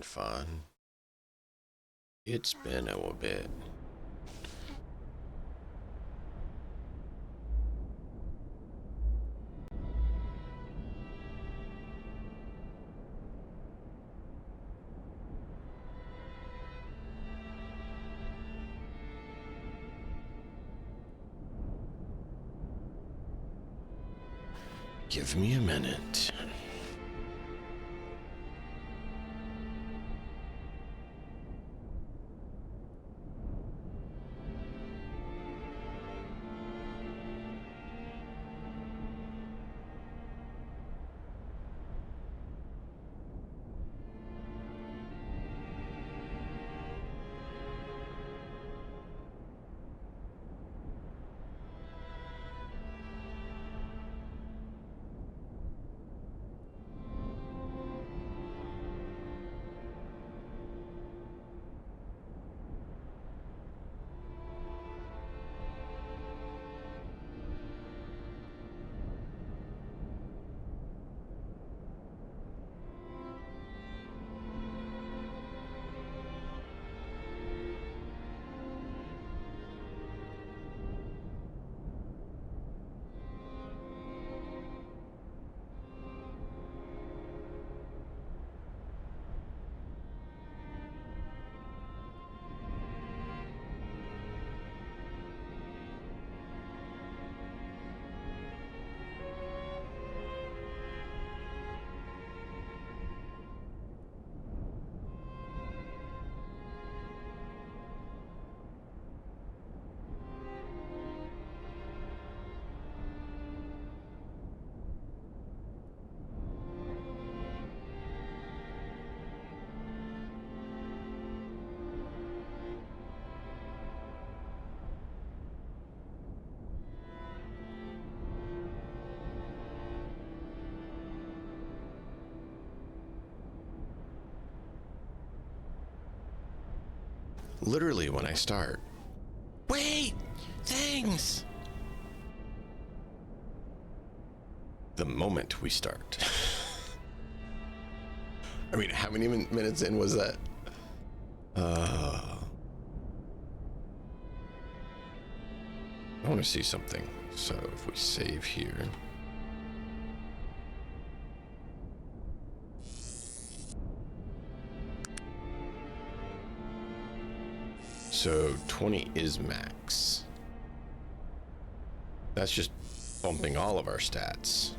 fun. It's been a bit. Give me a minute. Literally when I start. Wait! Things! The moment we start. I mean, how many minutes in was that? I want to see something. So if we save here. So 20 is max. That's just bumping all of our stats.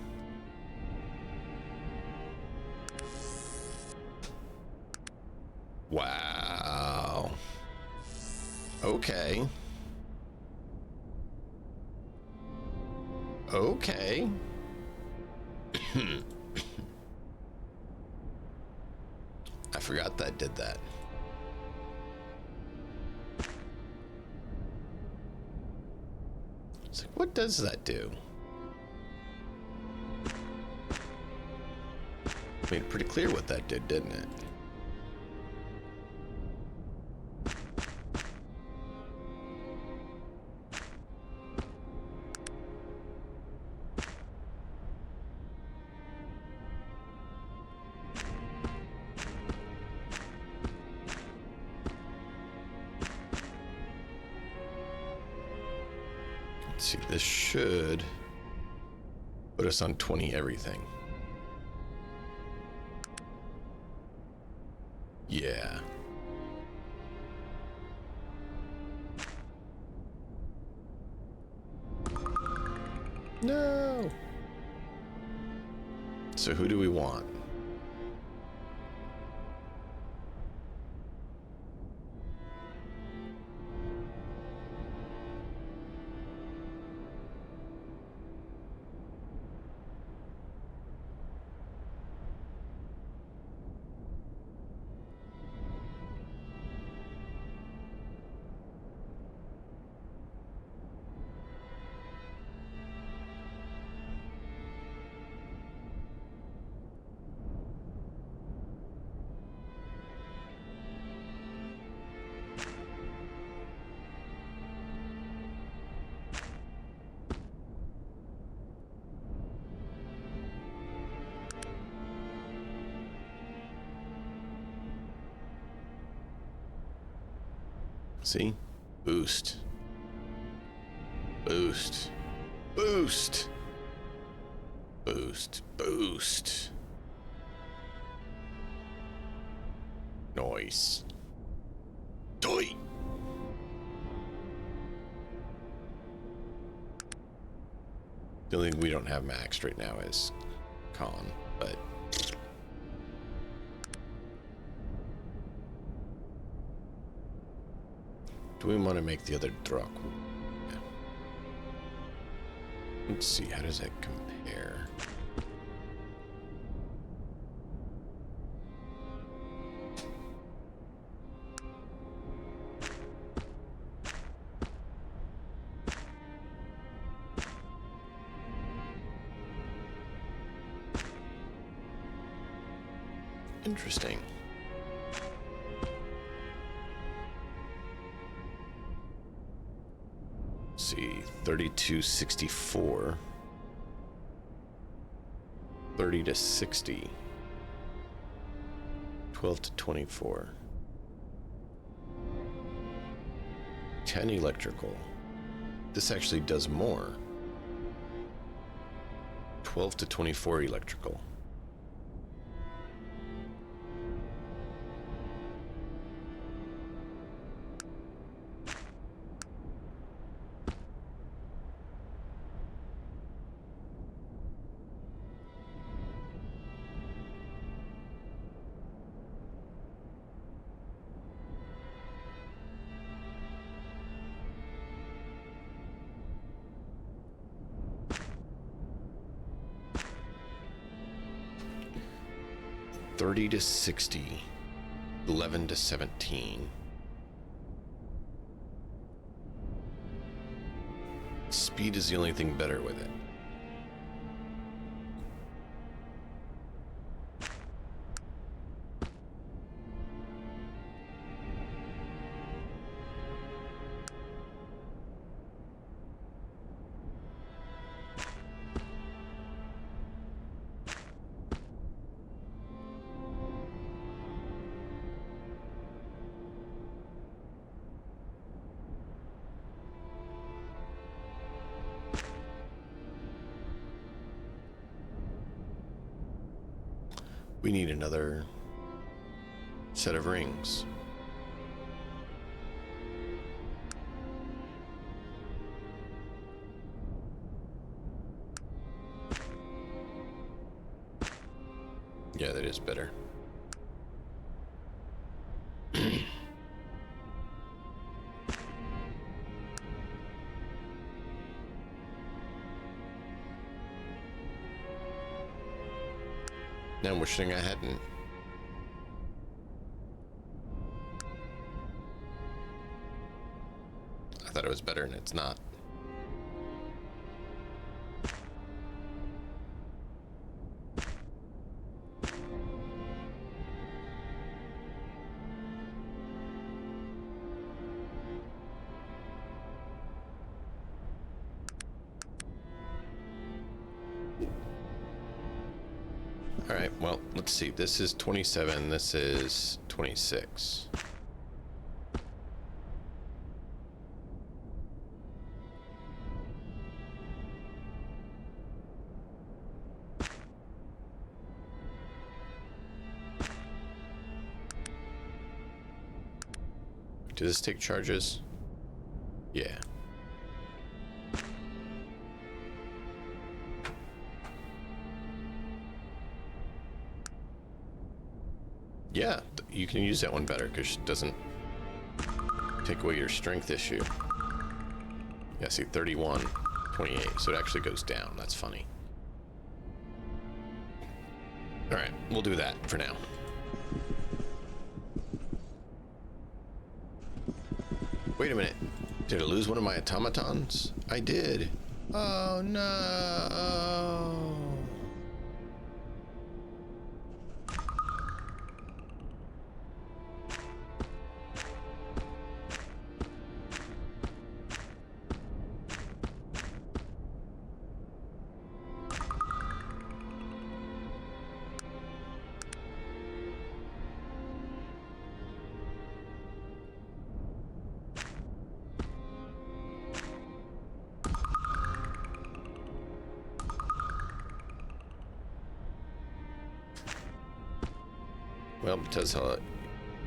Wow. Okay. Okay. I forgot that did that. It's like, what does that do? Made it pretty clear what that did, didn't it? Let's see, this should put us on 20 everything. Yeah. No. So who do we want? See? Boost. Boost. Boost. Boost. Boost. Nice. Doi. The only thing we don't have maxed right now is Con, but do we want to make the other Drak? Yeah. Let's see, how does that compare? Interesting. Let's see, 3264. 30 to 60. 12 to 24. 10 electrical. This actually does more. 12 to 24 electrical. $30 to $60, $11 to $17. Speed is the only thing better with it. We need another set of rings. Yeah, that is better. Now I'm wishing I hadn't. I thought it was better and it's not. All right, well, let's see. This is 27. This is 26. Does this take charges? Yeah. Yeah, you can use that one better because it doesn't take away your strength issue. Yeah, see, 31, 28, so it actually goes down. That's funny. All right, we'll do that for now. Wait a minute. Did I lose one of my automatons? I did. Oh, no. Well, because how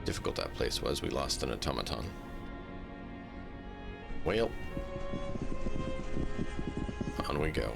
difficult that place was, we lost an automaton. Well, on we go.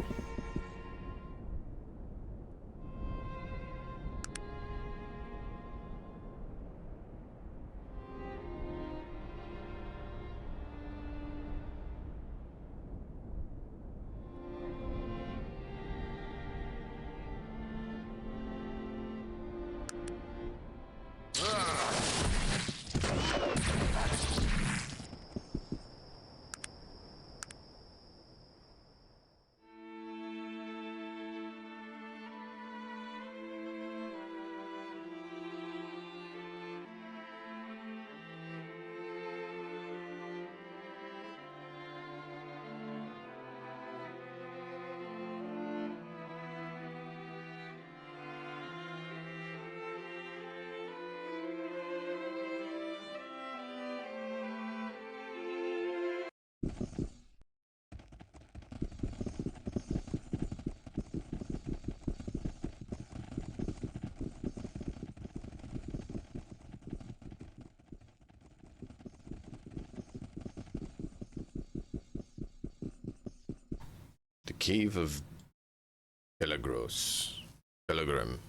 The Cave of Pelagrim,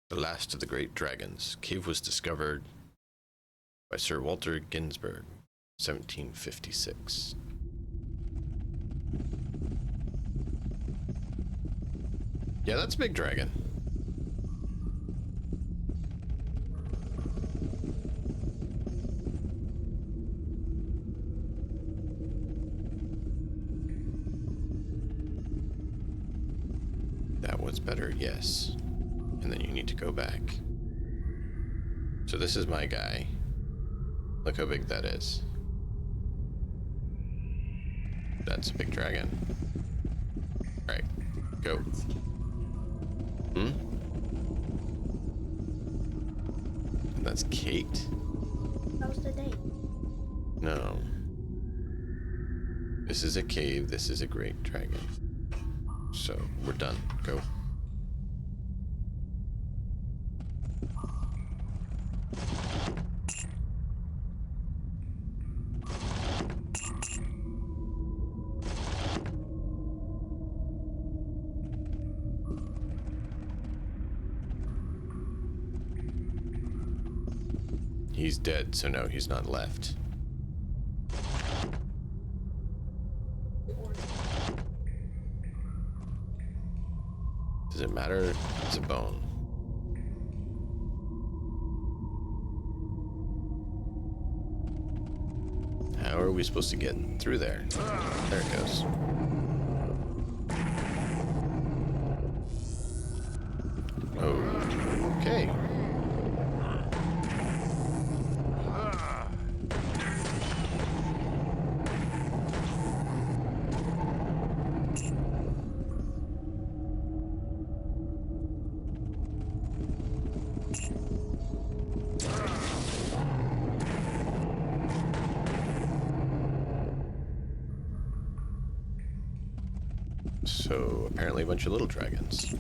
the last of the great dragons. Cave was discovered by Sir Walter Ginsberg, 1756. Yeah, that's a big dragon. That was better, yes. And then you need to go back. So this is my guy. Look how big that is. That's a big dragon. Alright, go. And that's Kate? How's the date? No. This is a cave, this is a great dragon. So, we're done. Go. He's dead, so no, he's not left. Does it matter? It's a bone. How are we supposed to get through there? There it goes. Okay. So, apparently a bunch of little dragons.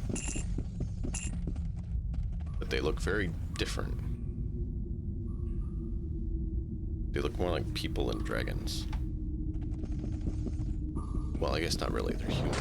But they look very different. They look more like people and dragons. Well, I guess not really, they're human.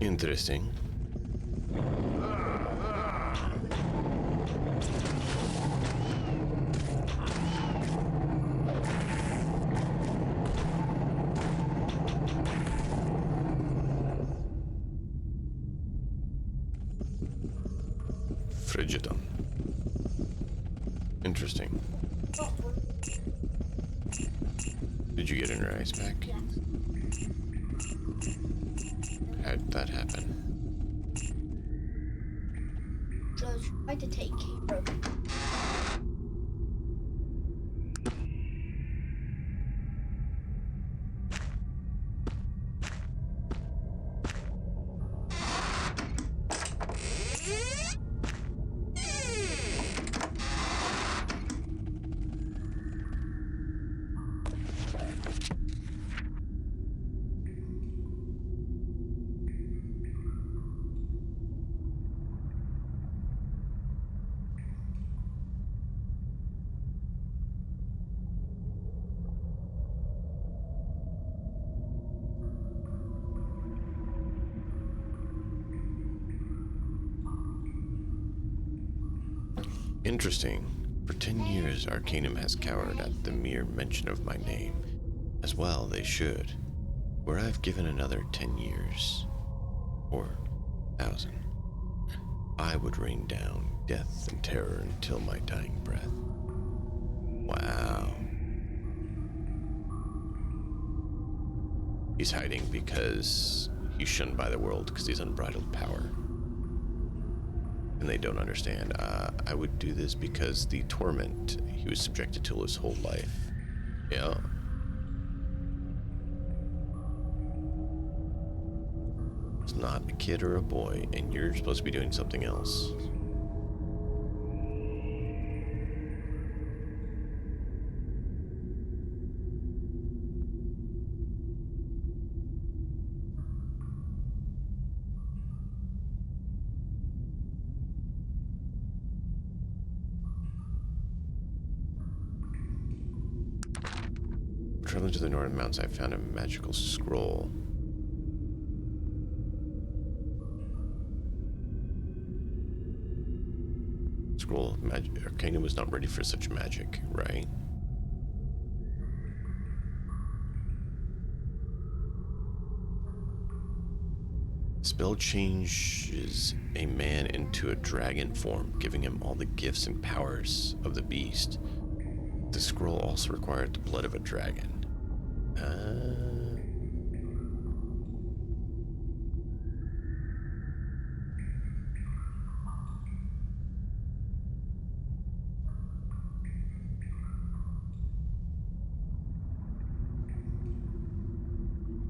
Interesting. Frigidon. Interesting. Did you get in your ice pack? Yes. How'd that happen? Just try to take care of it. Interesting. For 10 years, Arcanum has cowered at the mere mention of my name. As well, they should. Where I've given another 10 years, or 1,000, I would rain down death and terror until my dying breath. Wow. He's hiding because he's shunned by the world because he's unbridled power. And they don't understand. I would do this because the torment he was subjected to his whole life. Yeah. It's not a kid or a boy, and you're supposed to be doing something else. Traveling to the northern mountains, I found a magical scroll. Scroll of magic. Arcanum was not ready for such magic, right? Spell changes a man into a dragon form, giving him all the gifts and powers of the beast. The scroll also required the blood of a dragon.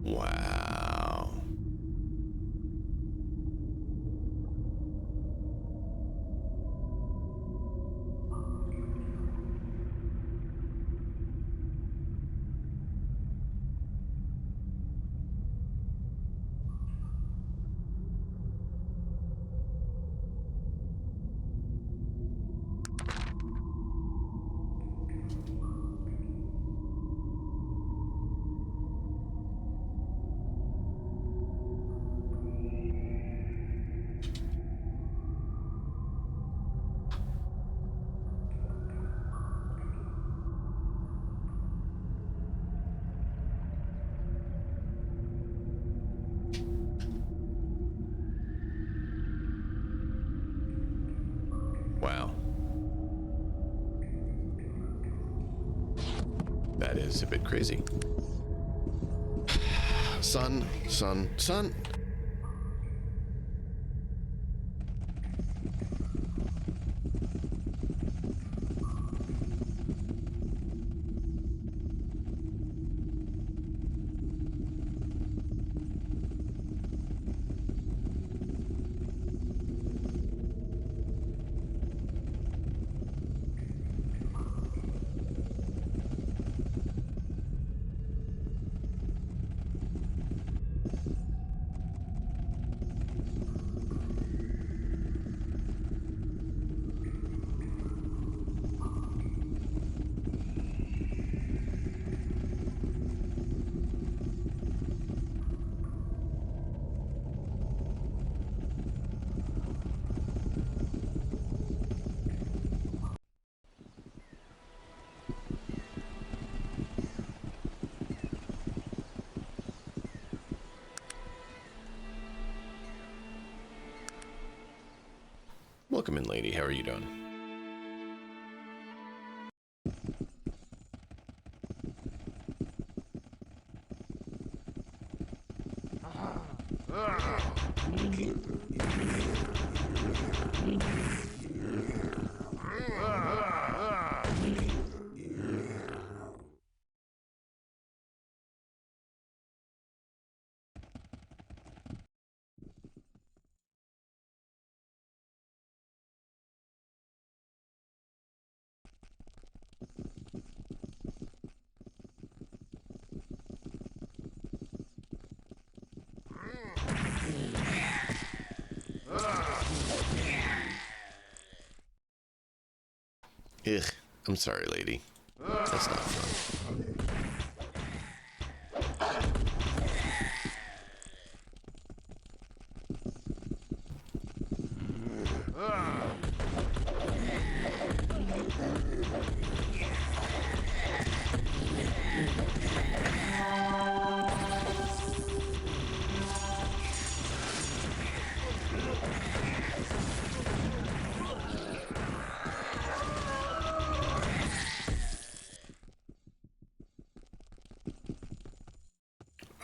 Wow. Wow. That is a bit crazy. Son. Welcome in, lady. How are you doing? Ugh, I'm sorry, lady. That's not fun.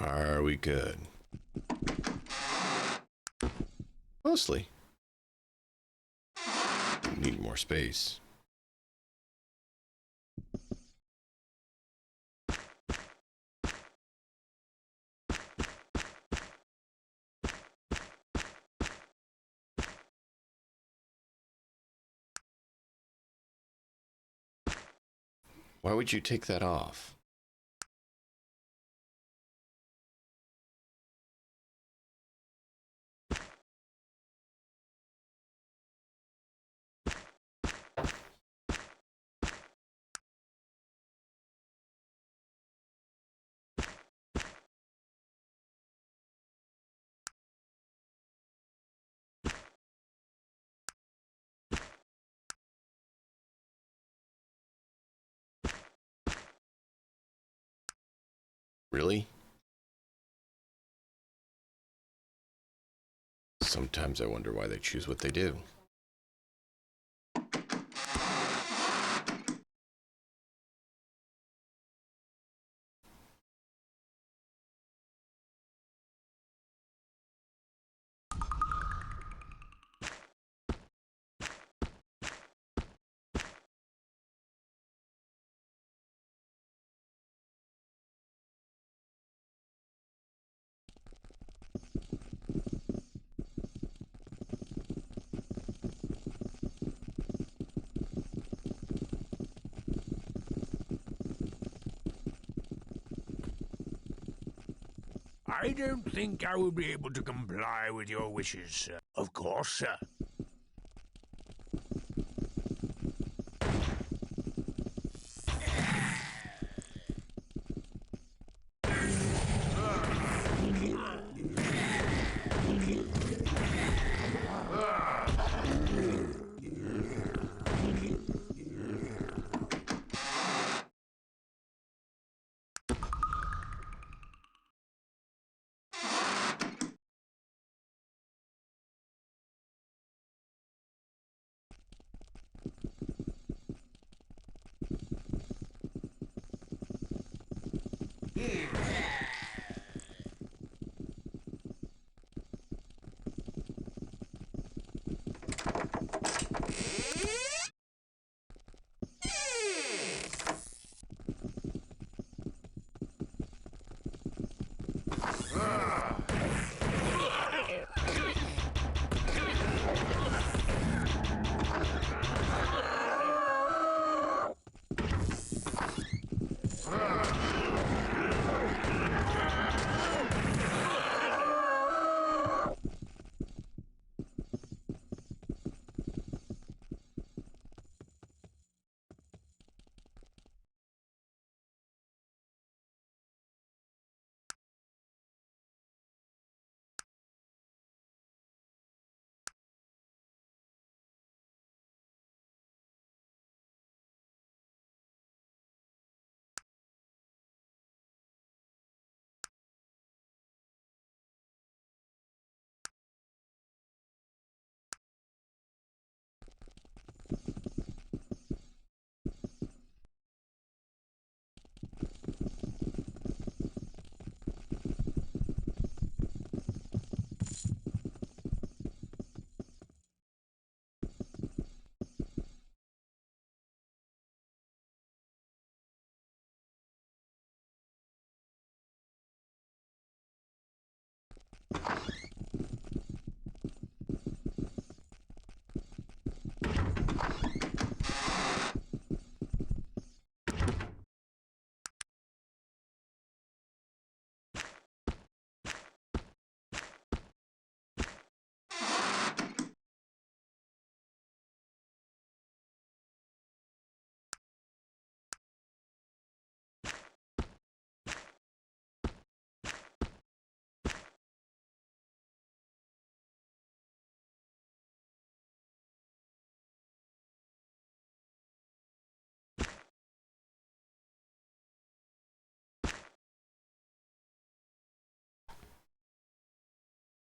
Are we good? Mostly. Need more space. Why would you take that off? Really? Sometimes I wonder why they choose what they do. I don't think I will be able to comply with your wishes, sir. Of course, sir.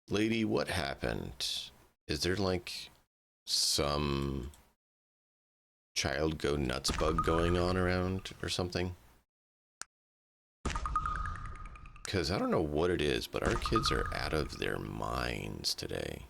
Lady, what happened? Is there like some child go nuts bug going on around or something? Because I don't know what it is, but our kids are out of their minds today.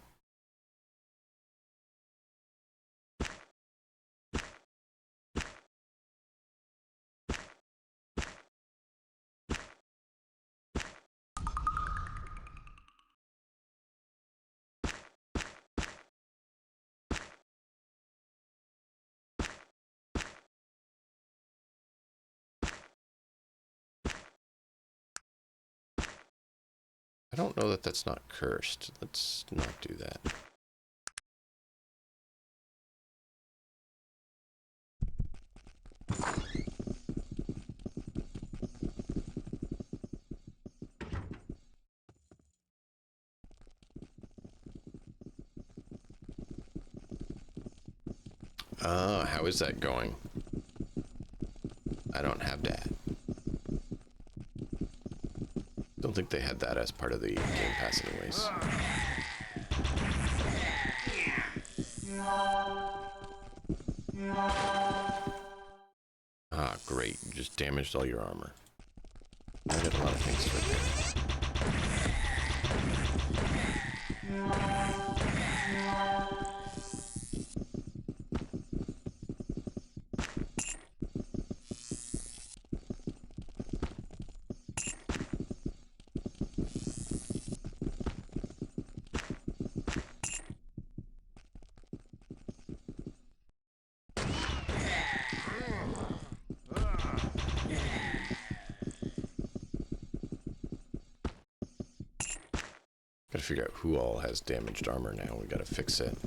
I don't know that that's not cursed. Let's not do that. How is that going? I don't have that. Don't think they had that as part of the Game Pass anyways. Ah, great. You just damaged all your armor. I got a lot of things for that. Gotta figure out who all has damaged armor now. We gotta fix it.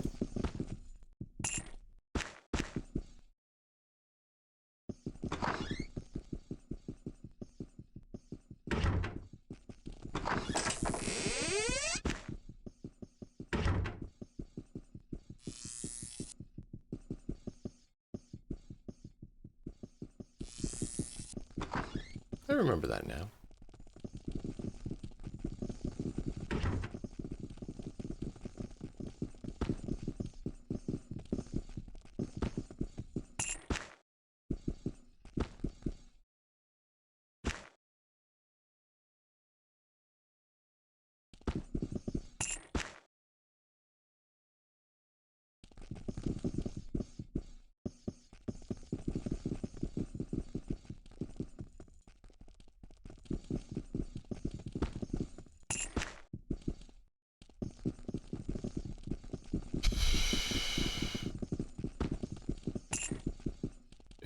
I remember that now.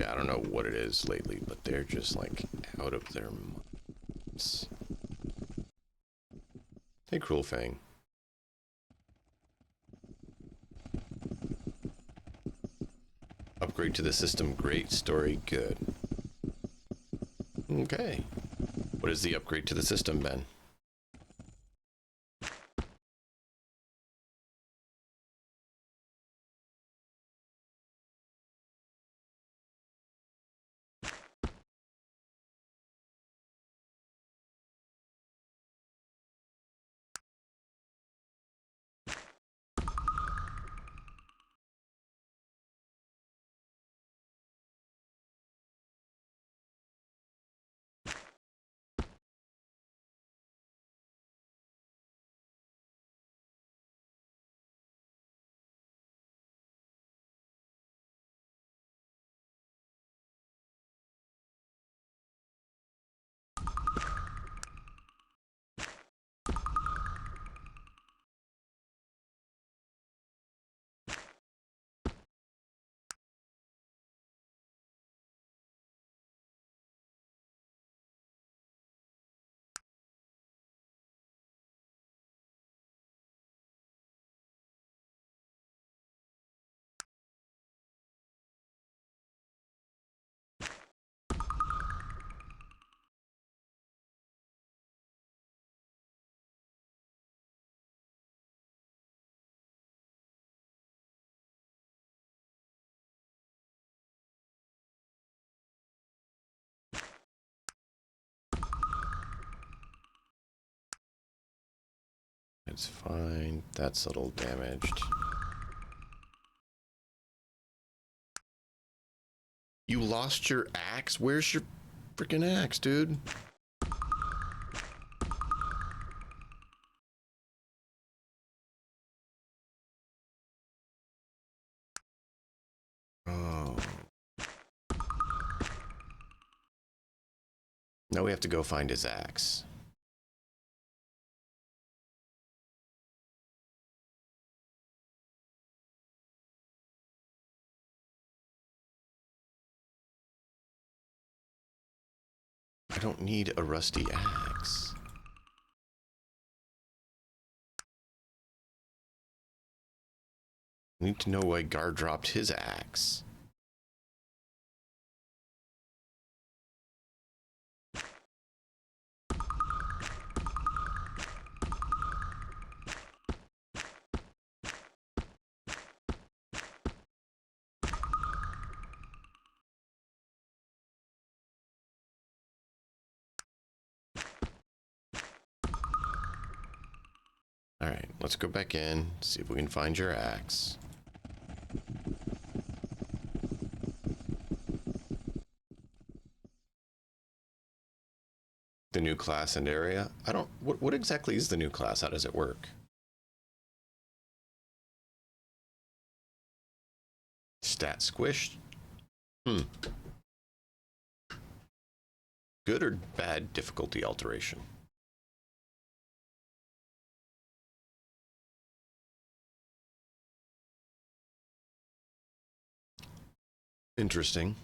I don't know what it is lately, but they're just like out of their minds. Hey, Cruel Fang. Upgrade to the system, great. Story, good. Okay. What is the upgrade to the system, Ben? It's fine. That's a little damaged. You lost your axe? Where's your freaking axe, dude? Oh. Now we have to go find his axe. I don't need a rusty axe. I need to know why Gar dropped his axe. All right, let's go back in, see if we can find your axe. The new class and area? I don't... What exactly is the new class? How does it work? Stat squished? Good or bad difficulty alteration? Interesting.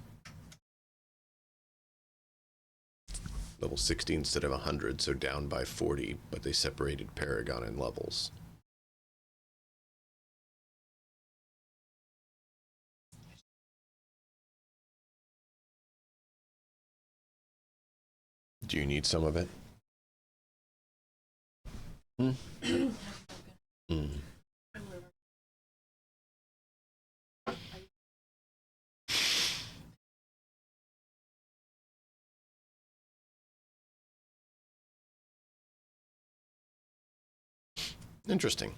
Level 60 instead of 100, so down by 40, but they separated Paragon in levels. Do you need some of it? Interesting.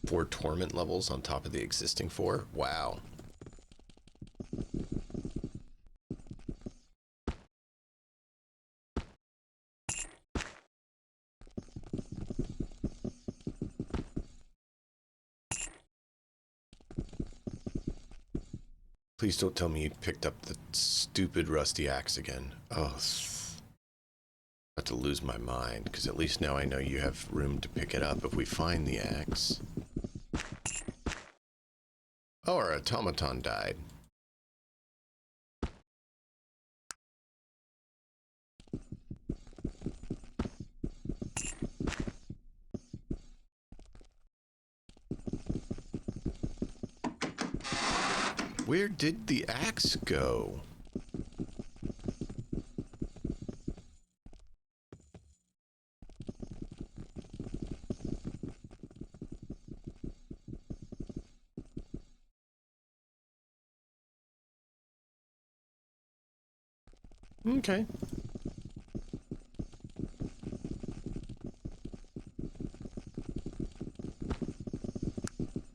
Four torment levels on top of the existing 4? Wow. Please don't tell me you picked up the stupid rusty axe again. Oh, about to lose my mind, because at least now I know you have room to pick it up if we find the axe. Oh, our automaton died. Where did the axe go? Okay.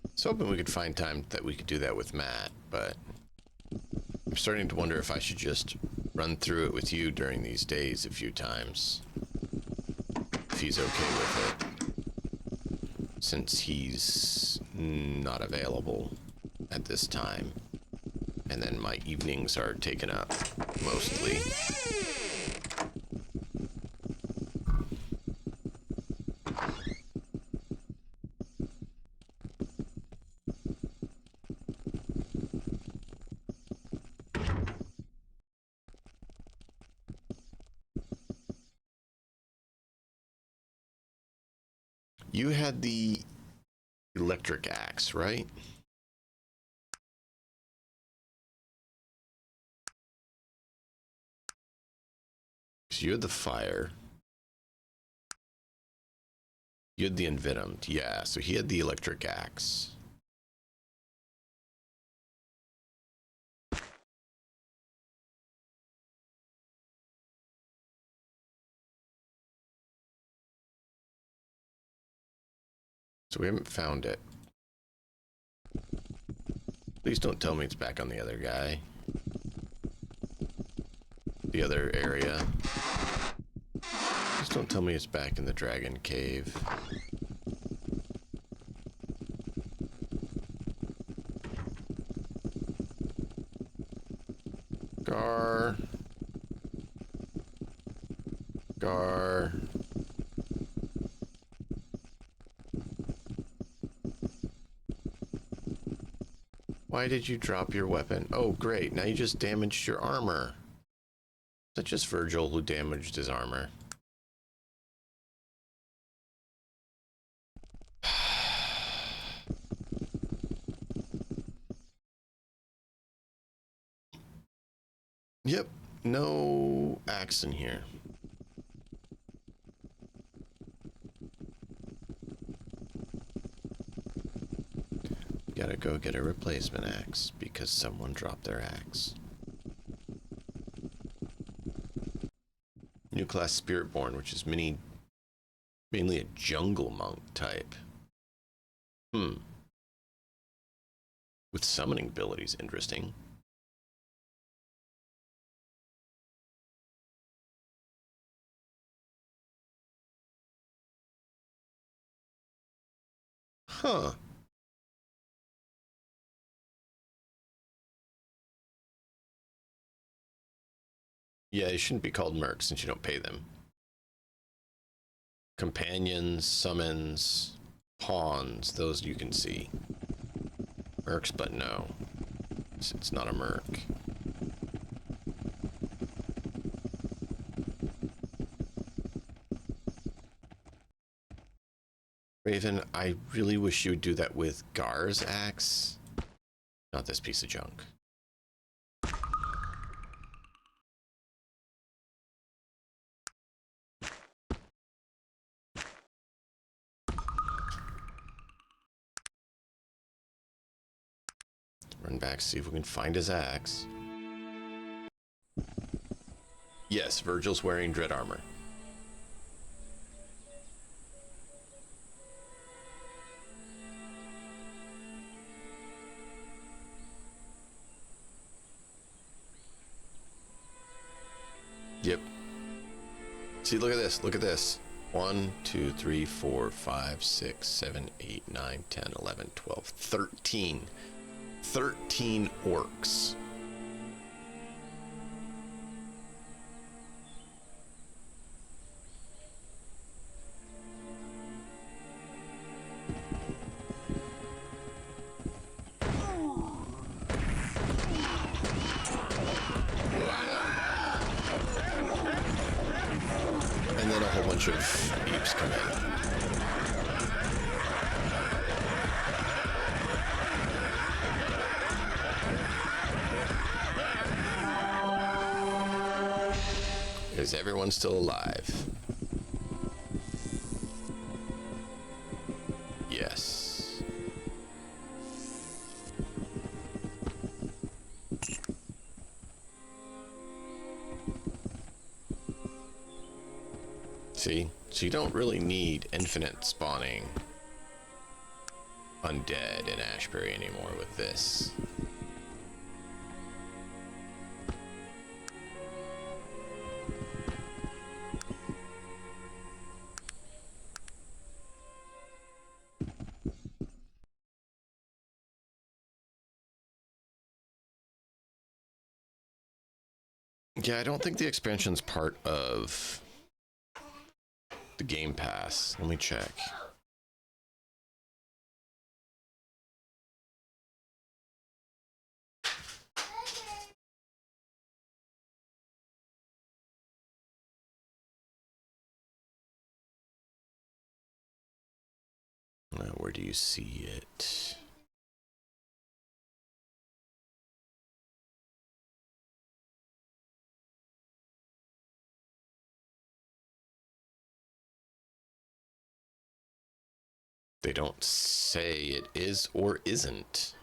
I was hoping we could find time that we could do that with Matt, but I'm starting to wonder if I should just run through it with you during these days a few times. If he's okay with it. Since he's not available at this time. And then my evenings are taken up mostly. You had the electric axe, right? So you had the fire. You had the Envenomed. Yeah, so he had the electric axe. So we haven't found it. Please don't tell me it's back on the other guy. The other area. Please don't tell me it's back in the dragon cave. Gar. Gar. Why did you drop your weapon? Oh, great. Now you just damaged your armor. Is that just Virgil who damaged his armor? Yep. No axe in here. Gotta go get a replacement axe because someone dropped their axe. New class Spiritborn, which is mainly a jungle monk type. With summoning abilities, interesting. Huh. Yeah, you shouldn't be called mercs since you don't pay them. Companions, summons, pawns, those you can see. Mercs, but no. It's not a merc. Raven, I really wish you would do that with Gar's axe. Not this piece of junk. Run back, see if we can find his axe. Yes, Virgil's wearing dread armor. Yep. See, look at this. Look at this. 1, 2, 3, 4, 5, 6, 7, 8, 9, 10, 11, 12, 13. 13 orcs. And then a whole bunch of apes come in. Is everyone still alive? Yes. See? So you don't really need infinite spawning undead in Ashbury anymore with this. Yeah, I don't think the expansion's part of the Game Pass. Let me check. Where do you see it? They don't say it is or isn't.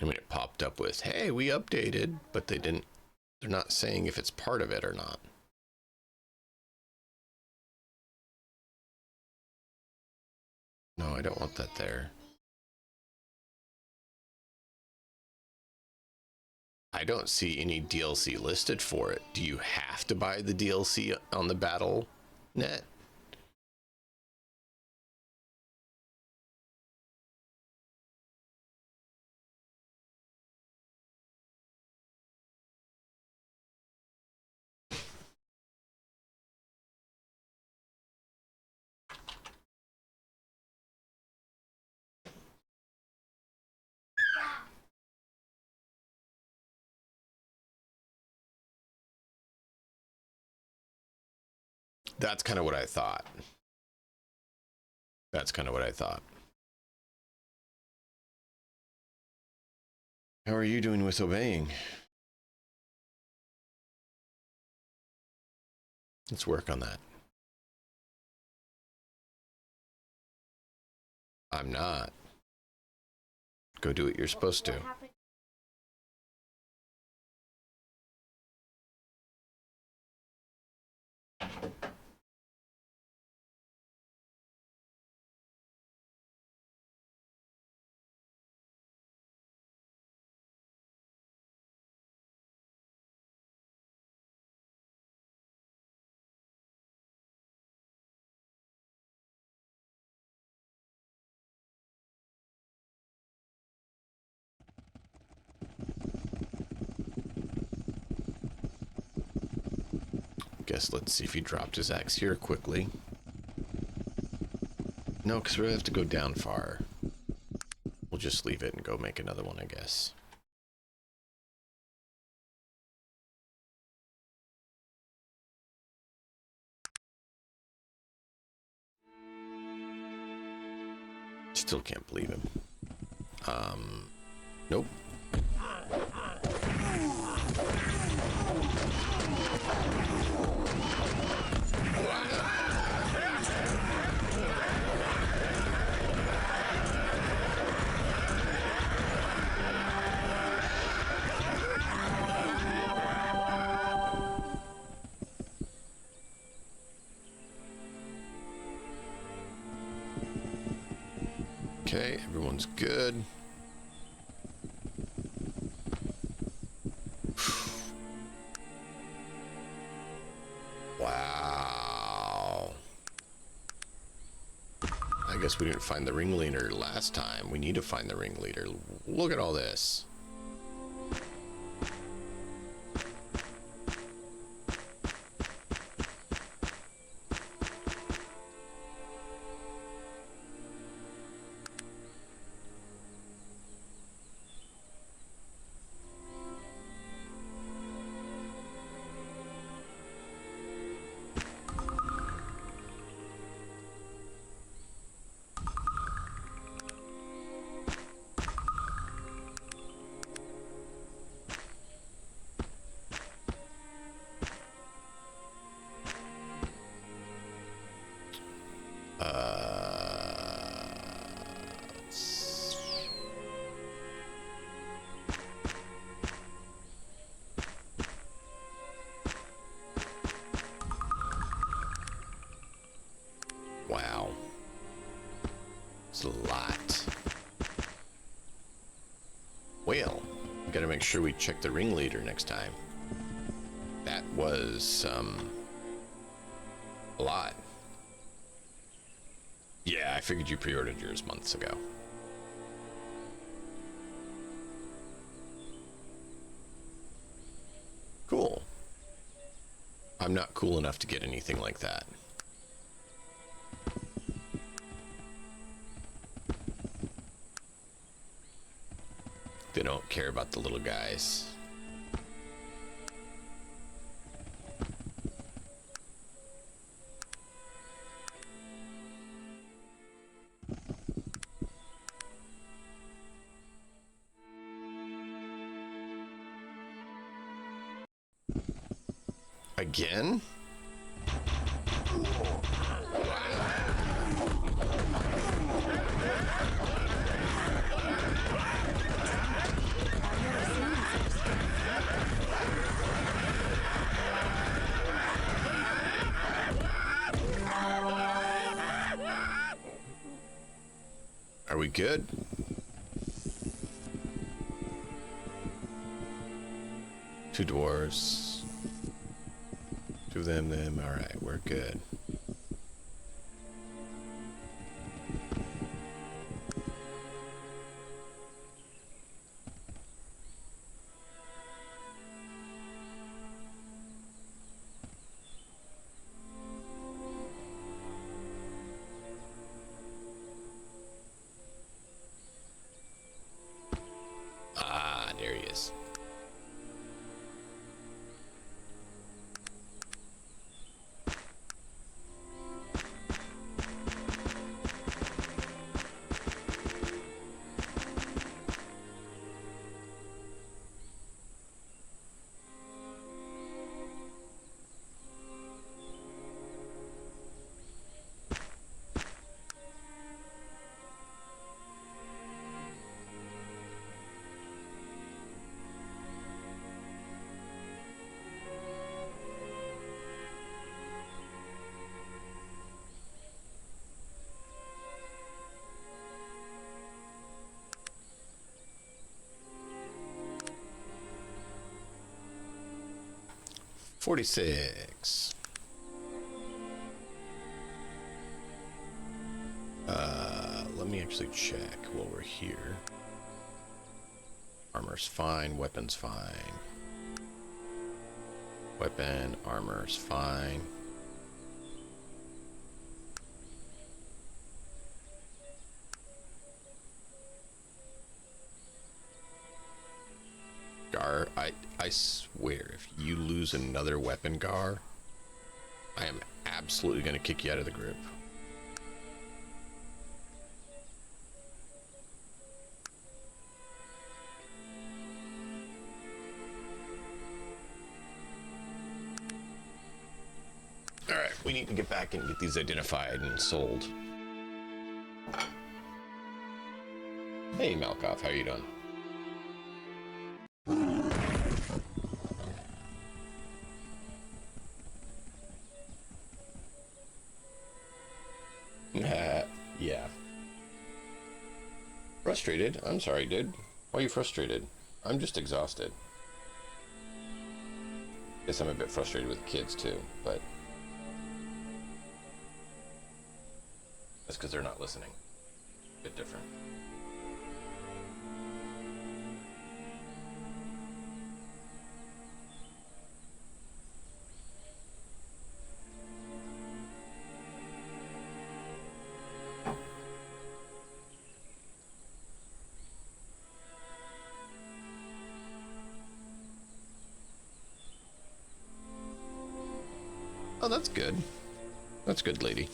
I mean, it popped up with, hey, we updated, but they didn't, they're not saying if it's part of it or not. No, I don't want that there. I don't see any DLC listed for it. Do you have to buy the DLC on the Battle Net? That's kind of what I thought. That's kind of what I thought. How are you doing with obeying? Let's work on that. I'm not. Go do what you're supposed to. Guess let's see if he dropped his axe here quickly. No, because we have to go down far. We'll just leave it and go make another one, I guess. Still can't believe him. Nope. Okay, everyone's good. Wow. I guess we didn't find the ringleader last time. We need to find the ringleader. Look at all this. Wow. It's a lot. Well, we gotta make sure we check the ringleader next time. That was, a lot. Yeah, I figured you pre-ordered yours months ago. Cool. I'm not cool enough to get anything like that. They don't care about the little guys. Again? Are we good? Two dwarves. Two of them. All right, we're good. Ah, there he is. $46. Let me actually check while we're here. Armor's fine, weapon's fine. Weapon, armor's fine. Gar, I swear, if you lose another weapon, Gar, I am absolutely going to kick you out of the group. Alright, we need to get back and get these identified and sold. Hey, Malkoff, how you doing? Yeah. Frustrated? I'm sorry, dude. Why are you frustrated? I'm just exhausted. Guess I'm a bit frustrated with kids too, but that's because they're not listening. A bit different. Oh, that's good. That's good, lady.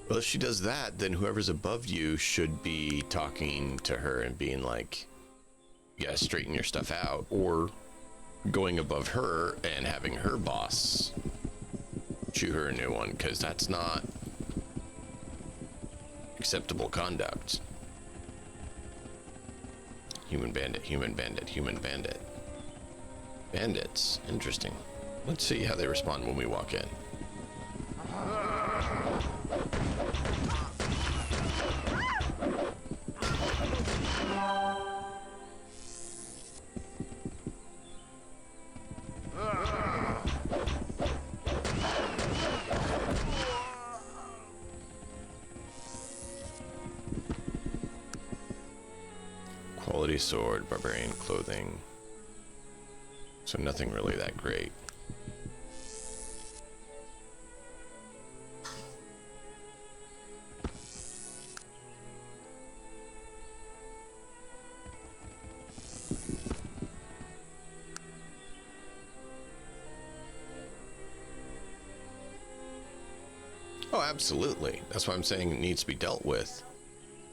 Well, if she does that, then whoever's above you should be talking to her and being like, you gotta straighten your stuff out, or going above her and having her boss chew her a new one, because that's not acceptable conduct. Human bandit, human bandit, human bandit. Bandits, interesting. Let's see how they respond when we walk in. Quality sword, barbarian clothing. So nothing really that great. Oh, absolutely. That's why I'm saying it needs to be dealt with.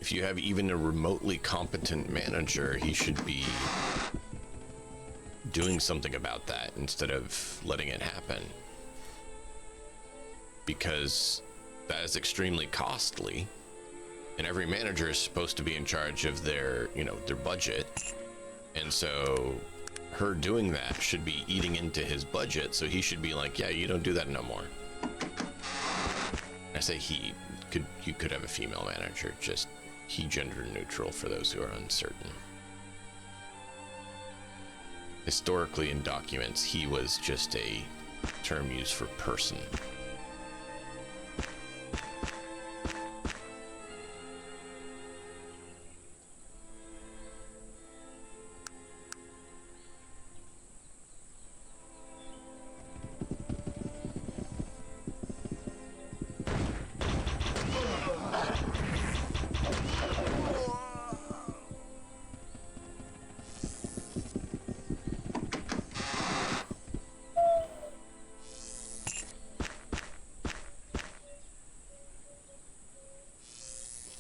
If you have even a remotely competent manager, he should be doing something about that instead of letting it happen. Because that is extremely costly, and every manager is supposed to be in charge of their, you know, their budget. And so her doing that should be eating into his budget, so he should be like, yeah, you don't do that no more. I say you could have a female manager, just he gender neutral for those who are uncertain. Historically in documents, he was just a term used for person.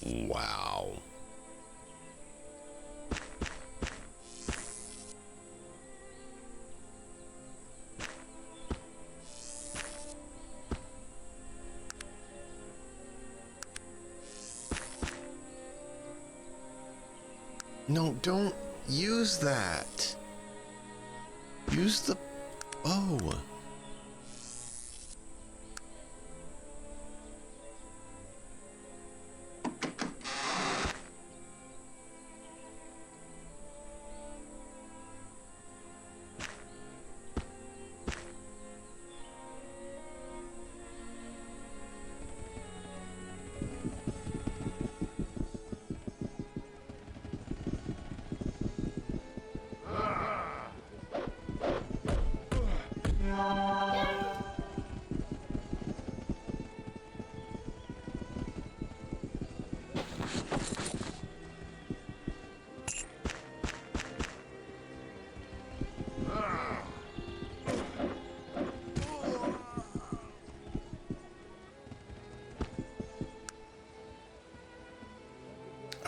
Wow. No, don't use that. Use the bow.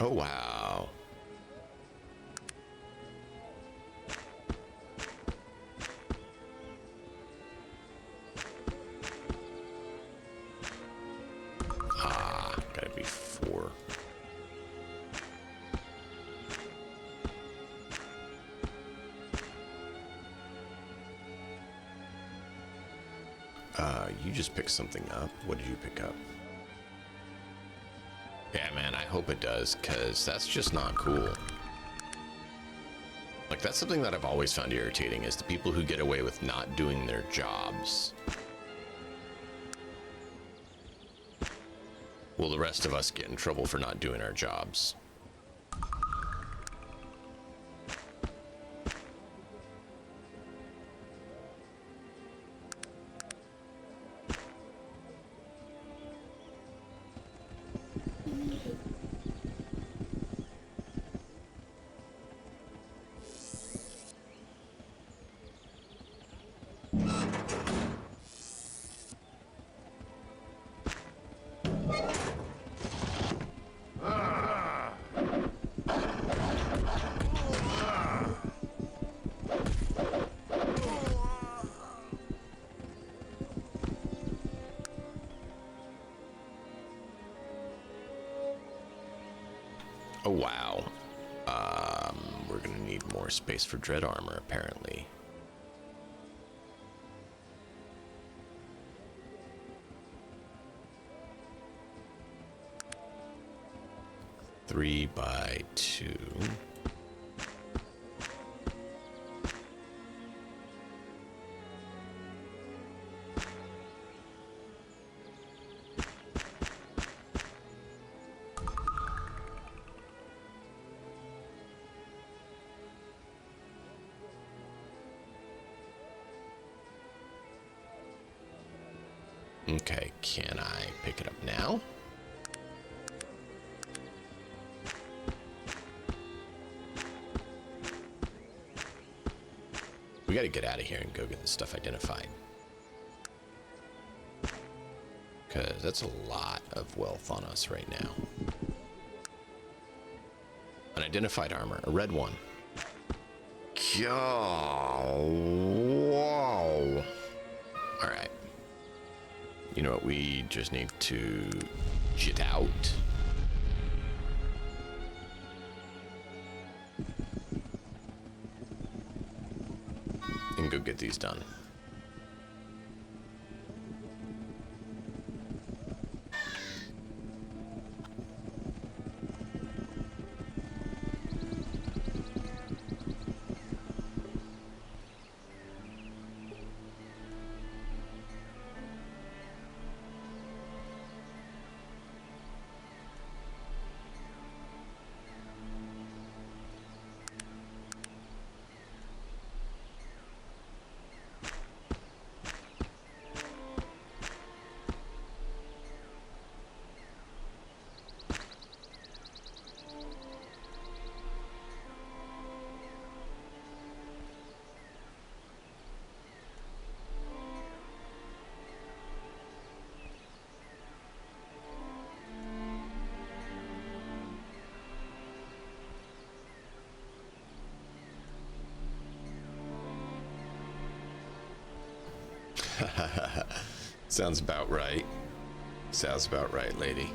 Oh, wow. Ah, gotta be 4. You just picked something up. What did you pick up? Yeah, man, I hope it does, because that's just not cool. Like, that's something that I've always found irritating, is the people who get away with not doing their jobs. Will the rest of us get in trouble for not doing our jobs? Oh, wow. We're gonna need more space for dread armor, apparently. Three by 2. Okay, can I pick it up now? We gotta get out of here and go get this stuff identified. Because that's a lot of wealth on us right now. Unidentified armor, a red one. Whoa. All right. You know what? We just need to jet out. And go get these done. Sounds about right. Sounds about right, lady.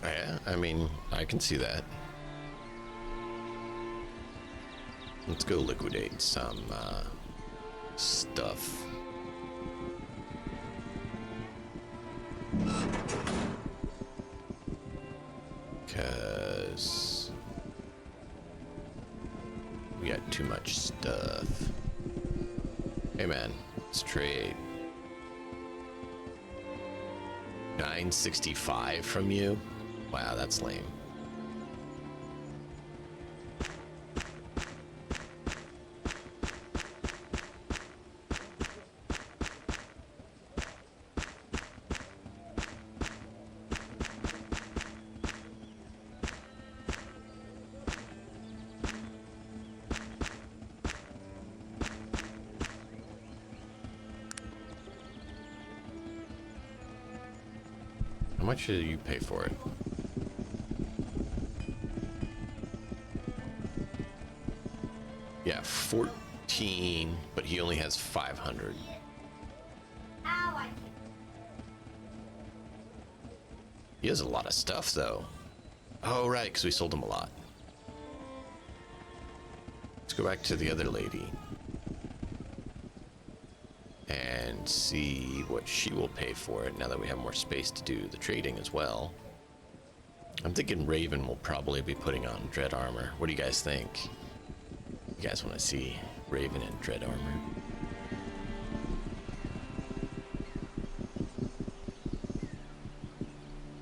Yeah, I mean, I can see that. Let's go liquidate some stuff. Because we got too much stuff. Hey man, let's trade. 965 from you? Wow, that's lame. How much do you pay for it? Yeah, 14, but he only has 500. He has a lot of stuff, though. Oh, right, because we sold him a lot. Let's go back to the other lady and see what she will pay for it now that we have more space to do the trading as well. I'm thinking Raven will probably be putting on dread armor. What do you guys think? You guys want to see Raven in dread armor?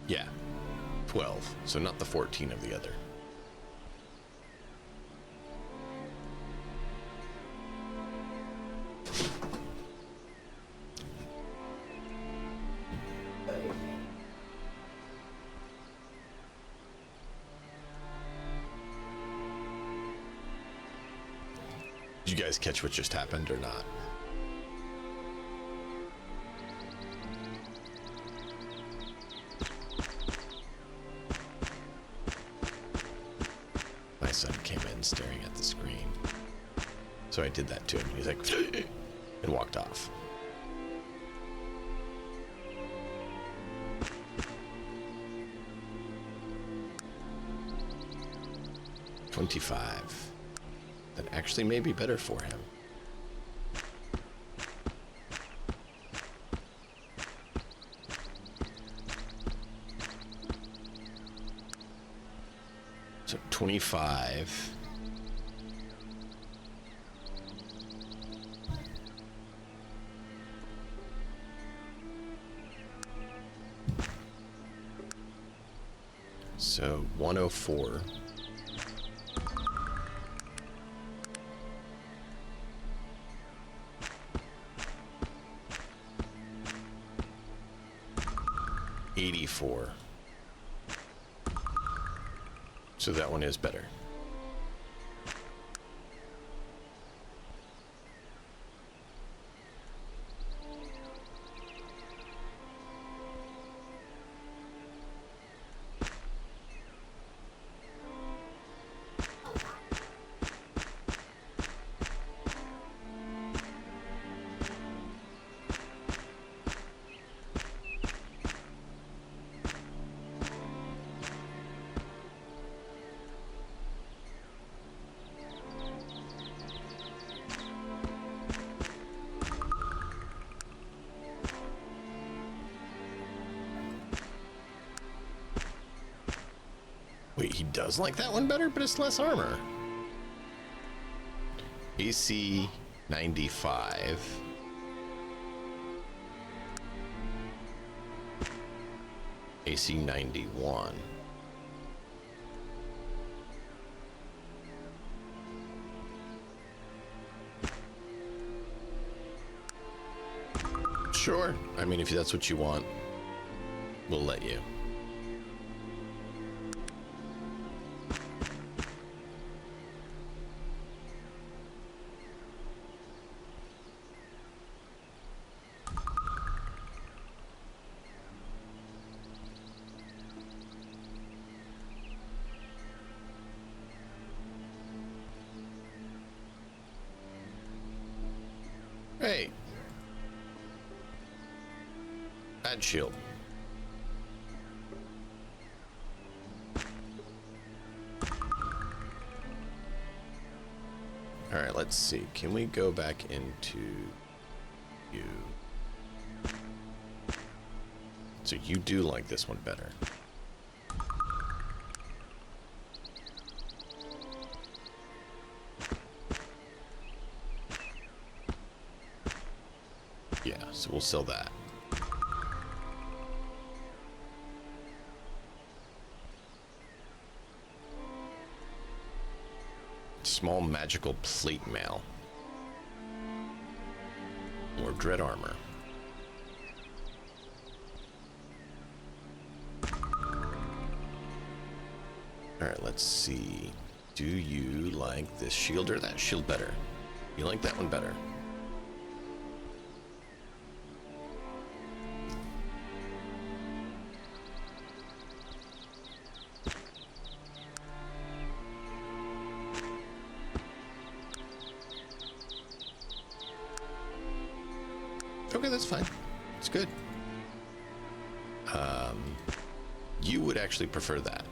Yeah, 12. So not the 14 of the other. Did you guys catch what just happened or not? My son came in staring at the screen. So I did that to him. He's like, and walked off. $25. That actually may be better for him. So 25. So 104. $84. So that one is better. Wait, he does like that one better, but it's less armor. AC 95. AC 91. Sure. I mean, if that's what you want, we'll let you. Hey. Add shield. All right, let's see. Can we go back into you? So you do like this one better. Yeah, so we'll sell that. Small magical plate mail. Or dread armor. Alright, let's see. Do you like this shield or that shield better? You like that one better? Okay, that's fine. It's good. You would actually prefer that.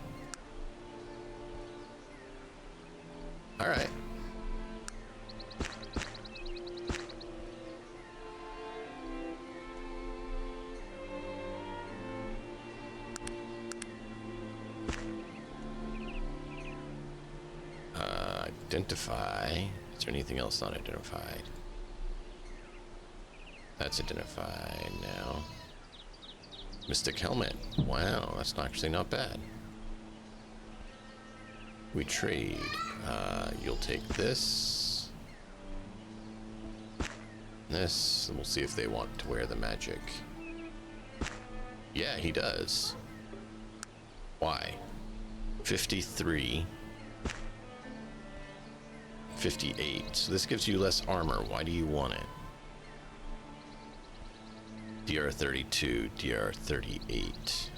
All right. Identify. Is there anything else not identified? That's identified now. Mystic helmet. Wow, that's actually not bad. We trade. You'll take this. This. And we'll see if they want to wear the magic. Yeah, he does. Why? 53. 58. So this gives you less armor. Why do you want it? DR 32, DR 38.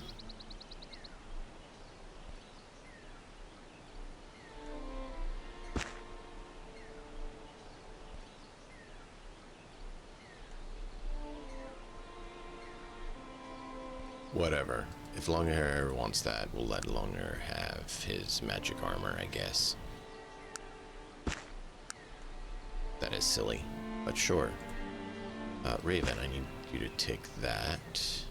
Whatever. If Longhair wants that, we'll let Longhair have his magic armor, I guess. That is silly, but sure. Raven, I need you to take that.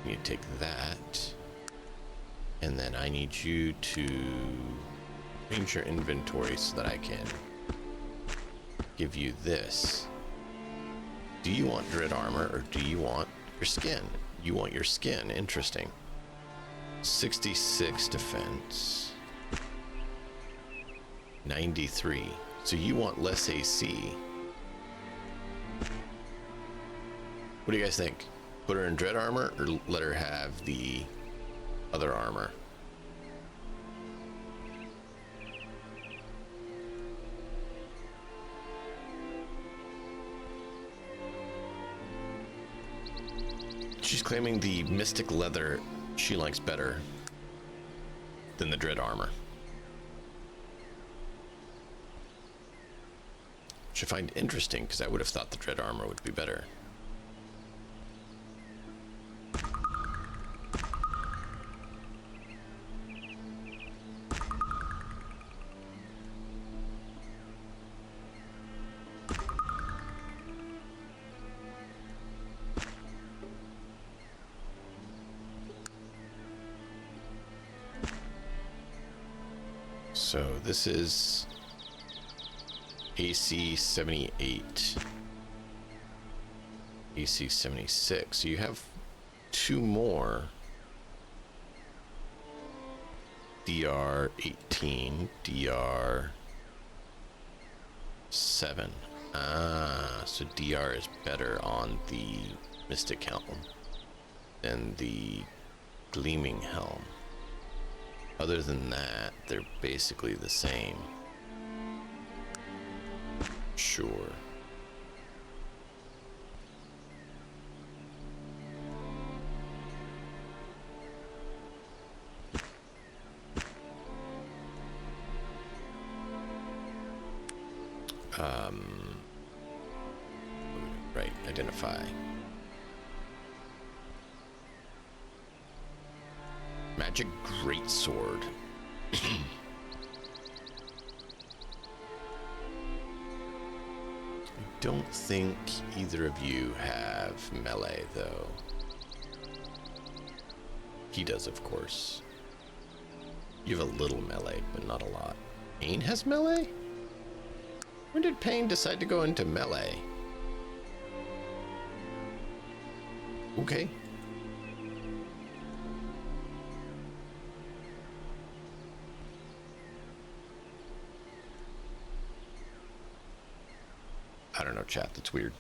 You need to take that. And then I need you to arrange your inventory so that I can give you this. Do you want dread armor or do you want your skin? You want your skin. Interesting. 66 defense. 93. So you want less AC. What do you guys think? Put her in dread armor or let her have the other armor? She's claiming the mystic leather she likes better than the dread armor. Which I find interesting because I would have thought the dread armor would be better. So this is AC 78, AC 76. So you have two more. DR 18, DR 7. Ah, so DR is better on the Mystic Helm than the Gleaming Helm. Other than that, they're basically the same. Sure. Right, identify. Magic Greatsword. I don't think either of you have melee, though. He does, of course. You have a little melee, but not a lot. Pain has melee? When did Pain decide to go into melee? Okay. I don't know, chat. That's weird.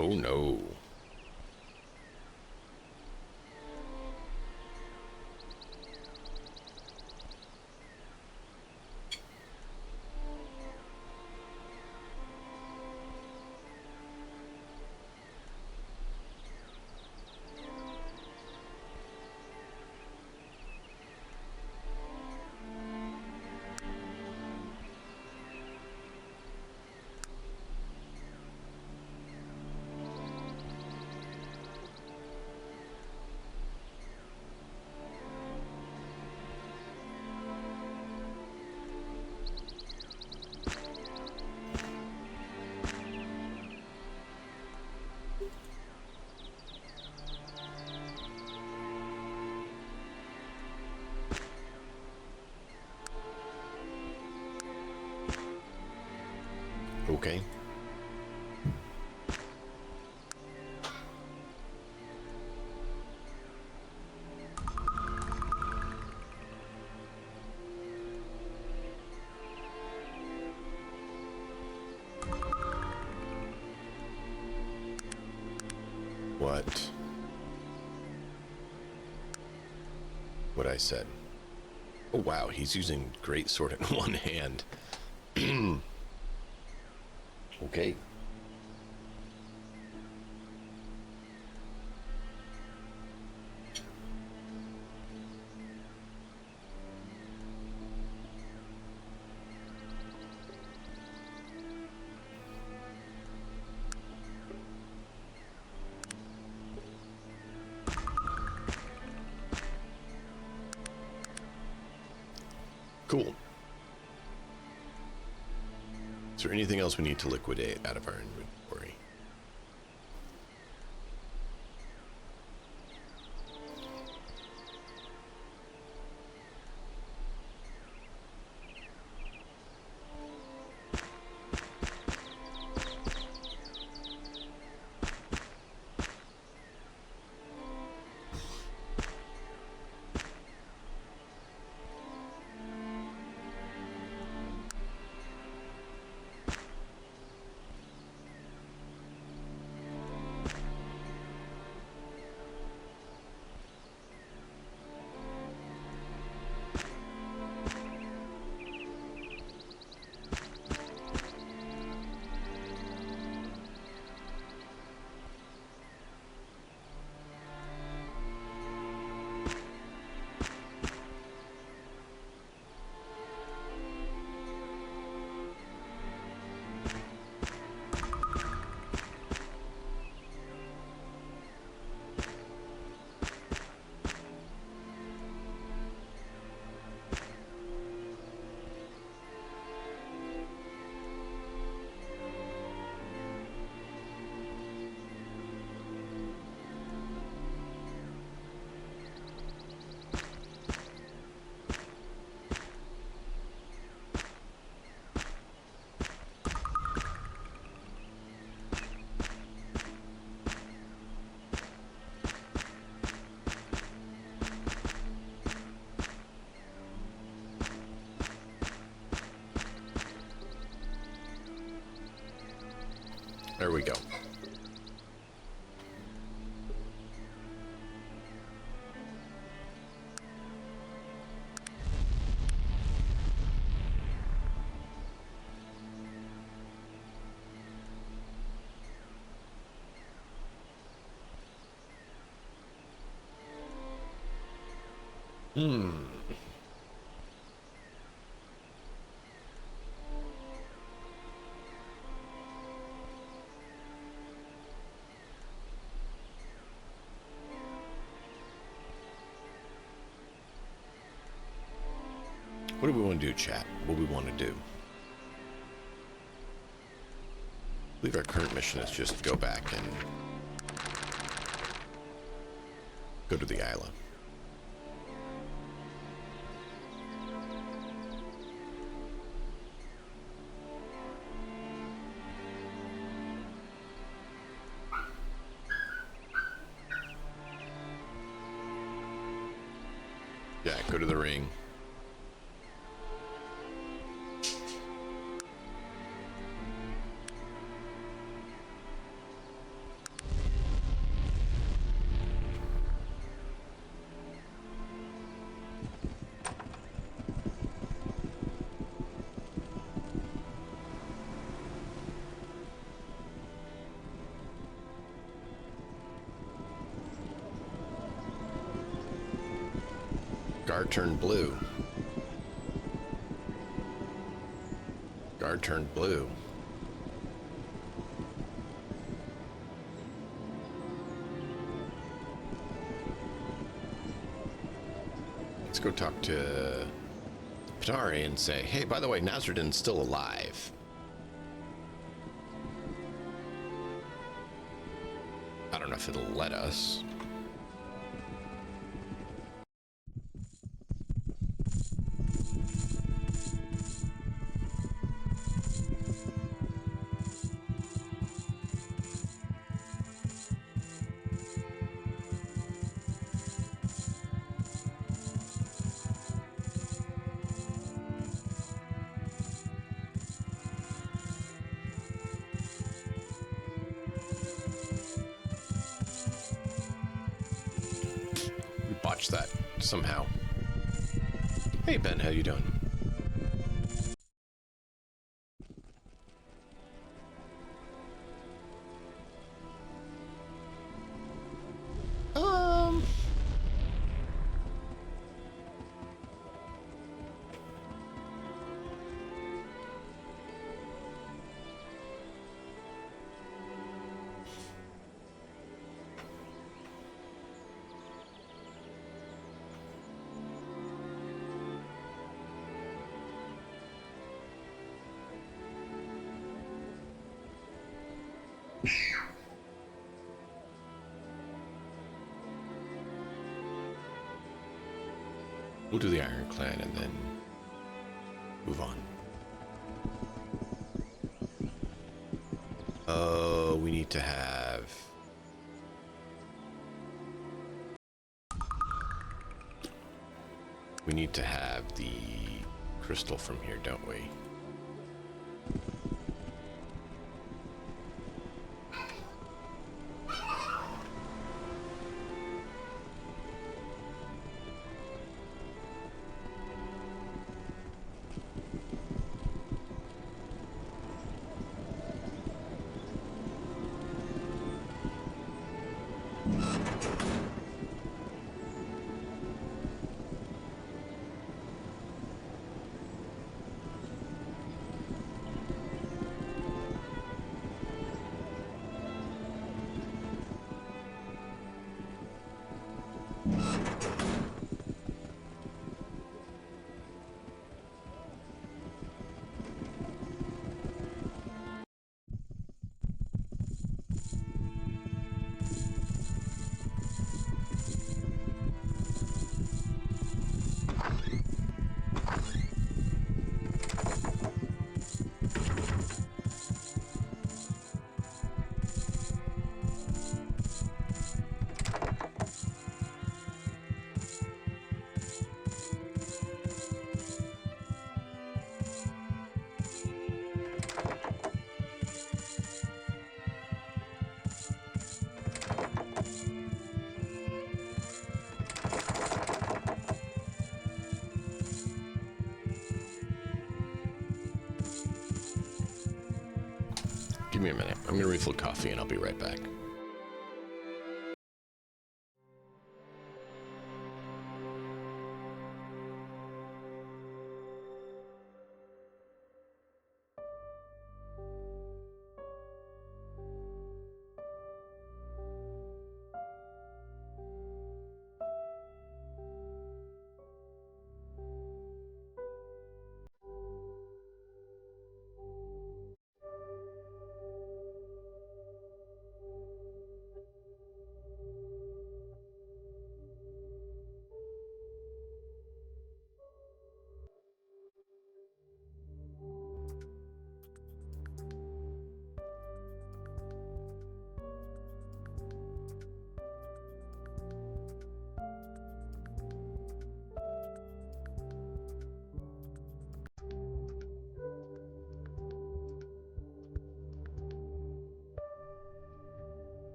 Oh no. Okay. What I said. Oh wow, he's using Greatsword in one hand. Okay. Cool. Is there anything else we need to liquidate out of our inventory? What do we want to do, chat? What do we want to do? I believe our current mission is just go back and go to the island. Yeah, go to the ring. Guard turned blue. Guard turned blue. Let's go talk to Patari and say, hey, by the way, Nazardin's still alive. I don't know if it'll let us. Botch that somehow. Hey Ben, how you doing? We'll do the Iron Clan and then move on. Oh, we need to have... We need to have the crystal from here, don't we? Give me a minute. I'm gonna refill coffee and I'll be right back.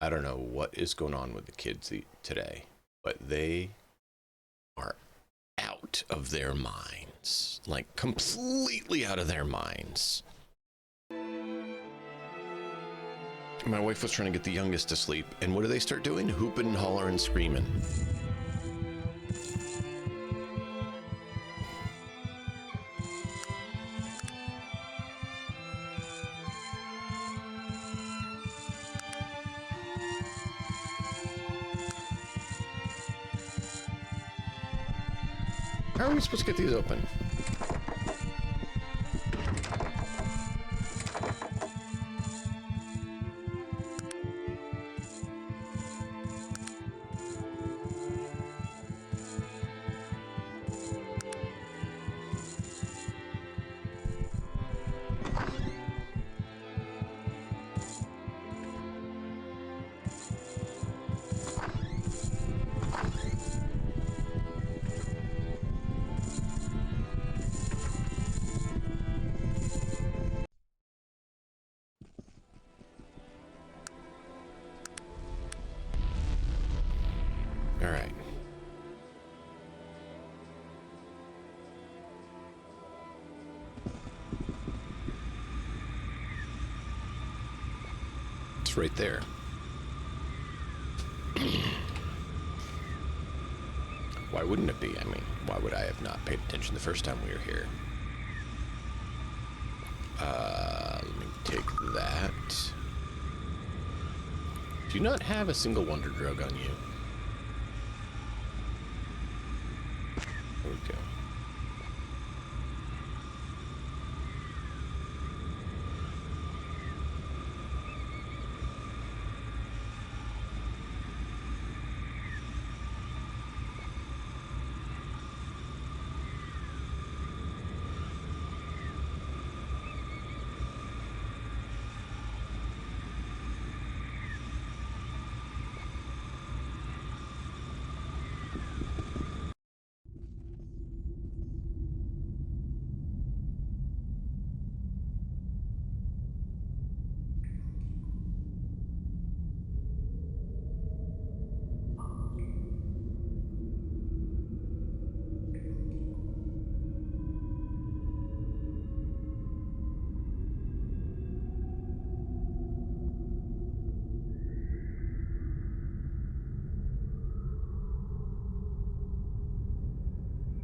I don't know what is going on with the kids today, but they are out of their minds. Like, completely out of their minds. My wife was trying to get the youngest to sleep, and what do they start doing? Hooping and hollering and screaming. How are we supposed to get these open? All right. It's right there. Why wouldn't it be? I mean, why would I have not paid attention the first time we were here? Let me take that. Do you not have a single wonder drug on you? There we go.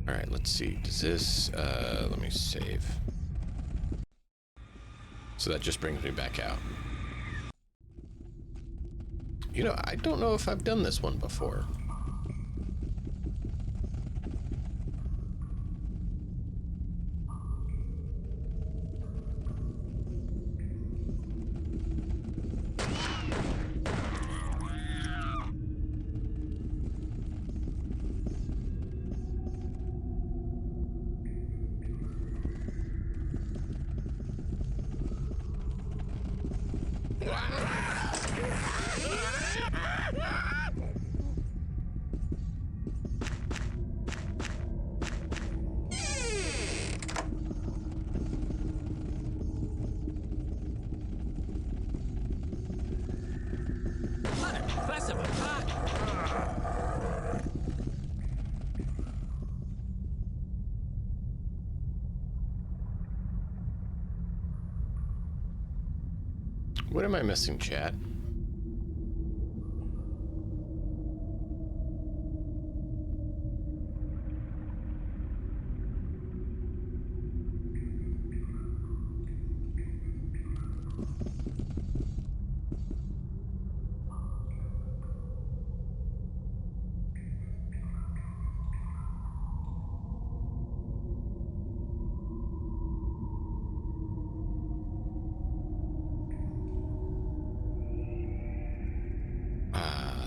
All right, let's see. Does this, let me save. So that just brings me back out. You know, I don't know if I've done this one before. What am I missing, chat?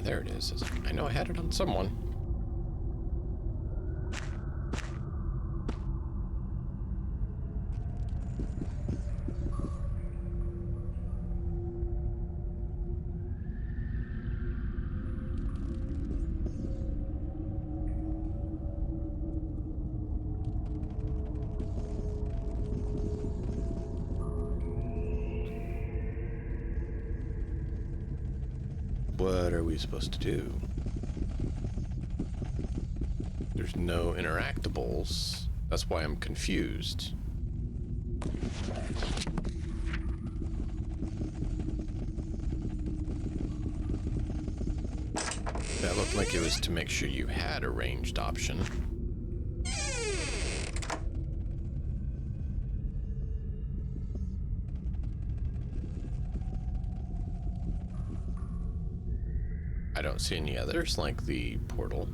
there it is. I know I had it on someone. What are we supposed to do? There's no interactables. That's why I'm confused. That looked like it was to make sure you had a ranged option. I don't see any others like the portal.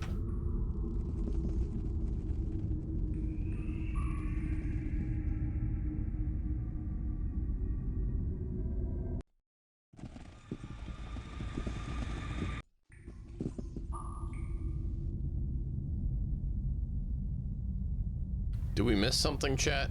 Do we miss something, chat?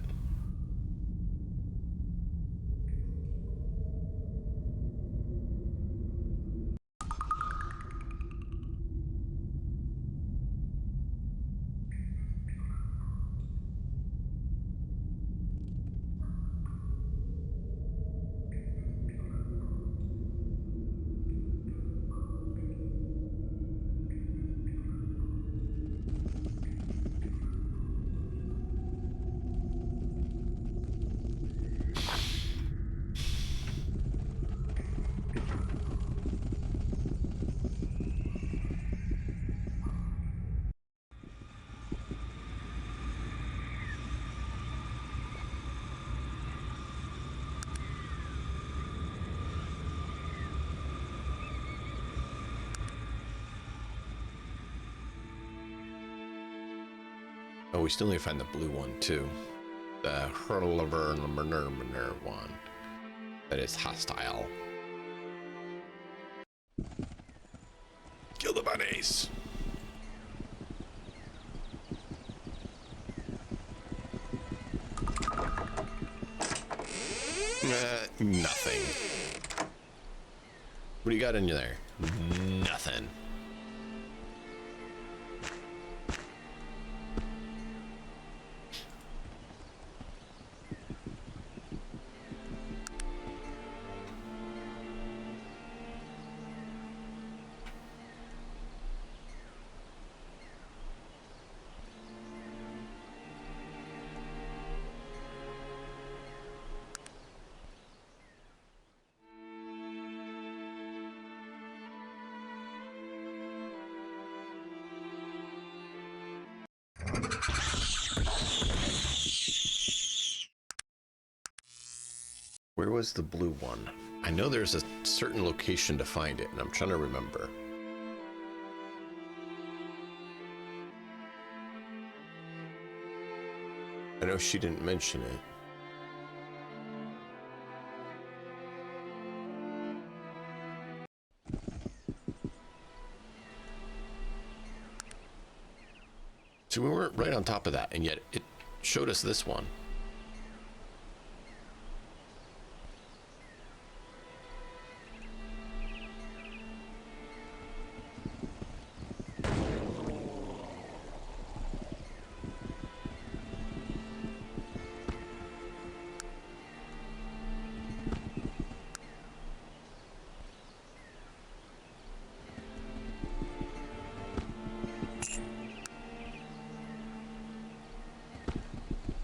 Oh, we still need to find the blue one too. The Hurlever one. That is hostile. Kill the bunnies! Nothing. What do you got in there? Nothing. Where was the blue one? I know there's a certain location to find it, and I'm trying to remember. I know she didn't mention it. So we weren't right on top of that, and yet it showed us this one.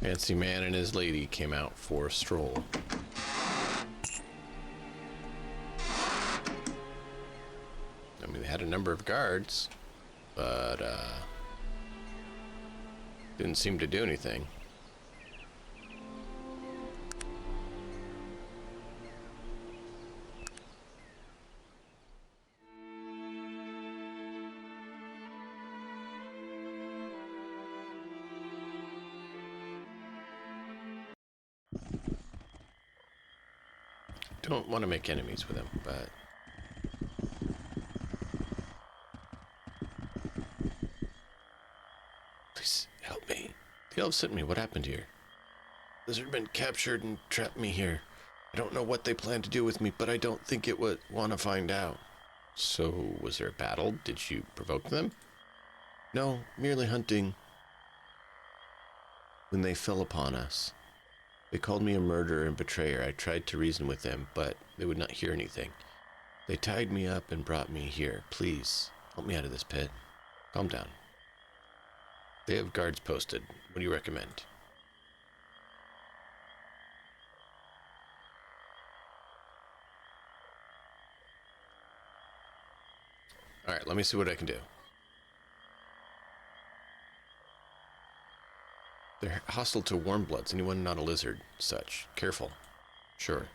Fancy man and his lady came out for a stroll. I mean, they had a number of guards, but didn't seem to do anything. Don't want to make enemies with him, but elves sent me. What happened here? Lizardmen captured and trapped me here. I don't know what they plan to do with me, but I don't think it would want to find out. So, was there a battle? Did you provoke them? No, merely hunting. When they fell upon us, they called me a murderer and betrayer. I tried to reason with them, but they would not hear anything. They tied me up and brought me here. Please, help me out of this pit. Calm down. They have guards posted. What do you recommend? Alright, let me see what I can do. They're hostile to warm bloods. Anyone not a lizard, such. Careful. Sure.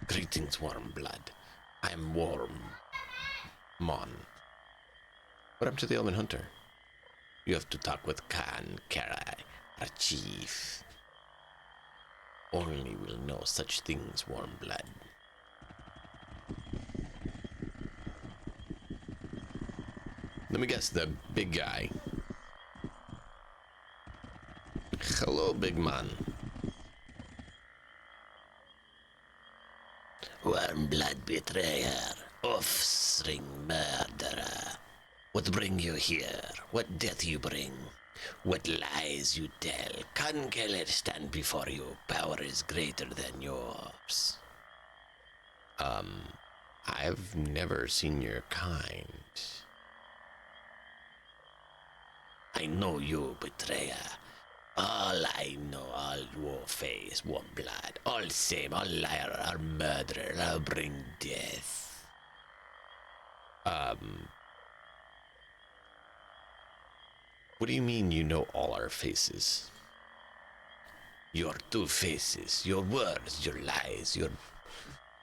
Greetings, warm blood. I'm Warm Mon. What happened to the Elven Hunter? You have to talk with Khan Karai, our chief. Only will know such things, warm blood. Let me guess, the big guy. Hello, big man. Warm blood betrayer, offspring murderer. What bring you here? What death you bring? What lies you tell? Can Keller stand before you? Power is greater than yours. I've never seen your kind. I know you, betrayer. All I know, all war face, warm blood. All same, all liar, all murderer, all bring death. What do you mean you know all our faces? Your two faces, your words, your lies,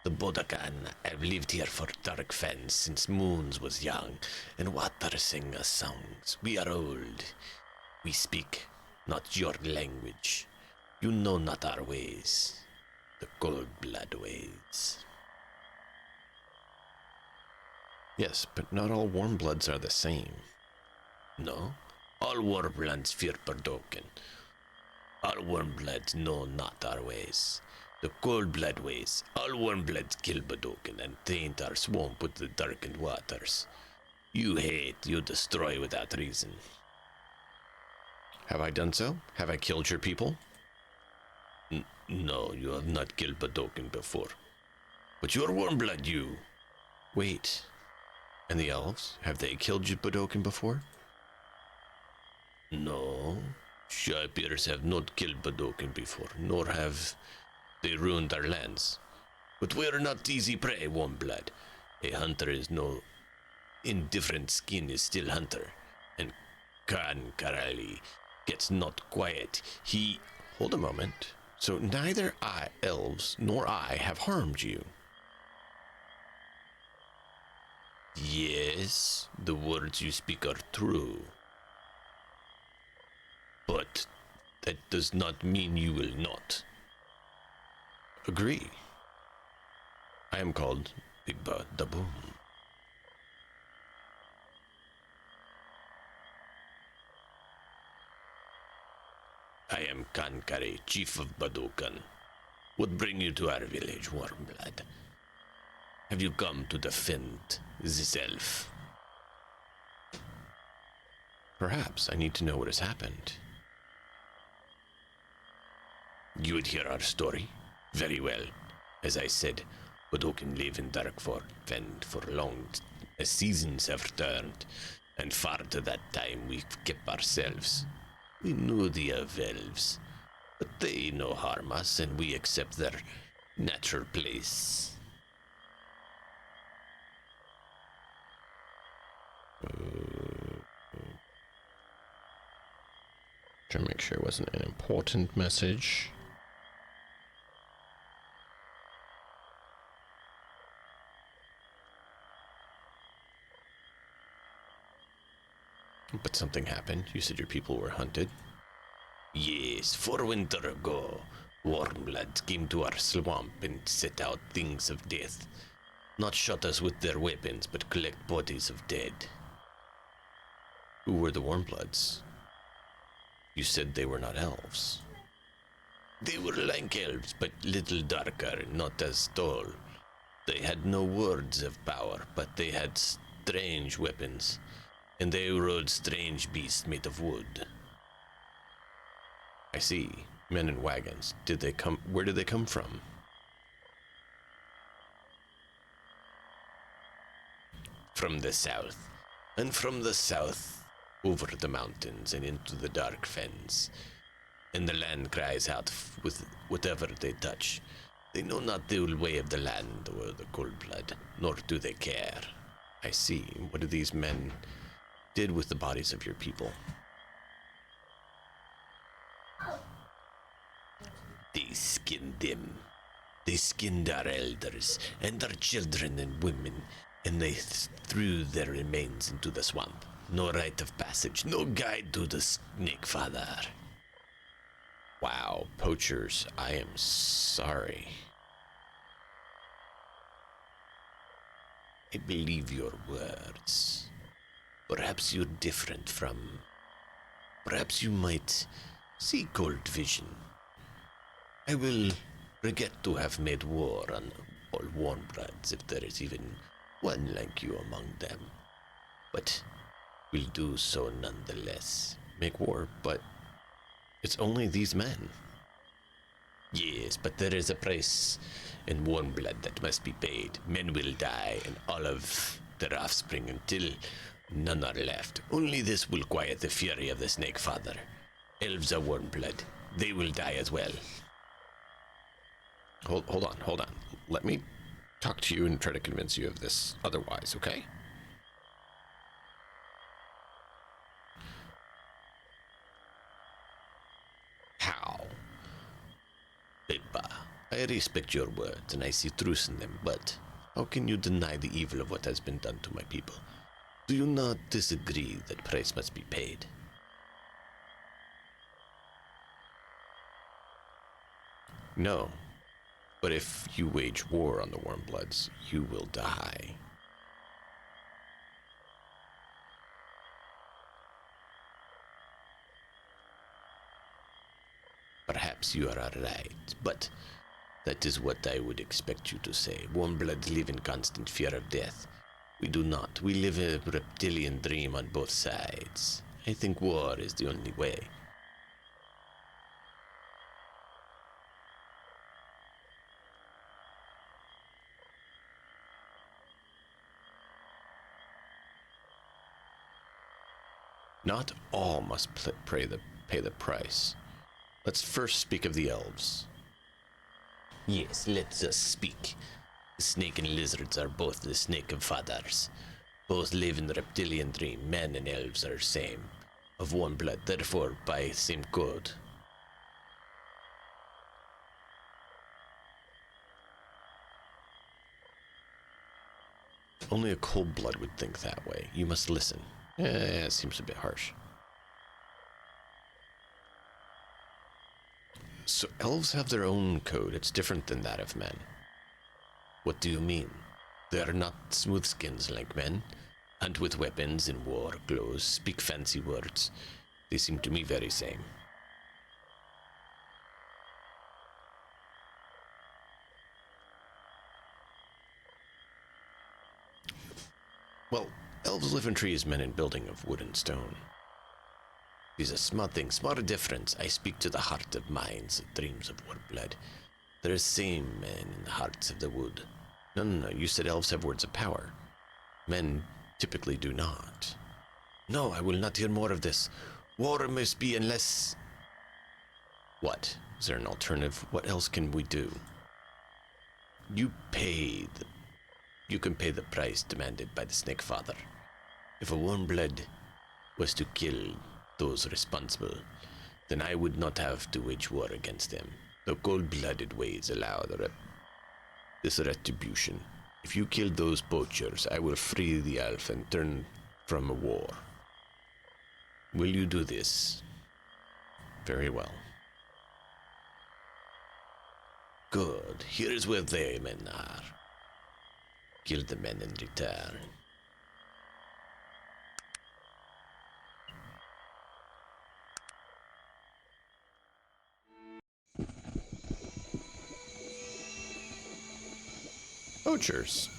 the Bodakan. I've lived here for dark fens since Moons was young, and water sing us songs. We are old. We speak not your language. You know not our ways. The cold blood ways. Yes, but not all warm bloods are the same. No? All warm bloods fear Perdoken. All warm bloods know not our ways. The cold blood ways. All warm bloods kill Perdoken and taint our swamp with the darkened waters. You hate, you destroy without reason. Have I done so? Have I killed your people? No, you have not killed Perdoken before. But you're warm blood, you. Wait. And the elves? Have they killed Perdoken before? No, Shapirs have not killed Perdoken before, nor have they ruined our lands. But we are not easy prey, warm blood. A hunter is no indifferent skin is still hunter. And Khan Karali gets not quiet. He... Hold a moment. So neither I, elves, nor I have harmed you. Yes, the words you speak are true. But that does not mean you will not. Agree. I am called Big Ba Daboom. I am Kankare, chief of Badokan. What bring you to our village, Warmblood? Have you come to defend this elf? Perhaps I need to know what has happened. You would hear our story? Very well. As I said, Badokan live in Darkford, and for long as seasons have turned, and far to that time we kept ourselves. We knew the elves, but they no harm us, and we accept their natural place. Trying to make sure it wasn't an important message. But something happened. You said your people were hunted. Yes, 4 winter ago, Warmblood came to our swamp and set out things of death. Not shot us with their weapons, but collect bodies of dead. Who were the Warmbloods? You said they were not elves. They were like elves, but little darker, not as tall. They had no words of power, but they had strange weapons, and they rode strange beasts made of wood. I see. Men in wagons. Where did they come from? From the south. And from the south, over the mountains and into the dark fens. And the land cries out with whatever they touch. They know not the way of the land or the cold blood, nor do they care. I see. What do these men did with the bodies of your people? They skinned them. They skinned our elders and our children and women, and they threw their remains into the swamp. No rite of passage, no guide to the Snake Father. Wow, poachers, I am sorry. I believe your words. Perhaps you're different from... Perhaps you might see cold vision. I will regret to have made war on all Warmbloods if there is even one like you among them. But we'll do so nonetheless. Make war, but it's only these men. Yes, but there is a price in Warmblood that must be paid. Men will die, and all of their offspring until none are left. Only this will quiet the fury of the Snake Father. Elves are Warmblood. They will die as well. Hold on. Let me talk to you and try to convince you of this otherwise, okay? How? Pippa, I respect your words and I see truth in them, but how can you deny the evil of what has been done to my people? Do you not disagree that price must be paid? No. But if you wage war on the Warmbloods, you will die. Perhaps you are right, but that is what I would expect you to say. Warmbloods live in constant fear of death. We do not. We live a reptilian dream on both sides. I think war is the only way. Not all must pay the price. Let's first speak of the elves. Yes, let us speak. The snake and lizards are both the snake of fathers. Both live in the reptilian dream. Men and elves are same, of one blood, therefore by same code. Only a cold blood would think that way. You must listen. It seems a bit harsh. So elves have their own code. It's different than that of men. What do you mean? They are not smoothskins like men. Hunt with weapons in war clothes, speak fancy words. They seem to me very same. Well, elves live in trees, men in building of wood and stone. These are small things, small difference. I speak to the heart of minds, dreams of war blood. There is same men in the hearts of the wood. No, you said elves have words of power. Men typically do not. No, I will not hear more of this. War must be unless... What? Is there an alternative? What else can we do? You can pay the price demanded by the Snake Father. If a warm blood was to kill those responsible, then I would not have to wage war against them. The cold-blooded ways allow this retribution. If you kill those poachers, I will free the elf and turn from a war. Will you do this? Very well. Good. Here is where their men are. Kill the men in return. Poachers.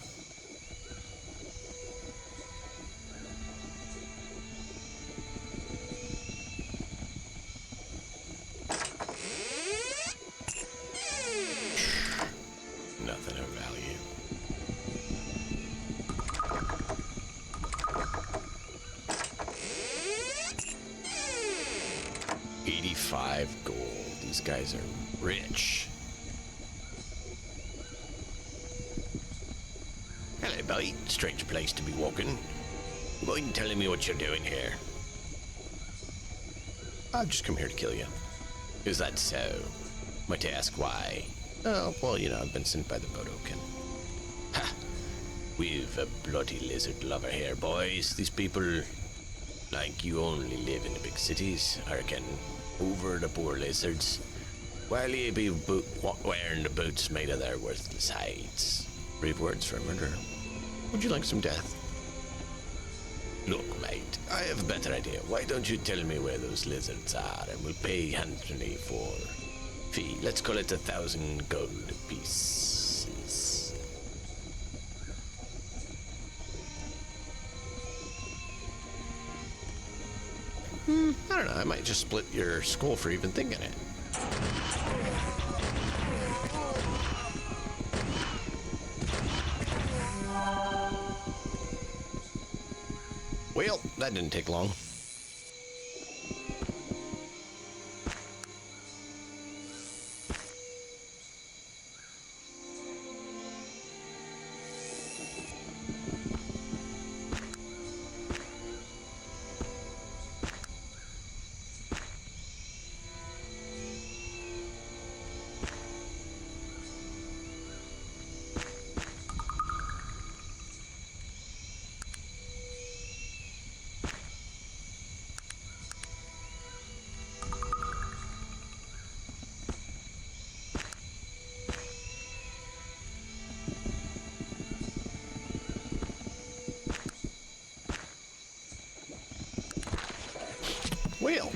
Nothing of value. 85 gold. These guys are rich. Hello, buddy. Strange place to be walking. Mind telling me what you're doing here? I've just come here to kill you. Is that so? Might I ask why? Oh, well, you know, I've been sent by the Bodokin. Ha! We've a bloody lizard lover here, boys. These people, like you, only live in the big cities, I reckon. Over the poor lizards. While ye be wearing the boots made of their worthless hides. Brave words for a murderer. Would you like some death? Look, mate, I have a better idea. Why don't you tell me where those lizards are, and we'll pay handsomely for fee. Let's call it 1,000 gold pieces. I don't know. I might just split your skull for even thinking it. Well, that didn't take long. Well,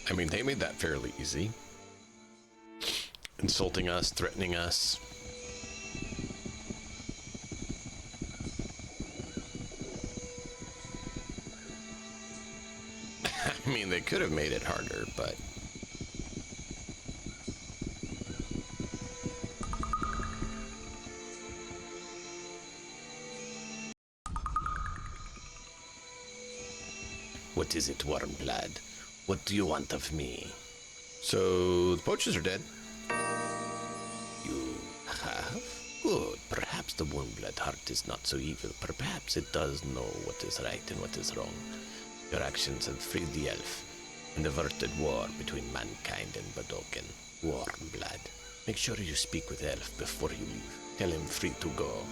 I mean, they made that fairly easy. Insulting us, threatening us. I mean, they could have made it harder, but... What is it, Warmblood? What do you want of me? So, the poachers are dead. You have? Good. Perhaps the Warmblood heart is not so evil. Perhaps it does know what is right and what is wrong. Your actions have freed the elf and averted war between mankind and Badokin. Warmblood. Make sure you speak with elf before you leave. Tell him free to go.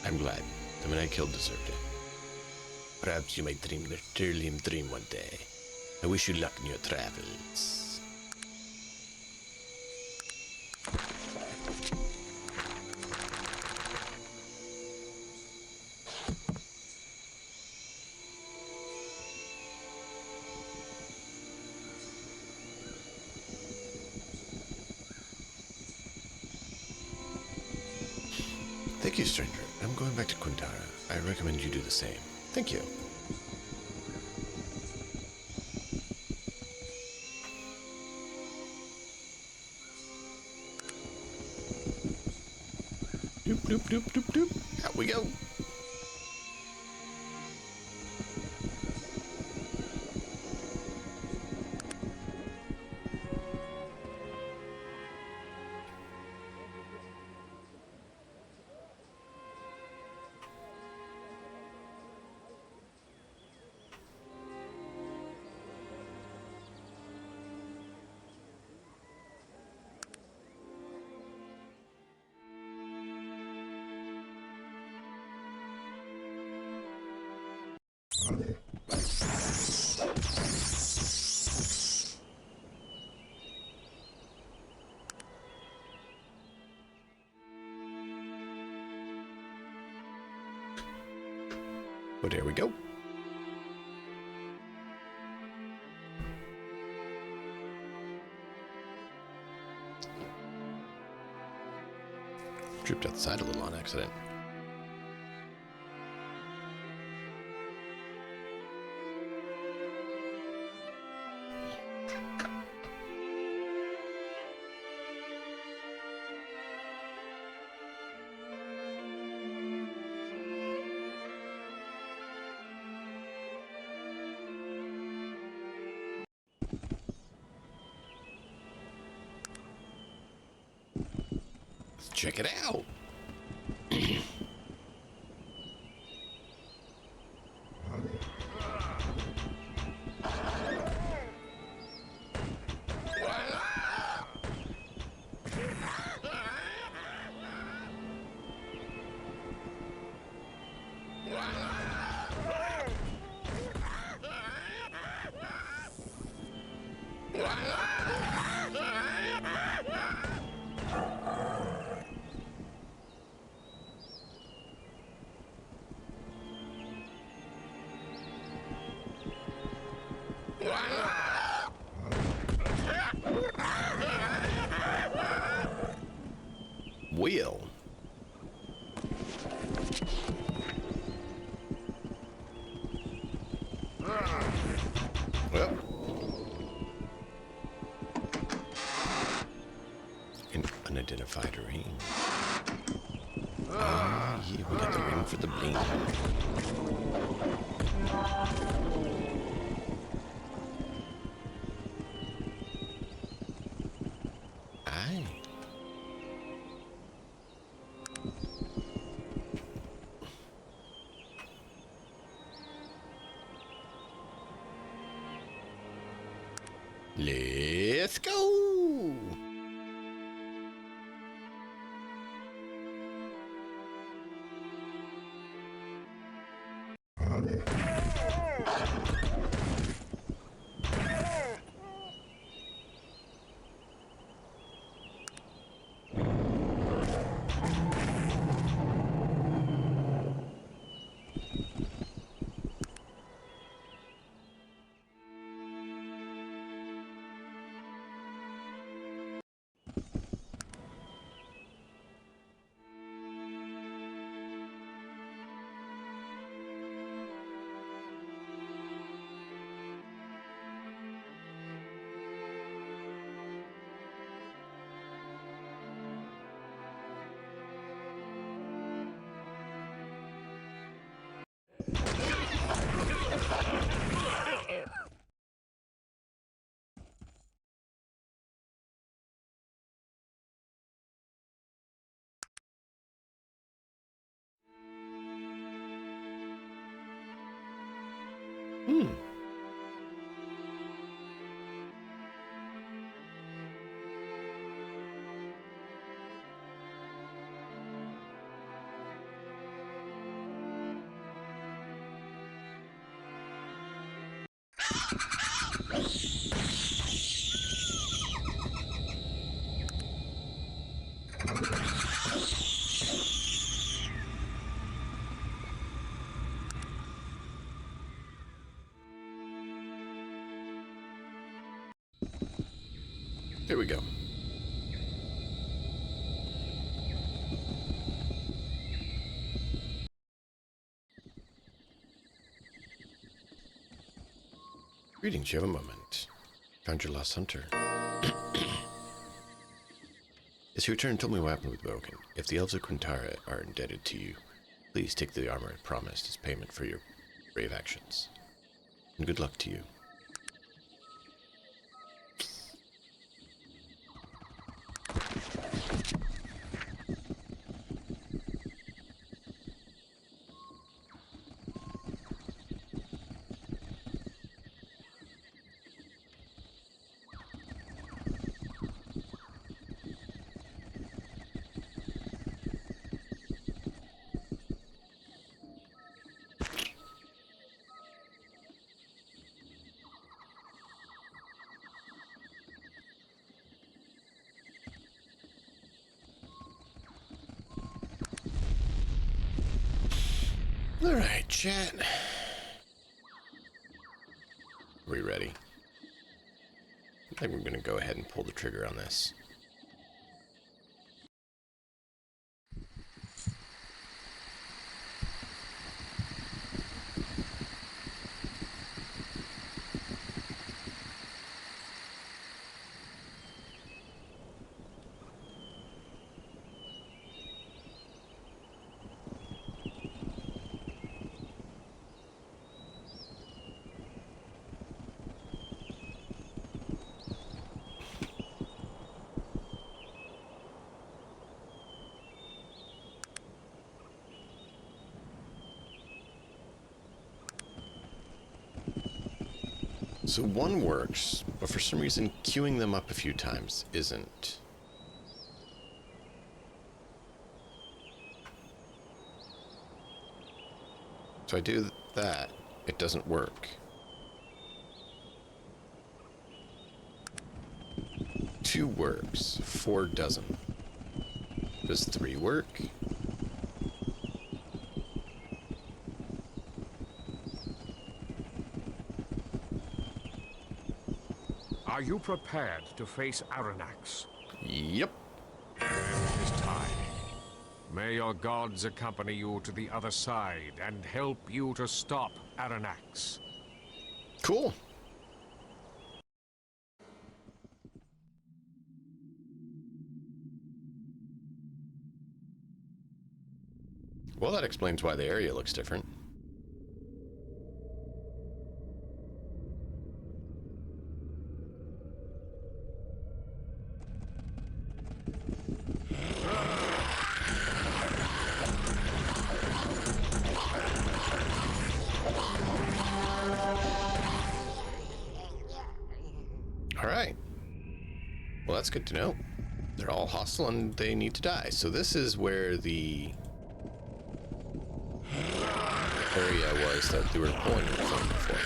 I'm glad. The man I killed deserved it. Perhaps you might dream the Tyrium dream one day. I wish you luck in your travels. Thank you, stranger. I'm going back to Quintara. I recommend you do the same. Thank you. Doop, doop, doop, doop, doop. Out we go. But there we go. Tripped outside a little on accident. Let's check it out. Wheel. Well, an unidentified ring. Ah, yeah, we got the ring for the bling. Aye. Let's go. Here we go. Greetings, you have a moment. Found your lost hunter. As he returned, told me what happened with Boken. If the elves of Quintara are indebted to you, please take the armor promised as payment for your brave actions. And good luck to you. All right, chat. Are we ready? I think we're going to go ahead and pull the trigger on this. So one works, but for some reason queuing them up a few times isn't. So I do that, it doesn't work. 2 works, 4 doesn't. Does 3 work? Are you prepared to face Aranax? Yep. Then it is time. May your gods accompany you to the other side and help you to stop Aranax. Cool. Well, that explains why the area looks different. Alright. Well, that's good to know. They're all hostile and they need to die. So this is where the area was that they were pulling from before.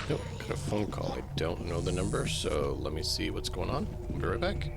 Nope, got a phone call. I don't know the number, so let me see what's going on. I'll be right back.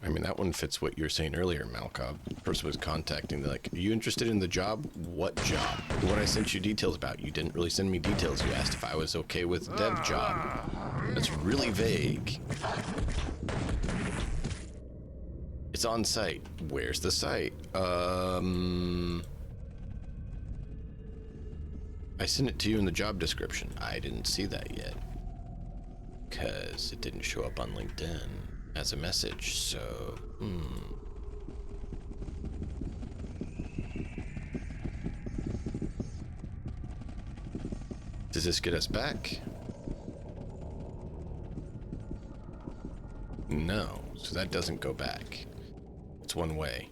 I mean, that one fits what you were saying earlier, Malkob. The person was contacting, they're like, are you interested in the job? What job? What I sent you details about. You didn't really send me details. You asked if I was okay with dev job. That's really vague. It's on site. Where's the site? I sent it to you in the job description. I didn't see that yet. Because it didn't show up on LinkedIn as a message, so, Does this get us back? No, so that doesn't go back. It's one way.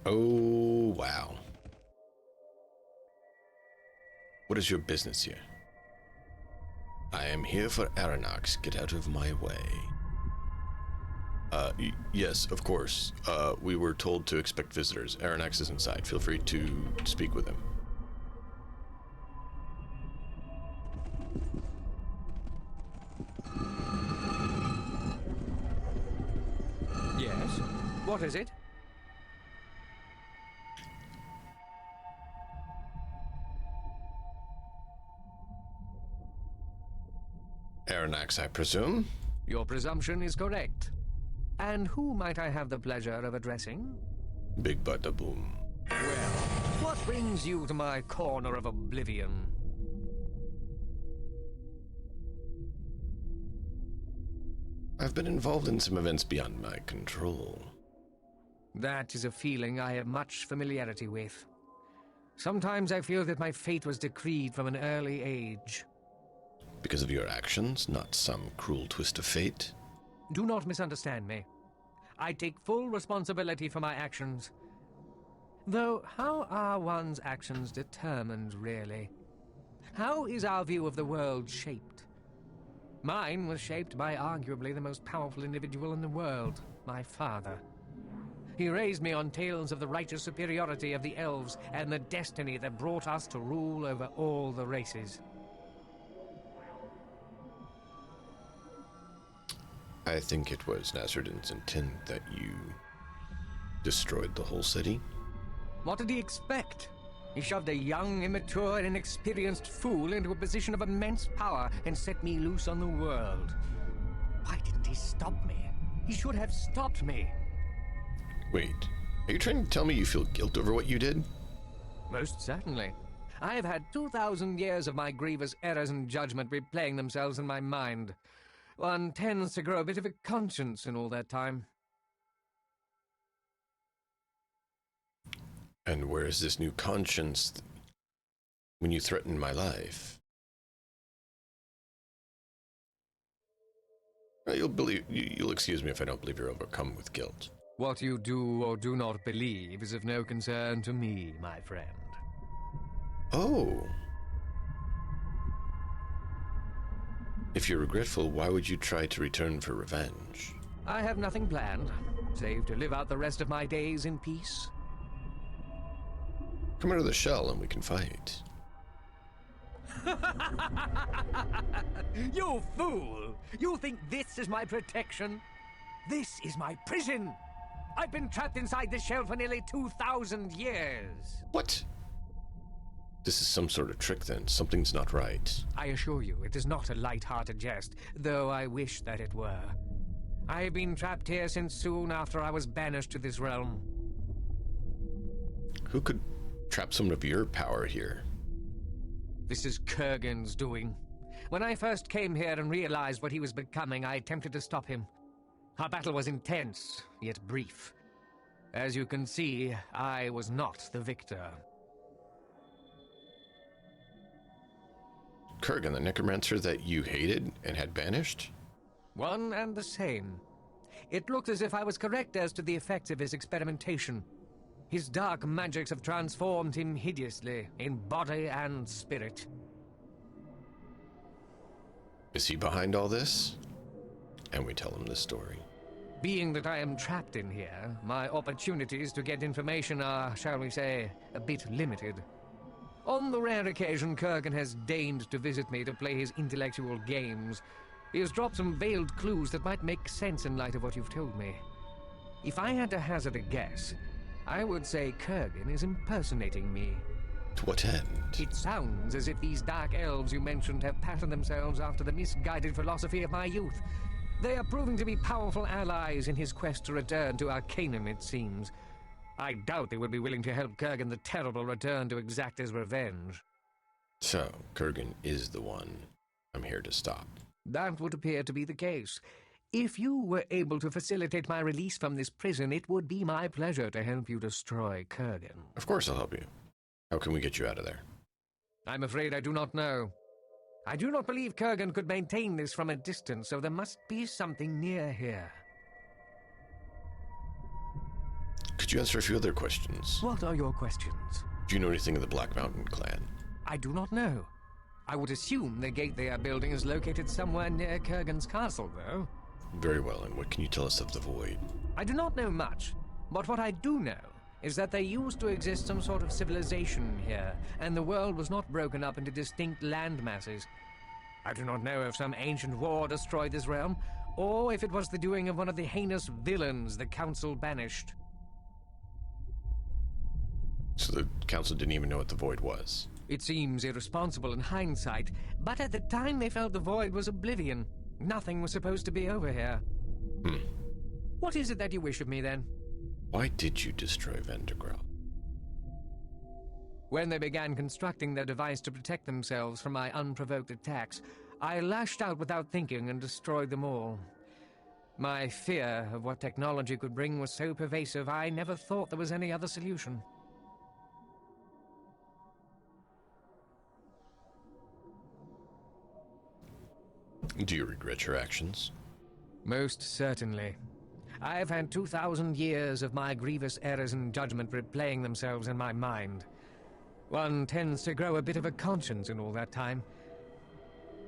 Oh, wow. What is your business here? I am here for Aranox. Get out of my way. Yes, of course. We were told to expect visitors. Aranox is inside. Feel free to speak with him. Yes? What is it? Aranox, I presume? Your presumption is correct. And who might I have the pleasure of addressing? Big Bada Boom. Well, what brings you to my corner of oblivion? I've been involved in some events beyond my control. That is a feeling I have much familiarity with. Sometimes I feel that my fate was decreed from an early age. Because of your actions, not some cruel twist of fate? Do not misunderstand me. I take full responsibility for my actions. Though, how are one's actions determined, really? How is our view of the world shaped? Mine was shaped by arguably the most powerful individual in the world, my father. He raised me on tales of the righteous superiority of the elves and the destiny that brought us to rule over all the races. I think it was Nasruddin's intent that you destroyed the whole city. What did he expect? He shoved a young, immature, and inexperienced fool into a position of immense power and set me loose on the world. Why didn't he stop me? He should have stopped me. Wait, are you trying to tell me you feel guilt over what you did? Most certainly. I have had 2,000 years of my grievous errors and judgment replaying themselves in my mind. One tends to grow a bit of a conscience in all that time. And where is this new conscience when you threatened my life? Well, you'll excuse me if I don't believe you're overcome with guilt. What you do or do not believe is of no concern to me, my friend. Oh. If you're regretful, why would you try to return for revenge? I have nothing planned, save to live out the rest of my days in peace. Come out of the shell and we can fight. You fool! You think this is my protection? This is my prison! I've been trapped inside this shell for nearly 2,000 years! What? This is some sort of trick then. Something's not right. I assure you, it is not a light-hearted jest, though I wish that it were. I have been trapped here since soon after I was banished to this realm. Who could trap someone of your power here? This is Kurgan's doing. When I first came here and realized what he was becoming, I attempted to stop him. Our battle was intense, yet brief. As you can see, I was not the victor. Kurgan, the necromancer that you hated and had banished? One and the same. It looked as if I was correct as to the effects of his experimentation. His dark magics have transformed him hideously, in body and spirit. Is he behind all this? And we tell him the story. Being that I am trapped in here, my opportunities to get information are, shall we say, a bit limited. On the rare occasion Kurgan has deigned to visit me to play his intellectual games, he has dropped some veiled clues that might make sense in light of what you've told me. If I had to hazard a guess, I would say Kurgan is impersonating me. To what end? It sounds as if these dark elves you mentioned have patterned themselves after the misguided philosophy of my youth. They are proving to be powerful allies in his quest to return to Arcanum, it seems. I doubt they would be willing to help Kurgan the Terrible return to exact his revenge. So, Kurgan is the one I'm here to stop. That would appear to be the case. If you were able to facilitate my release from this prison, it would be my pleasure to help you destroy Kurgan. Of course I'll help you. How can we get you out of there? I'm afraid I do not know. I do not believe Kurgan could maintain this from a distance, so there must be something near here. Could you answer a few other questions? What are your questions? Do you know anything of the Black Mountain clan? I do not know. I would assume the gate they are building is located somewhere near Kurgan's castle, though. Very well, and what can you tell us of the Void? I do not know much, but what I do know is that there used to exist some sort of civilization here, and the world was not broken up into distinct land masses. I do not know if some ancient war destroyed this realm, or if it was the doing of one of the heinous villains the Council banished. So the Council didn't even know what the Void was? It seems irresponsible in hindsight, but at the time they felt the Void was oblivion. Nothing was supposed to be over here. What is it that you wish of me, then? Why did you destroy Vendigrel? When they began constructing their device to protect themselves from my unprovoked attacks, I lashed out without thinking and destroyed them all. My fear of what technology could bring was so pervasive, I never thought there was any other solution. Do you regret your actions? Most certainly. I've had 2,000 years of my grievous errors and judgment replaying themselves in my mind. One tends to grow a bit of a conscience in all that time.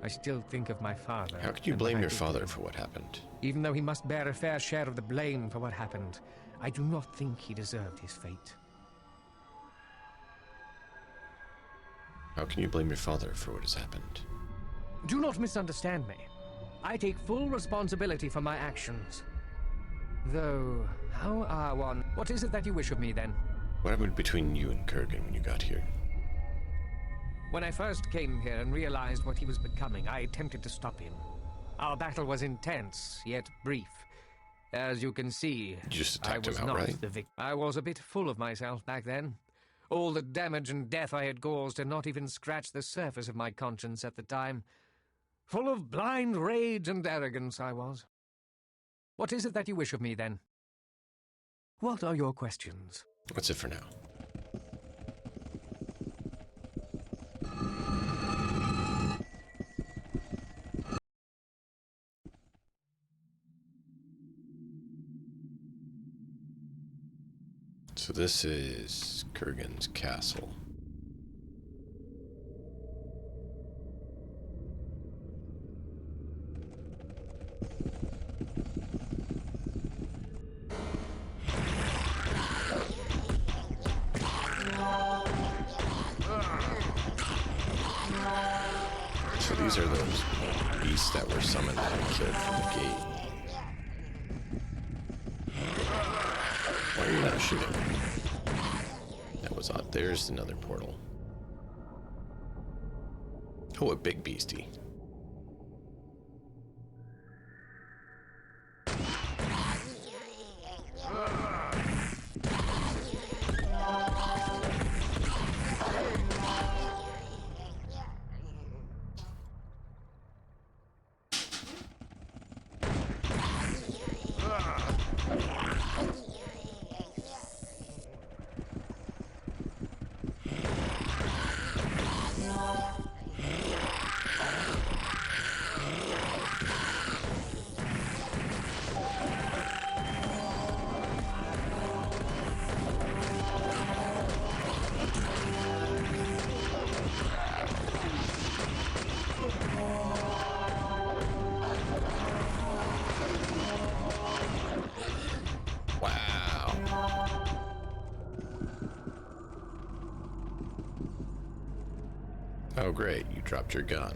I still think of my father. How can you blame your father for what happened? Even though he must bear a fair share of the blame for what happened, I do not think he deserved his fate. How can you blame your father for what has happened? Do not misunderstand me. I take full responsibility for my actions. Though, how are one? What is it that you wish of me, then? What happened between you and Kurgan when you got here? When I first came here and realized what he was becoming, I attempted to stop him. Our battle was intense, yet brief. As you can see, You just attacked I was him not outright? the victim. I was a bit full of myself back then. All the damage and death I had caused had not even scratched the surface of my conscience at the time. Full of blind rage and arrogance I was. What is it that you wish of me, then? What are your questions? That's it for now. So this is Kurgan's castle. So these are those beasts that were summoned and killed from the gate. Why are you not shooting? That was odd. There's another portal. Oh, a big beastie. Oh, great. You dropped your gun.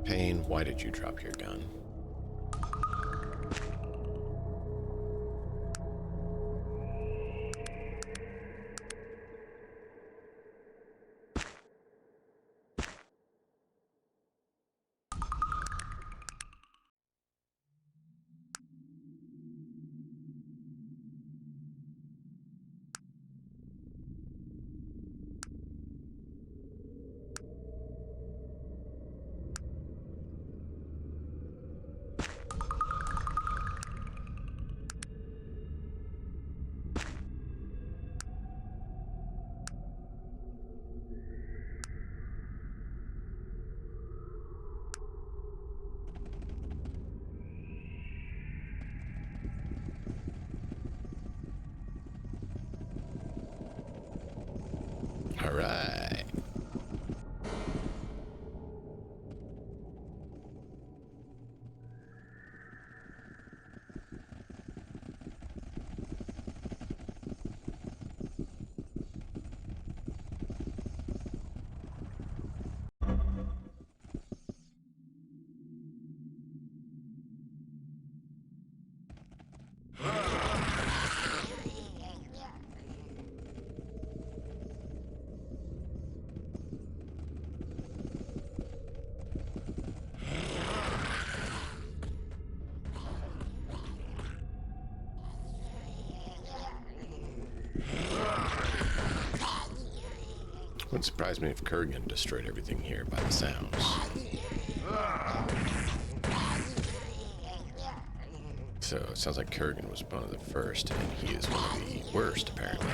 Pain, why did you drop your gun? All right. Wouldn't surprise me if Kurgan destroyed everything here by the sounds. So it sounds like Kurgan was one of the first, and he is one of the worst, apparently.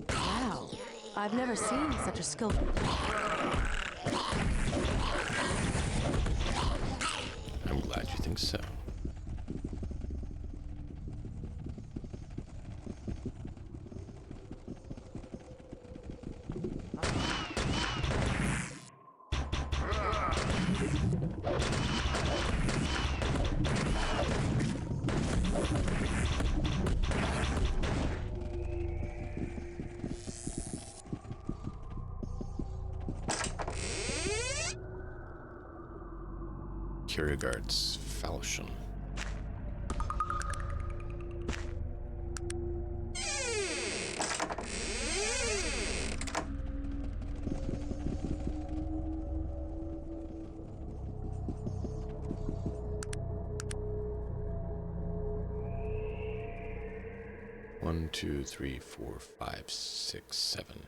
Wow, I've never seen such a skillful... I'm glad you think so. Kierkegaard's falchion. One, two, three, four, five, six, seven.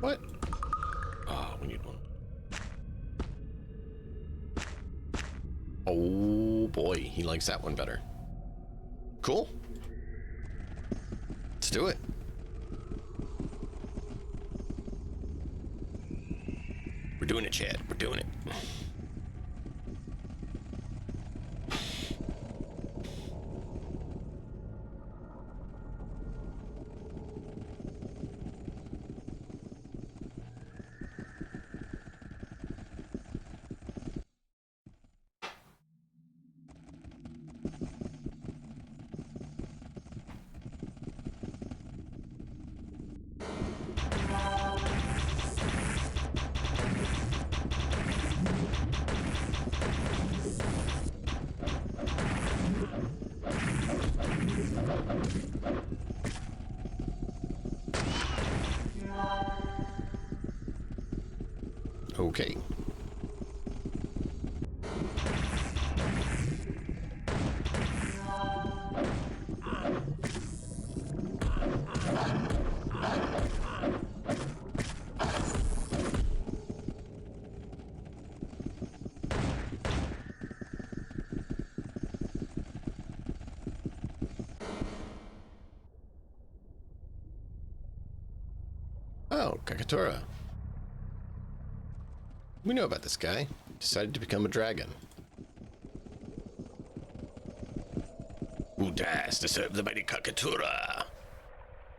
What? Ah, we need one. Oh boy, he likes that one better. Cool. Let's do it. We're doing it, Chad. We're doing it. Okay. Oh, Kakatora. We know about this guy. He decided to become a dragon. Who dares to serve the mighty Kakatora?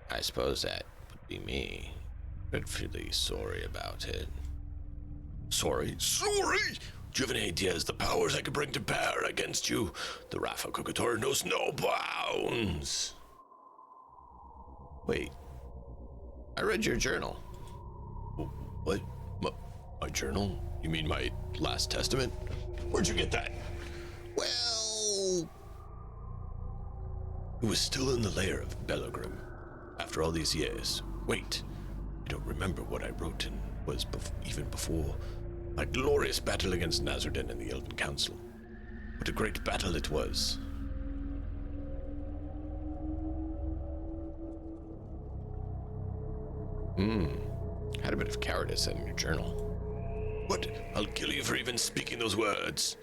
I suppose that would be me. Dreadfully sorry about it. Sorry? Sorry? Do you have any ideas the powers I could bring to bear against you? The wrath of Kakatora knows no bounds. Wait. I read your journal. What? My journal? You mean my last testament? Where'd you get that? Well... It was still in the lair of Belogrim. After all these years. Wait. I don't remember what I wrote and was even before my glorious battle against Nazarden and the Elven Council. What a great battle it was. Had a bit of cowardice in your journal. What? I'll kill you for even speaking those words.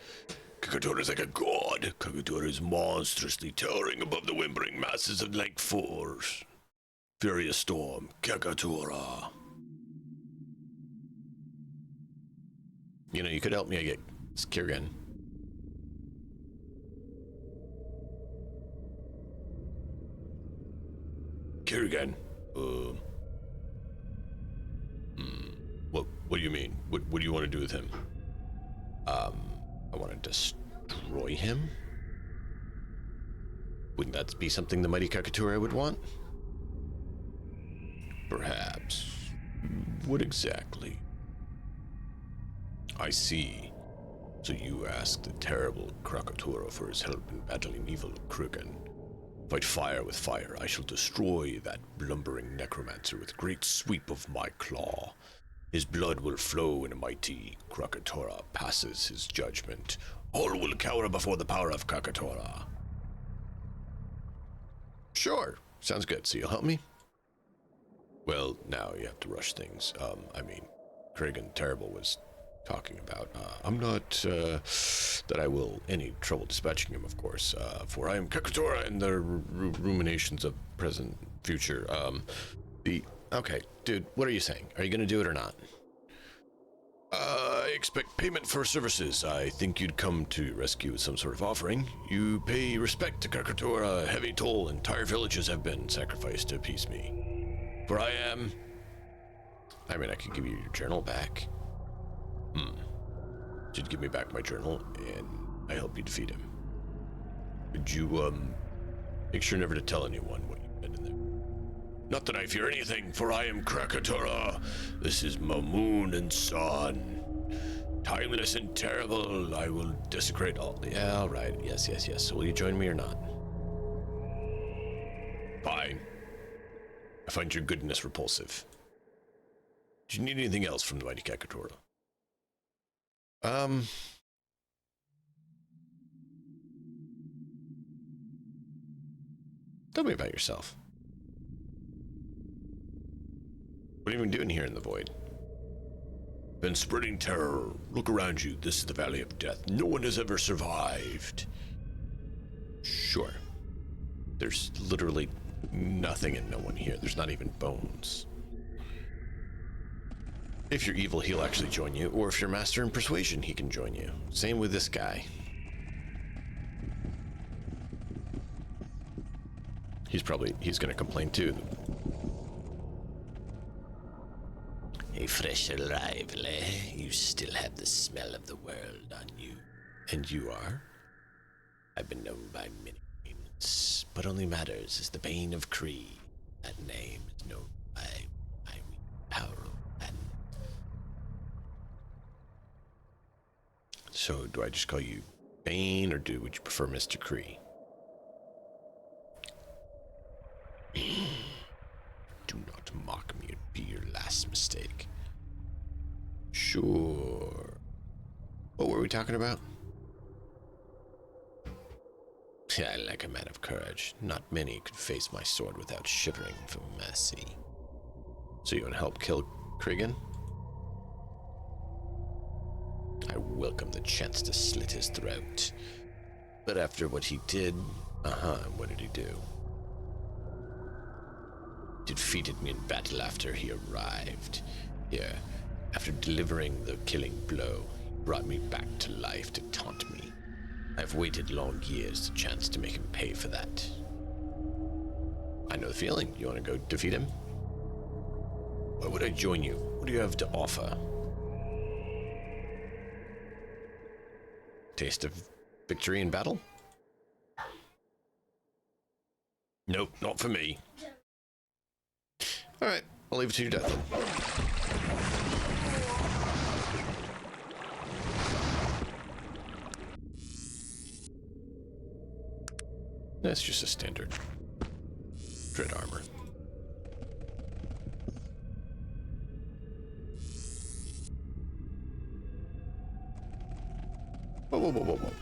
Kakatora is like a god. Kakatora is monstrously towering above the whimpering masses of Lake Force. Furious storm, Kakatora. You know, you could help me get Kirgan. Kirgan? What do you mean? What do you want to do with him? I want to destroy him? Wouldn't that be something the mighty Kakatora would want? Perhaps. What exactly? I see. So you asked the terrible Krakatoa for his help in battling evil Krugen. Fight fire with fire. I shall destroy that blumbering necromancer with great sweep of my claw. His blood will flow in a mighty Krakatoa passes his judgment. All will cower before the power of Krakatoa. Sure. Sounds good. So you'll help me? Well, now you have to rush things. Kragan Terrible was talking about. I'm not, that I will any trouble dispatching him, of course, for I am Kakatora and the ruminations of present, future. Okay, dude, what are you saying? Are you gonna do it or not? I expect payment for services. I think you'd come to rescue with some sort of offering. You pay respect to Kakatora, heavy toll, entire villages have been sacrificed to appease me. For I could give you your journal back. You'd give me back my journal, and I help you defeat him. Could you, make sure never to tell anyone what you did in there? Not that I fear anything, for I am Krakatoa. This is my moon and sun. Timeless and terrible, I will desecrate all. Yeah, all right. Yes. So will you join me or not? Fine. I find your goodness repulsive. Do you need anything else from the mighty Kakatora? Tell me about yourself. What have you been doing here in the void? Been spreading terror. Look around you. This is the Valley of Death. No one has ever survived. Sure. There's literally nothing and no one here. There's not even bones. If you're evil, he'll actually join you. Or if you're master in persuasion, he can join you. Same with this guy. He's gonna complain too. A fresh arrival, eh? You still have the smell of the world on you. And you are? I've been known by many names, but only matters is the Bane of Kree. That name is known by my power and... So, do I just call you Bane, or would you prefer Mr. Kree? Do not mock me, it'd be your last mistake. Sure. What were we talking about? I like a man of courage. Not many could face my sword without shivering from mercy. So you want to help kill Krigan? I welcome the chance to slit his throat. But after what he did, what did he do? defeated me in battle after he arrived. Here, after delivering the killing blow, he brought me back to life to taunt me. I've waited long years the chance to make him pay for that. I know the feeling. You want to go defeat him? Why would I join you? What do you have to offer? Taste of victory in battle? Nope, not for me. Alright, I'll leave it to your death then. That's just a standard dread armor. Whoa, whoa, whoa, whoa, whoa.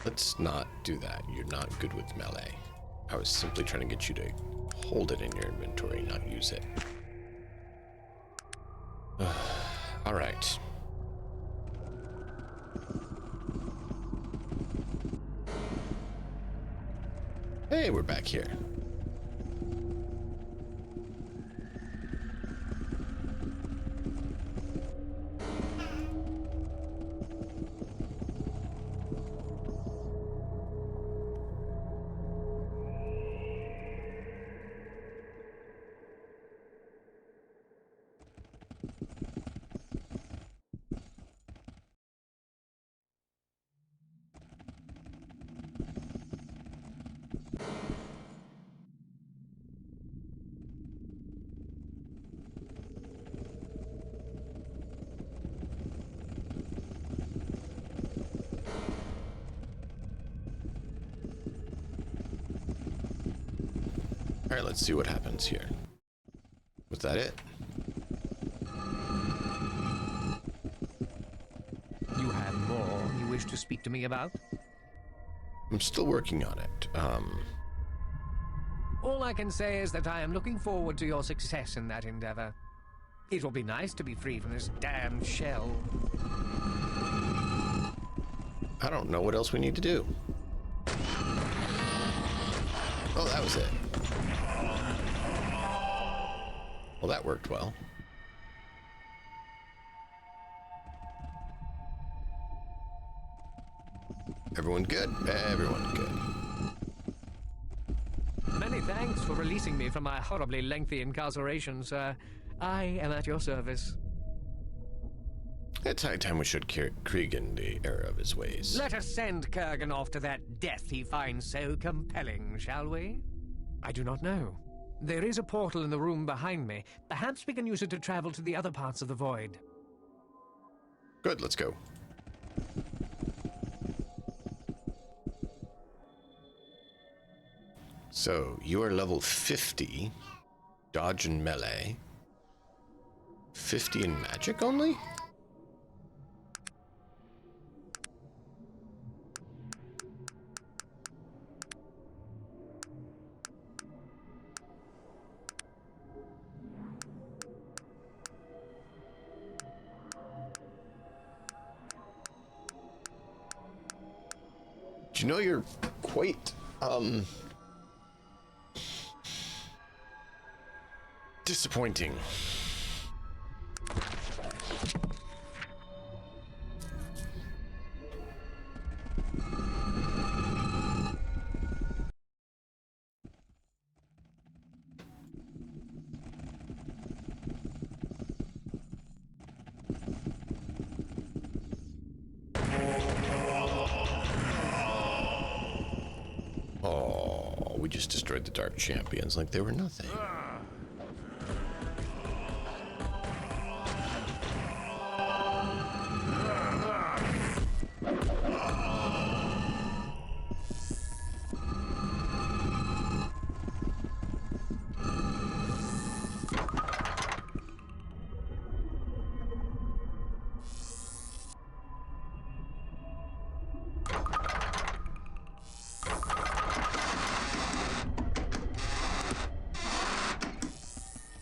Let's not do that. You're not good with melee. I was simply trying to get you to hold it in your inventory, not use it. All right. Hey, we're back here. All right, let's see what happens here. Was that it? You have more you wish to speak to me about? I'm still working on it. All I can say is that I am looking forward to your success in that endeavor. It will be nice to be free from this damned shell. I don't know what else we need to do. Oh, that was it. Well, that worked well. Everyone good? Everyone good. Many thanks for releasing me from my horribly lengthy incarceration, sir. I am at your service. It's high time we should Krieg in the error of his ways. Let us send Kurgan off to that death he finds so compelling, shall we? I do not know. There is a portal in the room behind me. Perhaps we can use it to travel to the other parts of the void. Good, let's go. So, you are level 50, dodge and melee, 50 in magic only? Do you know you're quite, disappointing. destroyed the Dark Champions like they were nothing.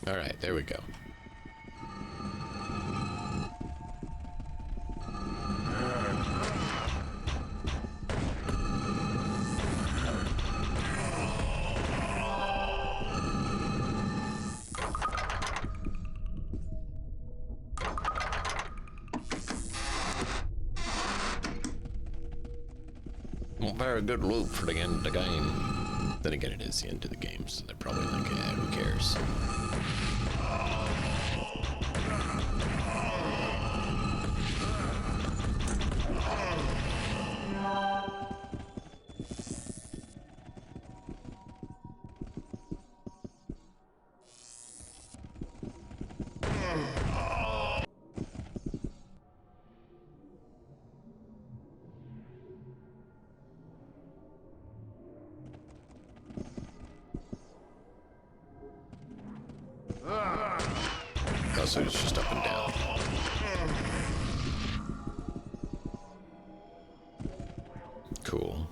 All right, there we go. Very good loop for the end of the game. Then again, it is the end of the game, so they're probably like, yeah, who cares? Oh, so it's just up and down. Cool.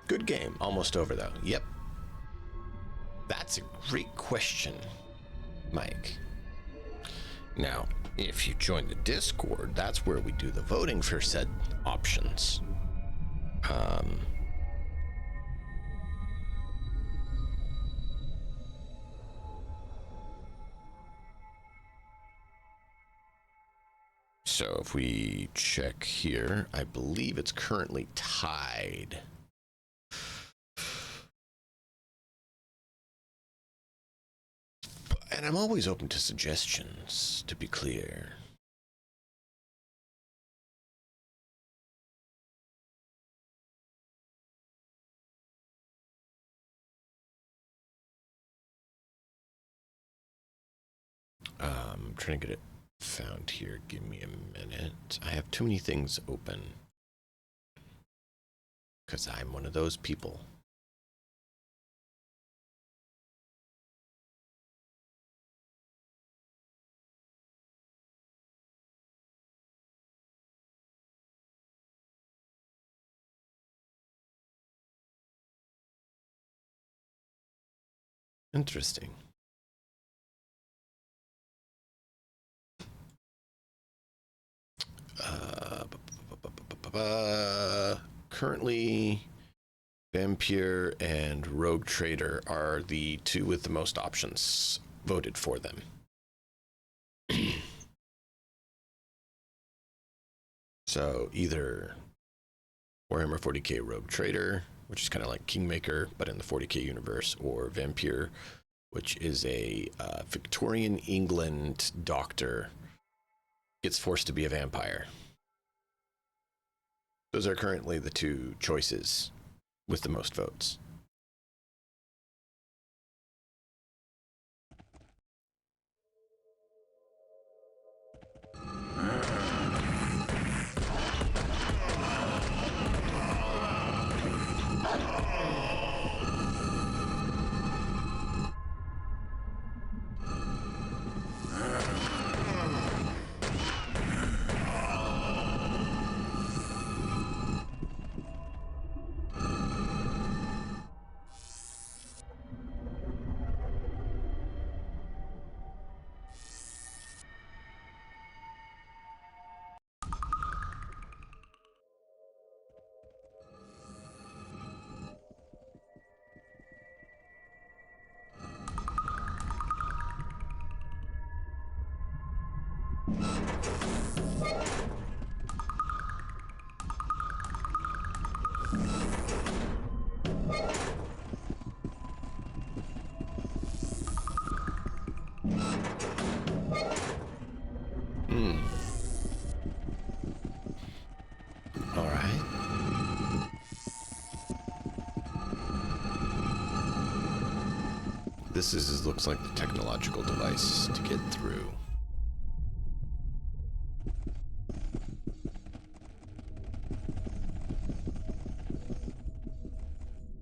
Good game. Almost over, though. Yep. That's a great question, Mike. Now, if you join the Discord, that's where we do the voting for said options. So if we check here, I believe it's currently tied. And I'm always open to suggestions, to be clear. I'm trying to get it found here. Give me a minute. I have too many things open. Because I'm one of those people. Interesting. Currently, Vampire and Rogue Trader are the two with the most options voted for them. So either Warhammer 40k Rogue Trader, which is kind of like Kingmaker, but in the 40k universe, or Vampire, which is a Victorian England doctor, gets forced to be a vampire. Those are currently the two choices with the most votes. All right. Looks like the technological device to get through.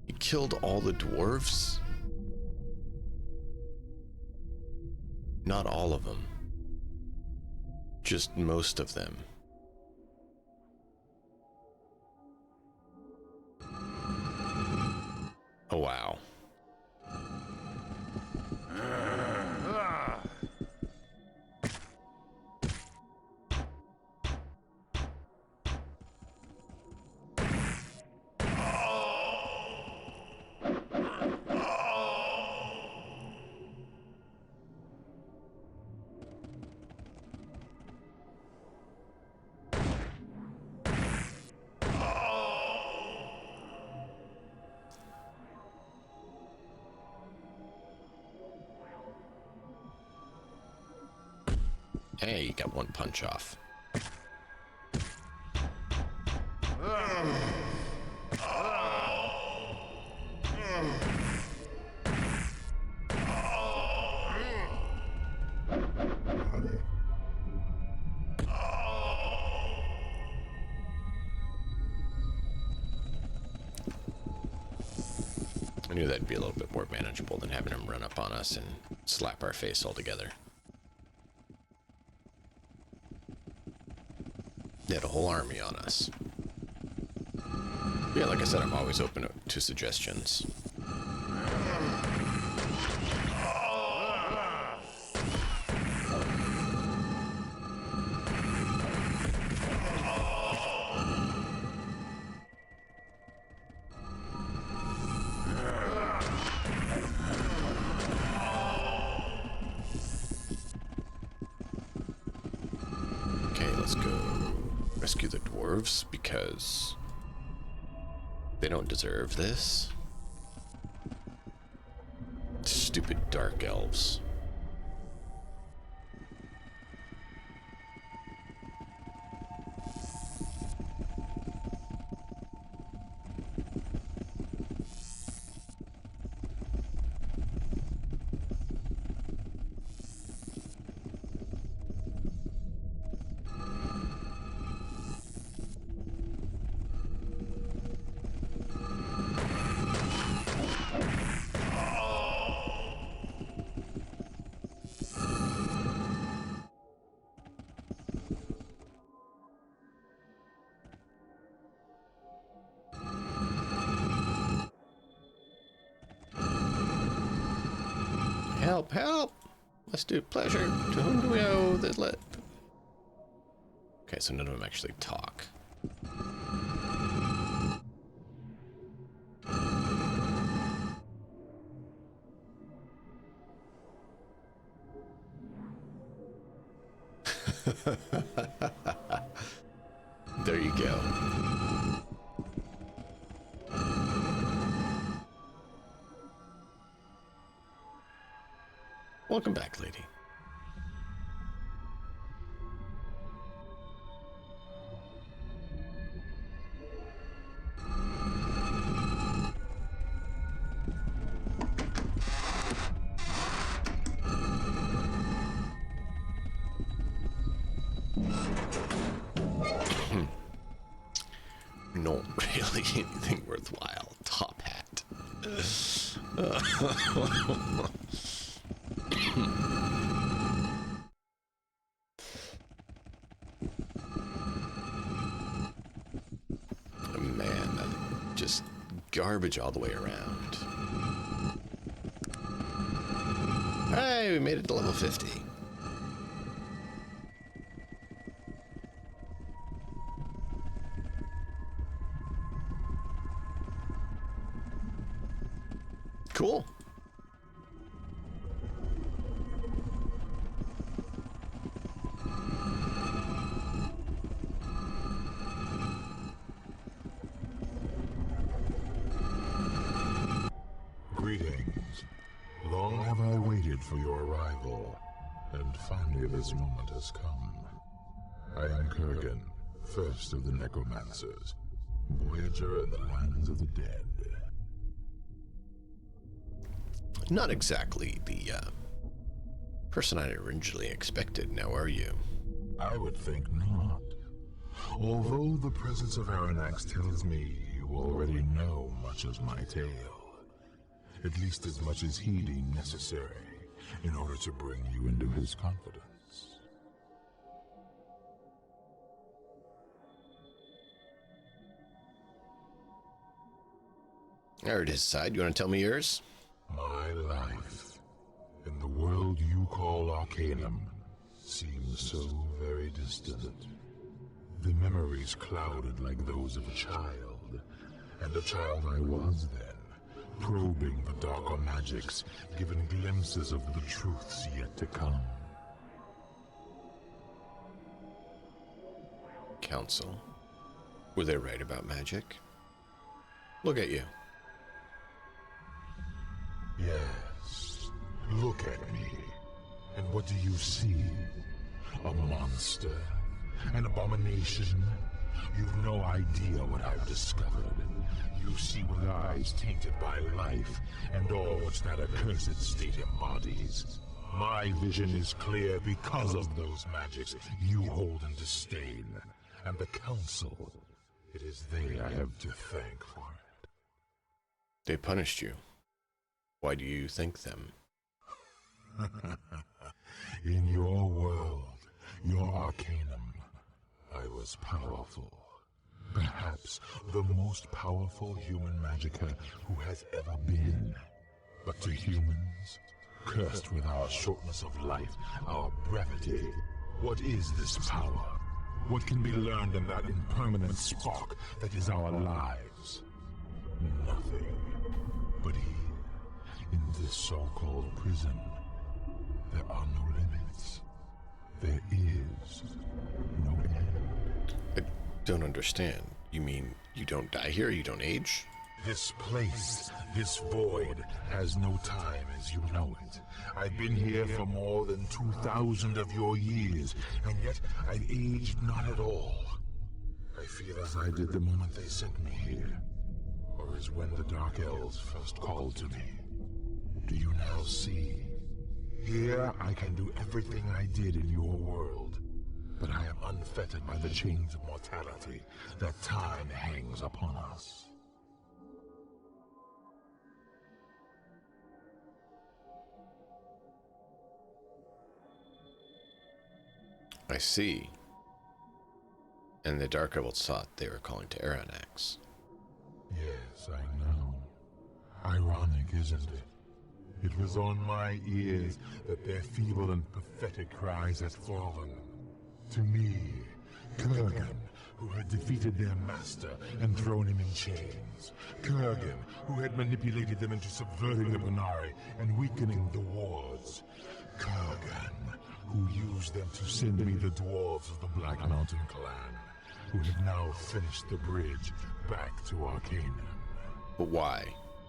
He killed all the dwarves? Not all of them. Just most of them. Oh, wow. Hey, you got one punch off. I knew that'd be a little bit more manageable than having him run up on us and slap our face altogether. They had a whole army on us. Yeah, like I said, I'm always open to suggestions. Okay, let's go rescue the dwarves because they don't deserve this. Stupid dark elves. Help, help! Let's do pleasure. To whom do we owe the lip? Okay, so none of them actually talk. There you go. Welcome back, lady. Not really anything worthwhile. Top hat. Man, just garbage all the way around. Hey, we made it to level 50. Cool. Greetings. Long have I waited for your arrival, and finally this moment has come. I am Kurgan, first of the necromancers, voyager in the lands of the dead. Not exactly the person I originally expected, now are you? I would think not. Although the presence of Aranax tells me you already know much of my tale. At least as much as he deemed necessary in order to bring you into his confidence. I heard his side. You want to tell me yours? My life in the world you call Arcanum seems so very distant. The memories clouded like those of a child, and a child I was then, probing the darker magics, given glimpses of the truths yet to come. Council. Were they right about magic? Look at you. Yes, look at me. And what do you see? A monster? An abomination? You've no idea what I've discovered. You see with eyes tainted by life, and all which that accursed state embodies. My vision is clear because of those magics you hold in disdain. And the Council, it is they I have to thank for it. They punished you. Why do you thank them? In your world, your Arcanum, I was powerful. Perhaps the most powerful human magicka who has ever been. But to humans, cursed with our shortness of life, our brevity, what is this power? What can be learned in that impermanent spark that is our lives? Nothing. But here, in this so-called prison, there are no limits. There is no end. I don't understand. You mean you don't die here? You don't age? This place, this void, has no time as you know it. I've been here for more than 2,000 of your years, and yet I've aged not at all. I feel as I did the moment they sent me here, or as when the Dark Elves first called to me. Do you now see? Here I can do everything I did in your world, but I am unfettered by the chains of mortality that time hangs upon us. I see. And the Dark Elves thought they were calling to Aranax. Yes, I know. Ironic, isn't it? It was on my ears that their feeble and pathetic cries had fallen. To me, Kurgan, who had defeated their master and thrown him in chains. Kurgan, who had manipulated them into subverting the Bonari and weakening the wards. Kurgan, who used them to send me the dwarves of the Black Mountain clan, who have now finished the bridge back to Arcanum. But why?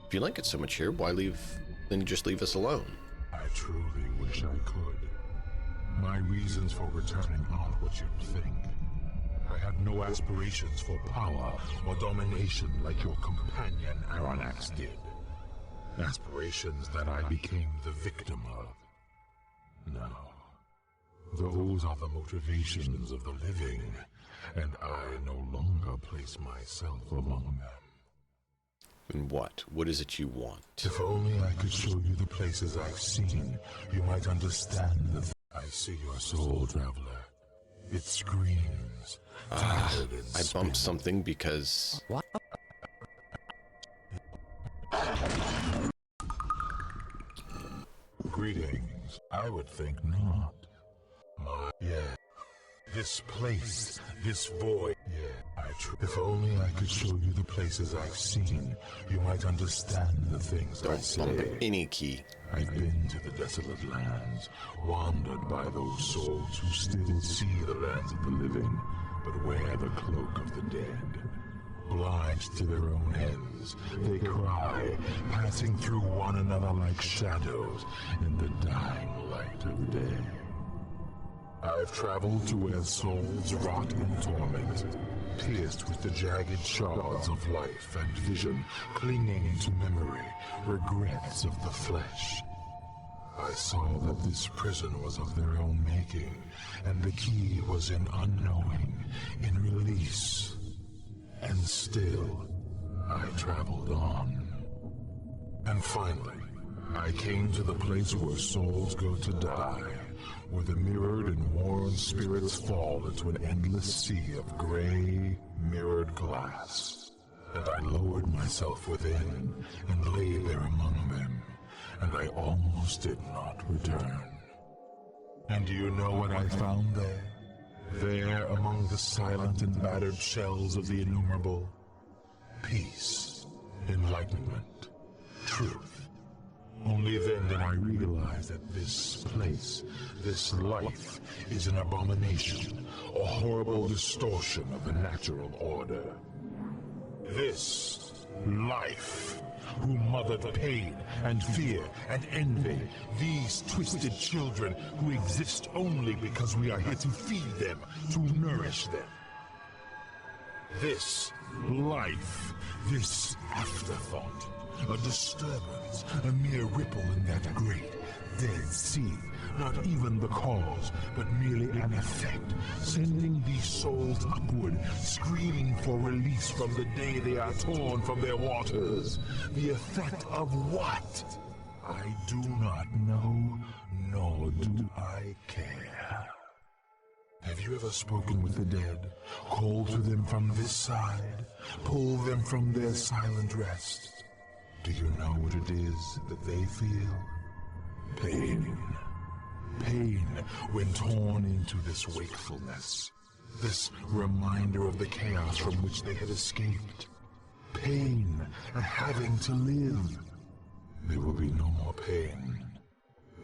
If you like it so much here, why leave? Then you just leave us alone. I truly wish I could. My reasons for returning aren't what you'd think. I have no aspirations for power or domination like your companion Aranax did. Aspirations that I became the victim of. No. Those are the motivations of the living, and I no longer place myself among them. And what? What is it you want? If only I could show you the places I've seen, you might understand I see your soul, traveler. It screams. Tired and I bumped something because... What? Greetings. I would think not. Yeah. This place, this void. Yeah, if only I could show you the places I've seen, you might understand the things I Don't bump say. any key. I've been to the desolate lands, wandered by those souls who still see the lands of the living, but wear the cloak of the dead. Blind to their own ends, they cry, passing through one another like shadows in the dying light of day. I've traveled to where souls rot in torment, pierced with the jagged shards of life and vision, clinging to memory, regrets of the flesh. I saw that this prison was of their own making, and the key was in unknowing, in release. And still, I traveled on. And finally, I came to the place where souls go to die, where the mirrored and worn spirits fall into an endless sea of gray, mirrored glass. And I lowered myself within and lay there among them, and I almost did not return. And do you know what I found there? There among the silent and battered shells of the innumerable? Peace, enlightenment, truth. Only then did I realize that this place, this life, is an abomination, a horrible distortion of the natural order. This life, who mothered pain and fear and envy, these twisted children who exist only because we are here to feed them, to nourish them. This life, this afterthought, a disturbance, a mere ripple in that great, dead sea, not even the cause, but merely an effect, sending these souls upward, screaming for release from the day they are torn from their waters. The effect of what? I do not know, nor do I care. Have you ever spoken with the dead, called to them from this side, pulled them from their silent rest? Do you know what it is that they feel? Pain. Pain when torn into this wakefulness, this reminder of the chaos from which they had escaped. Pain at having to live. There will be no more pain.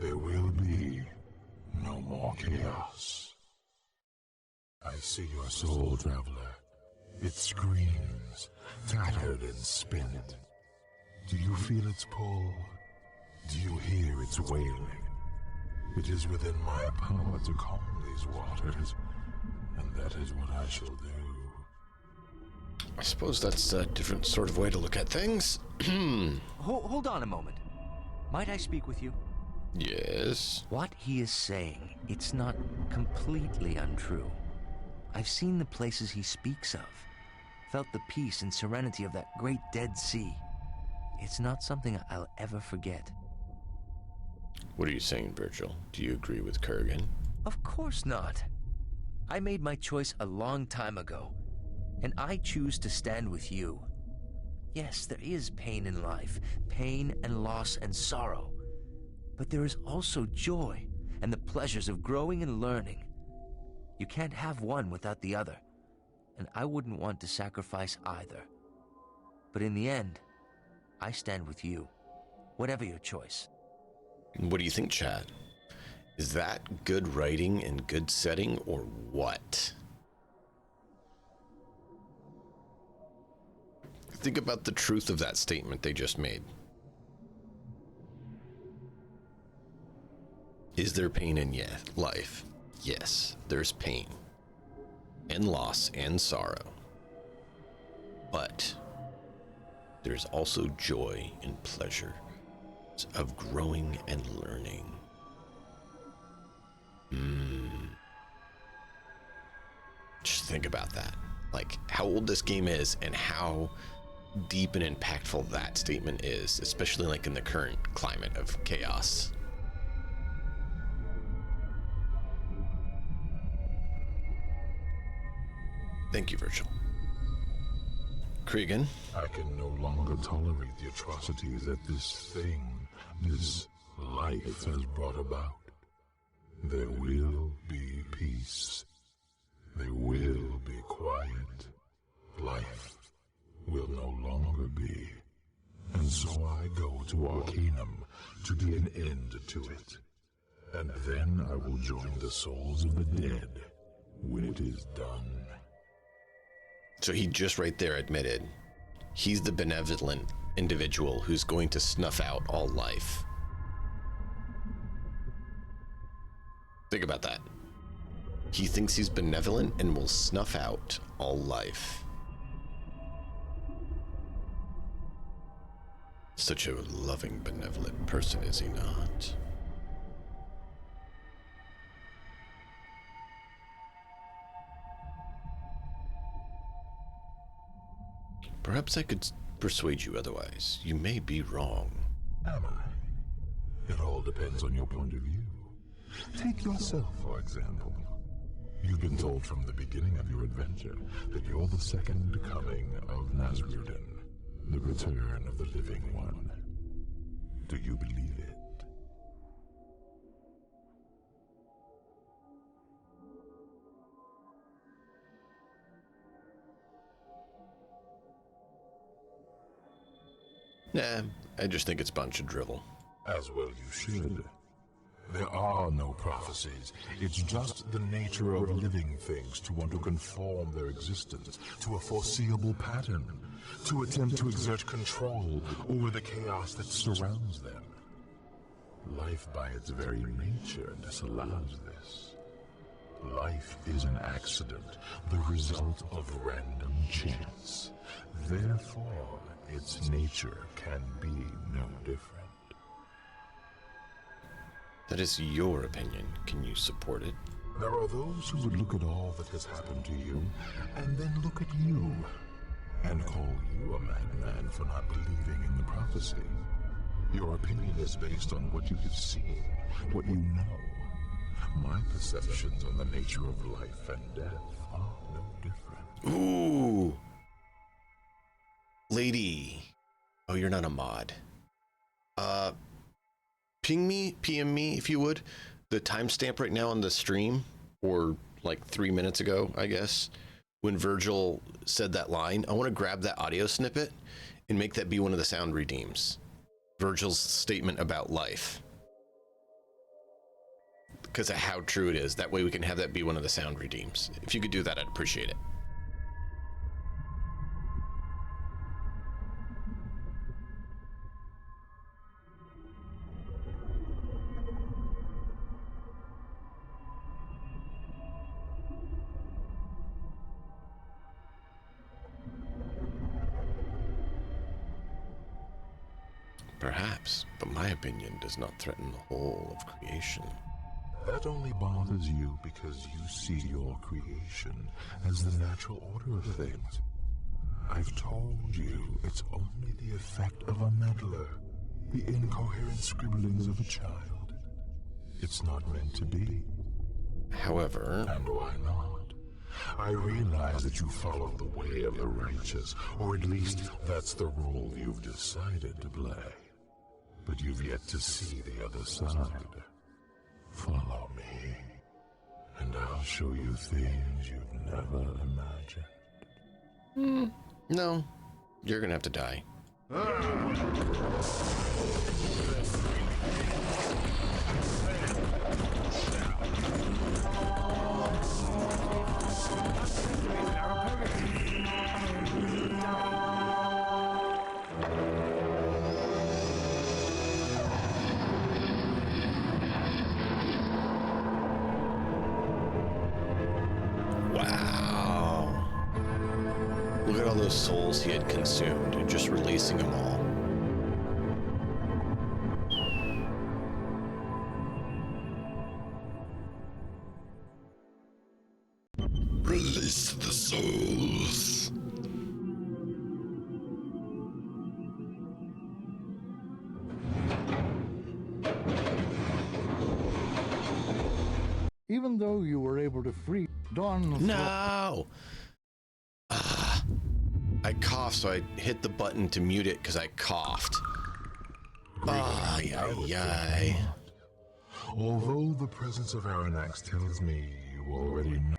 There will be no more chaos. I see your soul, traveler. It screams, tattered and spent. Do you feel its pull? Do you hear its wailing? It is within my power to calm these waters, and that is what I shall do. I suppose that's a different sort of way to look at things. Hold on a moment. Might I speak with you? Yes. What he is saying, it's not completely untrue. I've seen the places he speaks of, felt the peace and serenity of that great dead sea. It's not something I'll ever forget. What are you saying, Virgil? Do you agree with Kurgan? Of course not. I made my choice a long time ago, and I choose to stand with you. Yes, there is pain in life, pain and loss and sorrow. But there is also joy and the pleasures of growing and learning. You can't have one without the other, and I wouldn't want to sacrifice either. But in the end, I stand with you, whatever your choice. What do you think, Chad? Is that good writing and good setting, or what? Think about the truth of that statement they just made. Is there pain in life? Yes, there's pain and loss and sorrow. But there's also joy and pleasure of growing and learning. Just think about that. Like how old this game is and how deep and impactful that statement is, especially like in the current climate of chaos. Thank you, Virgil. Cregan? I can no longer tolerate the atrocities that this thing, this life has brought about. There will be peace. There will be quiet. Life will no longer be. And so I go to Arcanum to be an end to it. And then I will join the souls of the dead when it is done. So he just right there admitted he's the benevolent individual who's going to snuff out all life. Think about that. He thinks he's benevolent and will snuff out all life. Such a loving, benevolent person, is he not? Perhaps I could persuade you otherwise. You may be wrong. Am I? It all depends on your point of view. Take yourself, for example. You've been told from the beginning of your adventure that you're the second coming of Nazrudin, the return of the living one. Do you believe it? Nah, I just think it's a bunch of drivel. As well you should. There are no prophecies. It's just the nature of living things to want to conform their existence to a foreseeable pattern, to attempt to exert control over the chaos that surrounds them. Life by its very nature disallows this. Life is an accident, the result of random chance. Therefore, its nature can be no different. That is your opinion. Can you support it? There are those who would look at all that has happened to you, and then look at you, and call you a madman for not believing in the prophecy. Your opinion is based on what you have seen, what you know. My perceptions on the nature of life and death are no different. Ooh. Lady. Oh, you're not a mod. PM me, if you would, the timestamp right now on the stream, or like 3 minutes ago, I guess, when Virgil said that line. I want to grab that audio snippet and make that be one of the sound redeems. Virgil's statement about life. Because of how true it is. That way we can have that be one of the sound redeems. If you could do that, I'd appreciate it. Perhaps, but my opinion does not threaten the whole of creation. That only bothers you because you see your creation as the natural order of things. I've told you it's only the effect of a meddler, the incoherent scribblings of a child. It's not meant to be. However... And why not? I realize that you follow the way of the righteous, or at least that's the role you've decided to play. But you've yet to see the other side. Follow me, and I'll show you things you've never imagined. No, you're gonna have to die. Wow. Look at all those souls he had consumed and just releasing them all. Release the souls. Even though you were able to free Dawn... No! I coughed, so I hit the button to mute it because I coughed. Ay, ay, ay. Although the presence of Aranax tells me you already know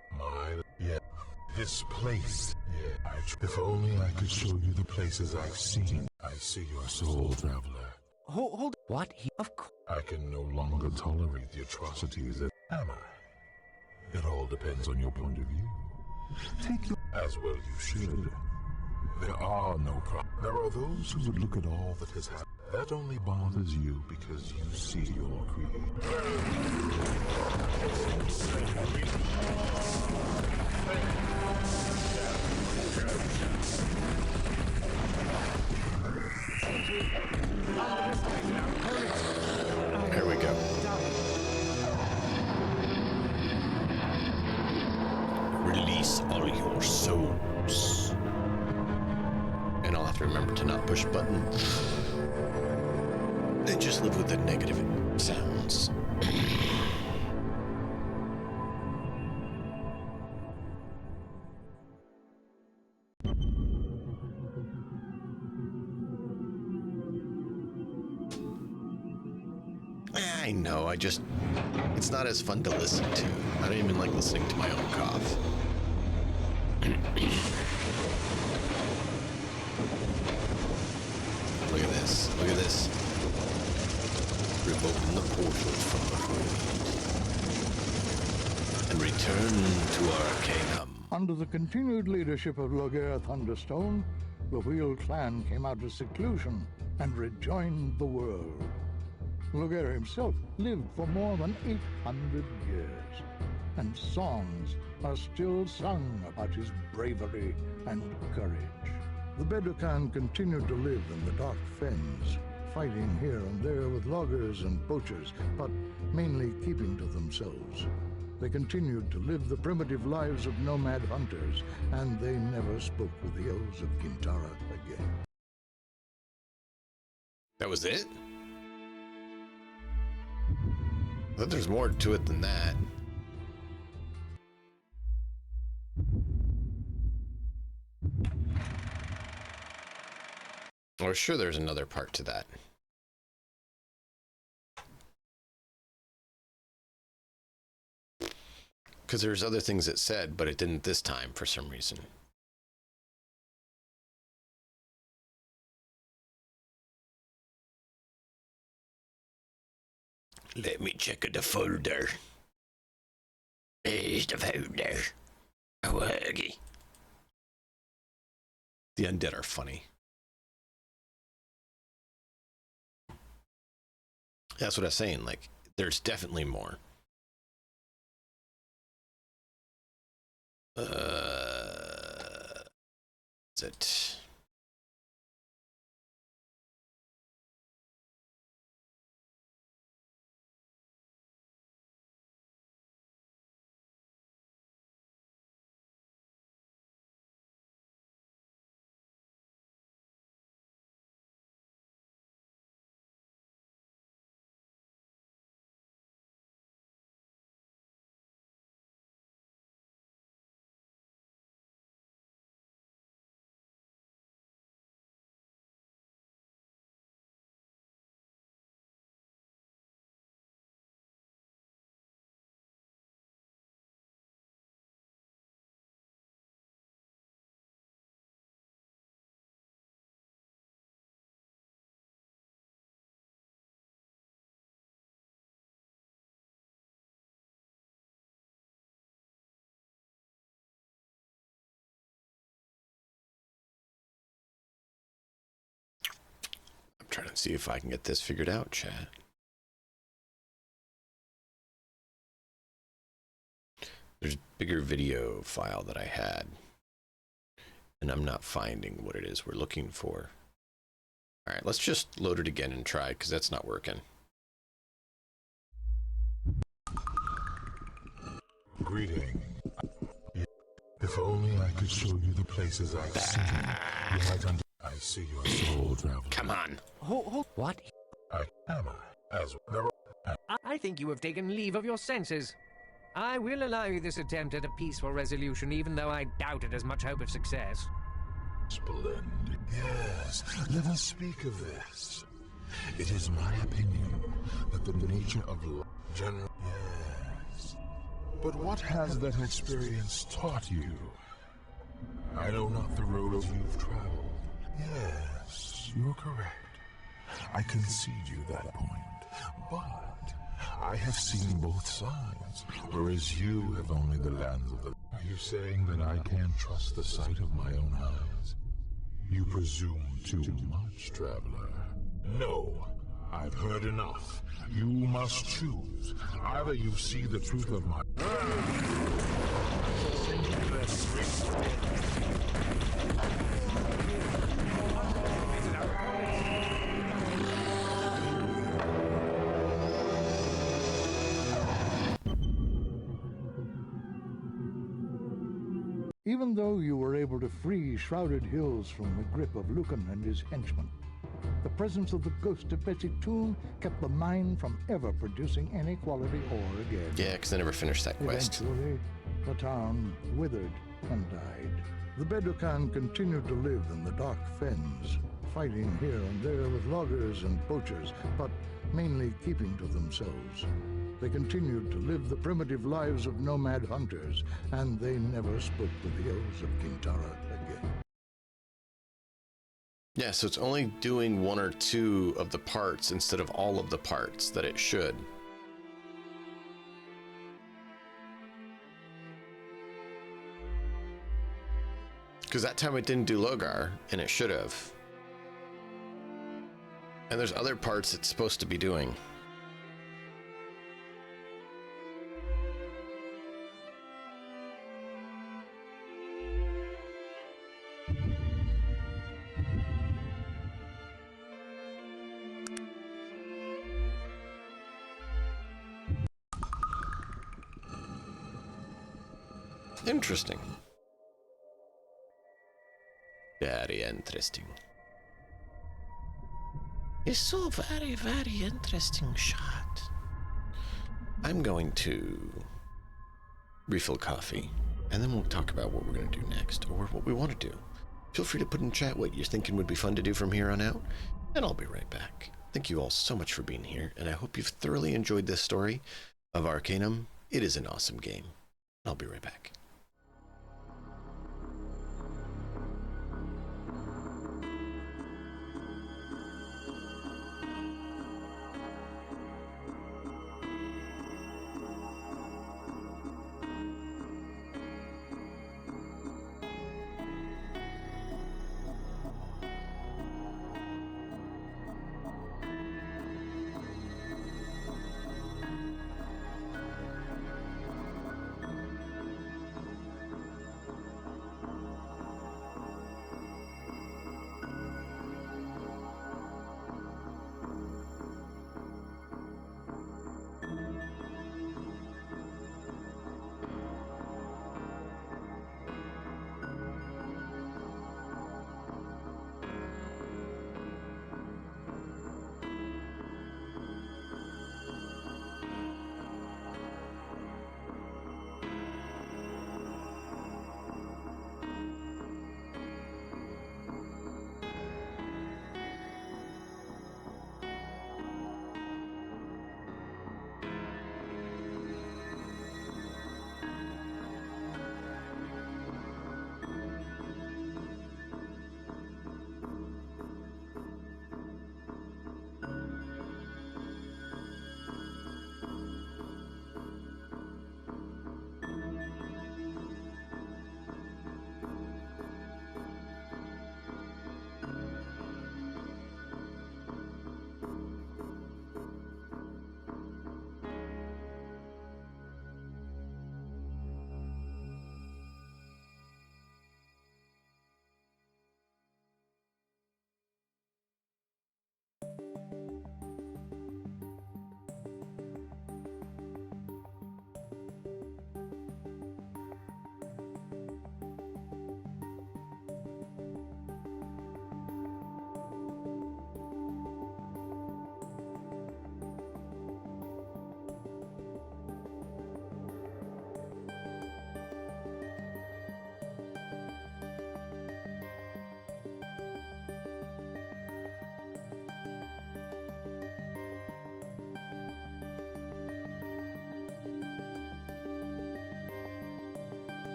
this place. Yeah, if only I could show you the places I've seen. I see your soul, traveler. Hold... What? Of course. I can no longer tolerate the atrocities that... Am I? It all depends on your point of view. Take your... As well you should. There are no problems. There are those who would look at all that has happened. That only bothers you because you see your creator. Here we go. Release all your souls. And I'll have to remember to not push button. And just live with the negative sounds. I know, it's not as fun to listen to. I don't even like listening to my own cough. Look at this, look at this. Rip open the portals from the void and return to Arcanum. Under the continued leadership of Loghaire Thunderstone, the Wheel clan came out of seclusion and rejoined the world. Loghaire himself lived for more than 800 years, and songs are still sung about his bravery and courage. The Bedouin continued to live in the dark fens, fighting here and there with loggers and poachers, but mainly keeping to themselves. They continued to live the primitive lives of nomad hunters, and they never spoke with the elves of Gintara again. That was it? I thought there's more to it than that. Or sure there's another part to that. Because there's other things it said, but it didn't this time for some reason. Let me check the folder. There's the folder. Oh, huggy. The undead are funny. That's what I was saying. Like, there's definitely more. Is it? Trying to see if I can get this figured out, chat. There's a bigger video file that I had, and I'm not finding what it is we're looking for. All right, let's just load it again and try, because that's not working. Greeting. If only I could show you the places I've seen. I see your soul travel. Come on. What? I am as there are. I think you have taken leave of your senses. I will allow you this attempt at a peaceful resolution, even though I doubt it has much hope of success. Splendid. Yes, let us speak of this. It is my opinion that the nature of life generally. Yes. But what has that experience taught you? I know not the roads you've traveled. Yes, you're correct. I concede you that point. But I have seen both sides, whereas you have only the lands of the... Are you saying that I can't trust the sight of my own eyes? You presume too much, traveler. No, I've heard enough. You must choose. Either you see the truth of my... Even though you were able to free Shrouded Hills from the grip of Lucan and his henchmen, the presence of the ghost of Betsy Toon kept the mine from ever producing any quality ore again. Yeah, because I never finished that quest. Eventually, the town withered and died. The Beducan continued to live in the dark fens, fighting here and there with loggers and poachers, but mainly keeping to themselves. They continued to live the primitive lives of nomad hunters, and they never spoke to the hills of Kintara again. Yeah, so it's only doing 1 or 2 of the parts instead of all of the parts that it should. Because that time it didn't do Logar, and it should have. And there's other parts it's supposed to be doing. Interesting. Very interesting. It's so very, very interesting shot. I'm going to refill coffee, and then we'll talk about what we're going to do next, or what we want to do. Feel free to put in chat what you're thinking would be fun to do from here on out, and I'll be right back. Thank you all so much for being here, and I hope you've thoroughly enjoyed this story of Arcanum. It is an awesome game. I'll be right back.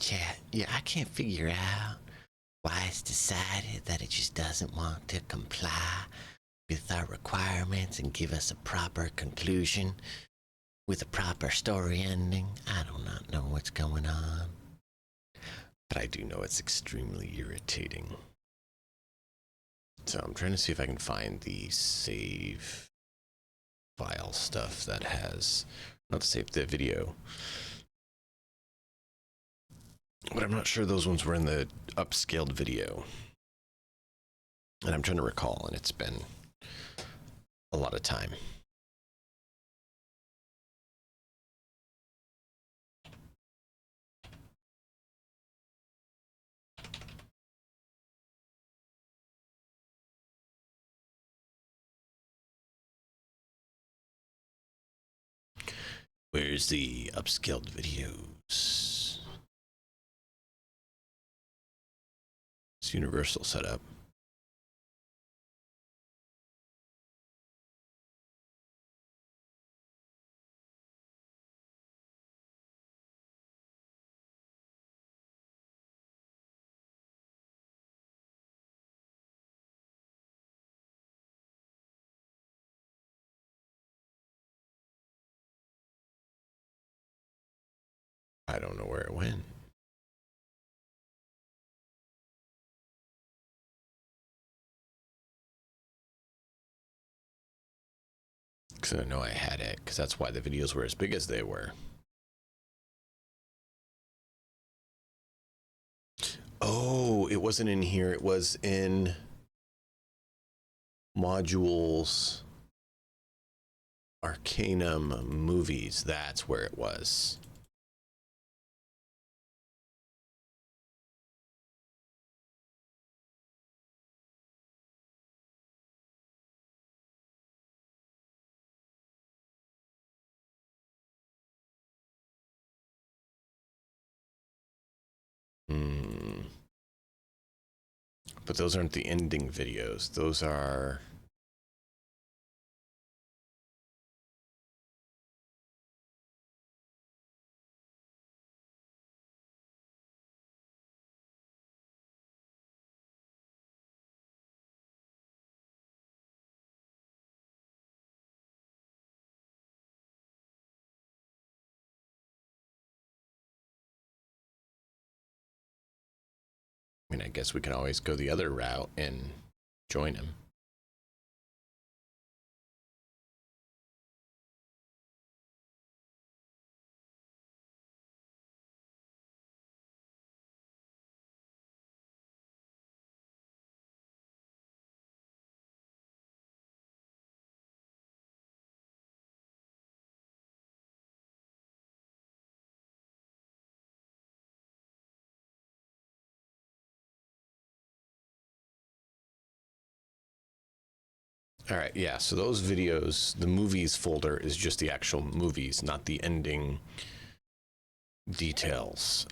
chat. Yeah, I can't figure out why it's decided that it just doesn't want to comply with our requirements and give us a proper conclusion with a proper story ending. I do not know what's going on. But I do know it's extremely irritating. So I'm trying to see if I can find the save file stuff that has, not save the video. But I'm not sure those ones were in the upscaled video. And I'm trying to recall, and it's been a lot of time. Where's the upscaled videos? It's universal setup. I don't know where it went. Because I know I had it, because that's why the videos were as big as they were. Oh, it wasn't in here. It was in modules, Arcanum movies. That's where it was. But those aren't the ending videos. Those are... I mean, I guess we can always go the other route and join him. All right, yeah, so those videos, the movies folder is just the actual movies, not the ending details.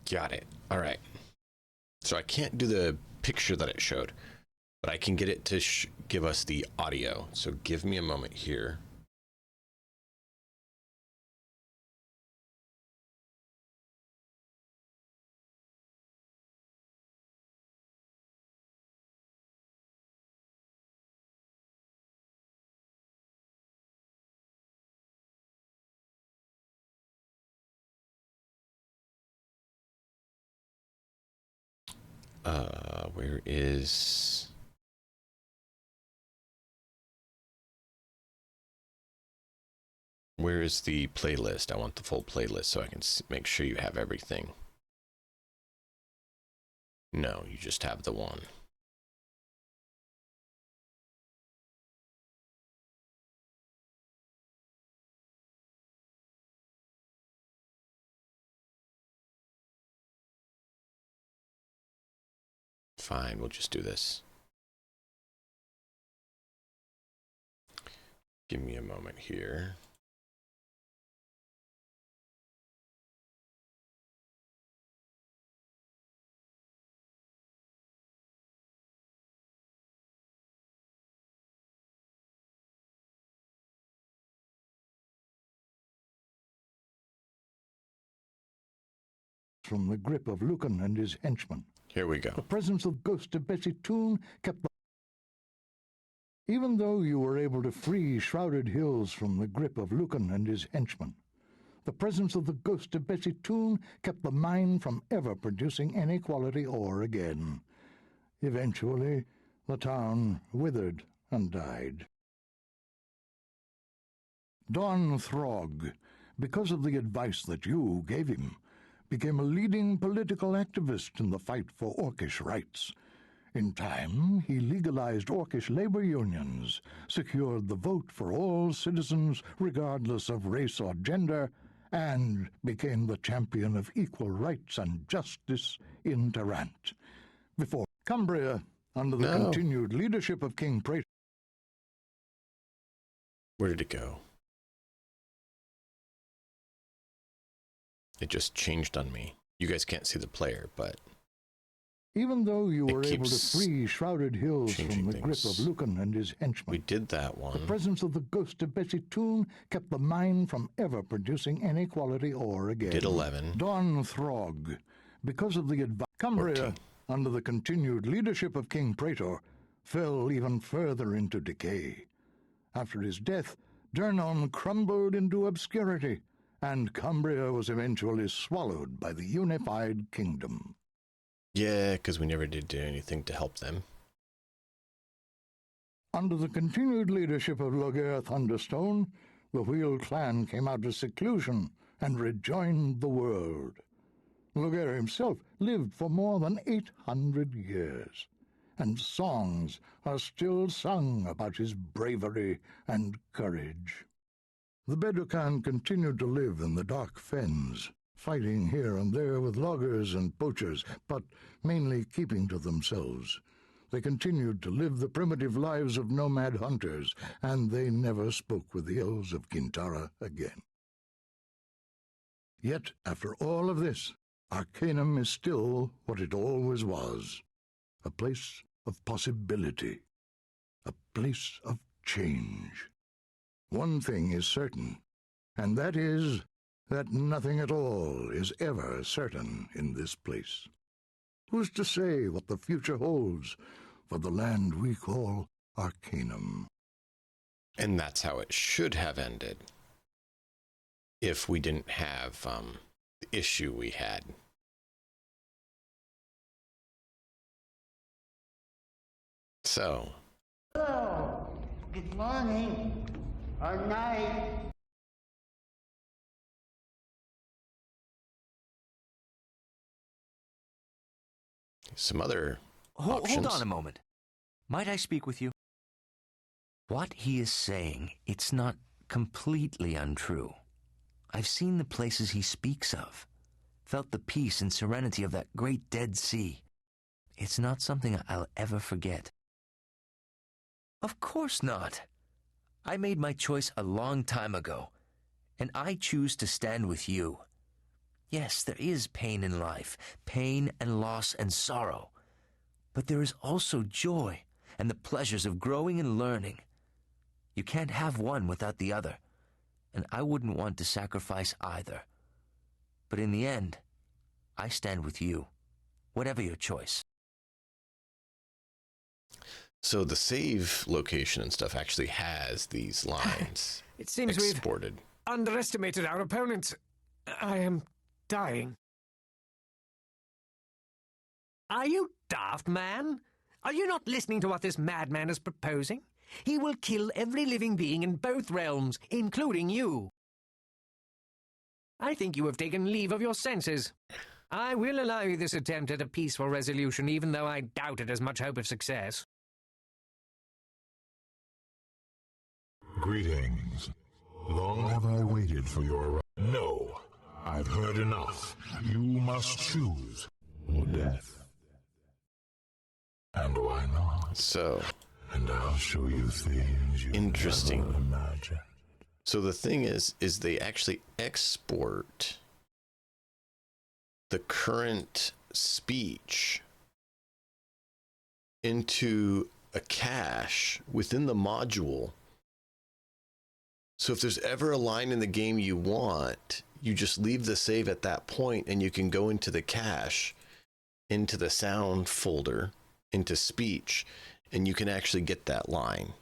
Got it. All right. So I can't do the picture that it showed, but I can get it to give us the audio. So give me a moment here. Where is... Where is the playlist? I want the full playlist so I can make sure you have everything. No, you just have the one. Fine, we'll just do this. Give me a moment here. From the grip of Lucan and his henchmen. Here we go. The presence of Ghost of Bessie Toon kept the... Even though you were able to free Shrouded Hills from the grip of Lucan and his henchmen, the presence of the Ghost of Bessie Toon kept the mine from ever producing any quality ore again. Eventually, the town withered and died. Don Throg, because of the advice that you gave him, became a leading political activist in the fight for Orcish rights. In time, he legalized Orcish labor unions, secured the vote for all citizens regardless of race or gender, and became the champion of equal rights and justice in Tarant. Before Cumbria, under the continued leadership of King Praetor... Where did it go? It just changed on me. You guys can't see the player, but... Even though you were able to free Shrouded Hills from the grip of Lucan and his henchmen... We did that one. The presence of the Ghost of Bessie Toon kept the mine from ever producing any quality ore again. Did 11. Don Throg, because of the advice... Cumbria, 14. Under the continued leadership of King Praetor, fell even further into decay. After his death, Durnon crumbled into obscurity, and Cumbria was eventually swallowed by the unified kingdom. Yeah, because we never did do anything to help them. Under the continued leadership of Loghaire Thunderstone, the Wheel clan came out of seclusion and rejoined the world. Loghaire himself lived for more than 800 years, and songs are still sung about his bravery and courage. The Bedouin continued to live in the dark fens, fighting here and there with loggers and poachers, but mainly keeping to themselves. They continued to live the primitive lives of nomad hunters, and they never spoke with the elves of Kintara again. Yet, after all of this, Arcanum is still what it always was, a place of possibility, a place of change. One thing is certain, and that is that nothing at all is ever certain in this place. Who's to say what the future holds for the land we call Arcanum? And that's how it should have ended, if we didn't have the issue we had. So. Hello. Good morning. Or night. Some other Hold options. on a moment. Might I speak with you? What he is saying, it's not completely untrue. I've seen the places he speaks of, felt the peace and serenity of that great Dead Sea. It's not something I'll ever forget. Of course not. I made my choice a long time ago, and I choose to stand with you. Yes, there is pain in life, pain and loss and sorrow, but there is also joy and the pleasures of growing and learning. You can't have one without the other, and I wouldn't want to sacrifice either. But in the end, I stand with you, whatever your choice. So the save location and stuff actually has these lines. It seems exported. We've underestimated our opponents. I am dying. Are you daft, man? Are you not listening to what this madman is proposing? He will kill every living being in both realms, including you. I think you have taken leave of your senses. I will allow you this attempt at a peaceful resolution, even though I doubt it has much hope of success. Greetings. Long have I waited for your... No, I've heard enough. You must choose or death. And why not? So, And I'll show you things you interesting. never imagined. So the thing is they actually export the current speech into a cache within the module. So if there's ever a line in the game you want, you just leave the save at that point and you can go into the cache, into the sound folder, into speech, and you can actually get that line.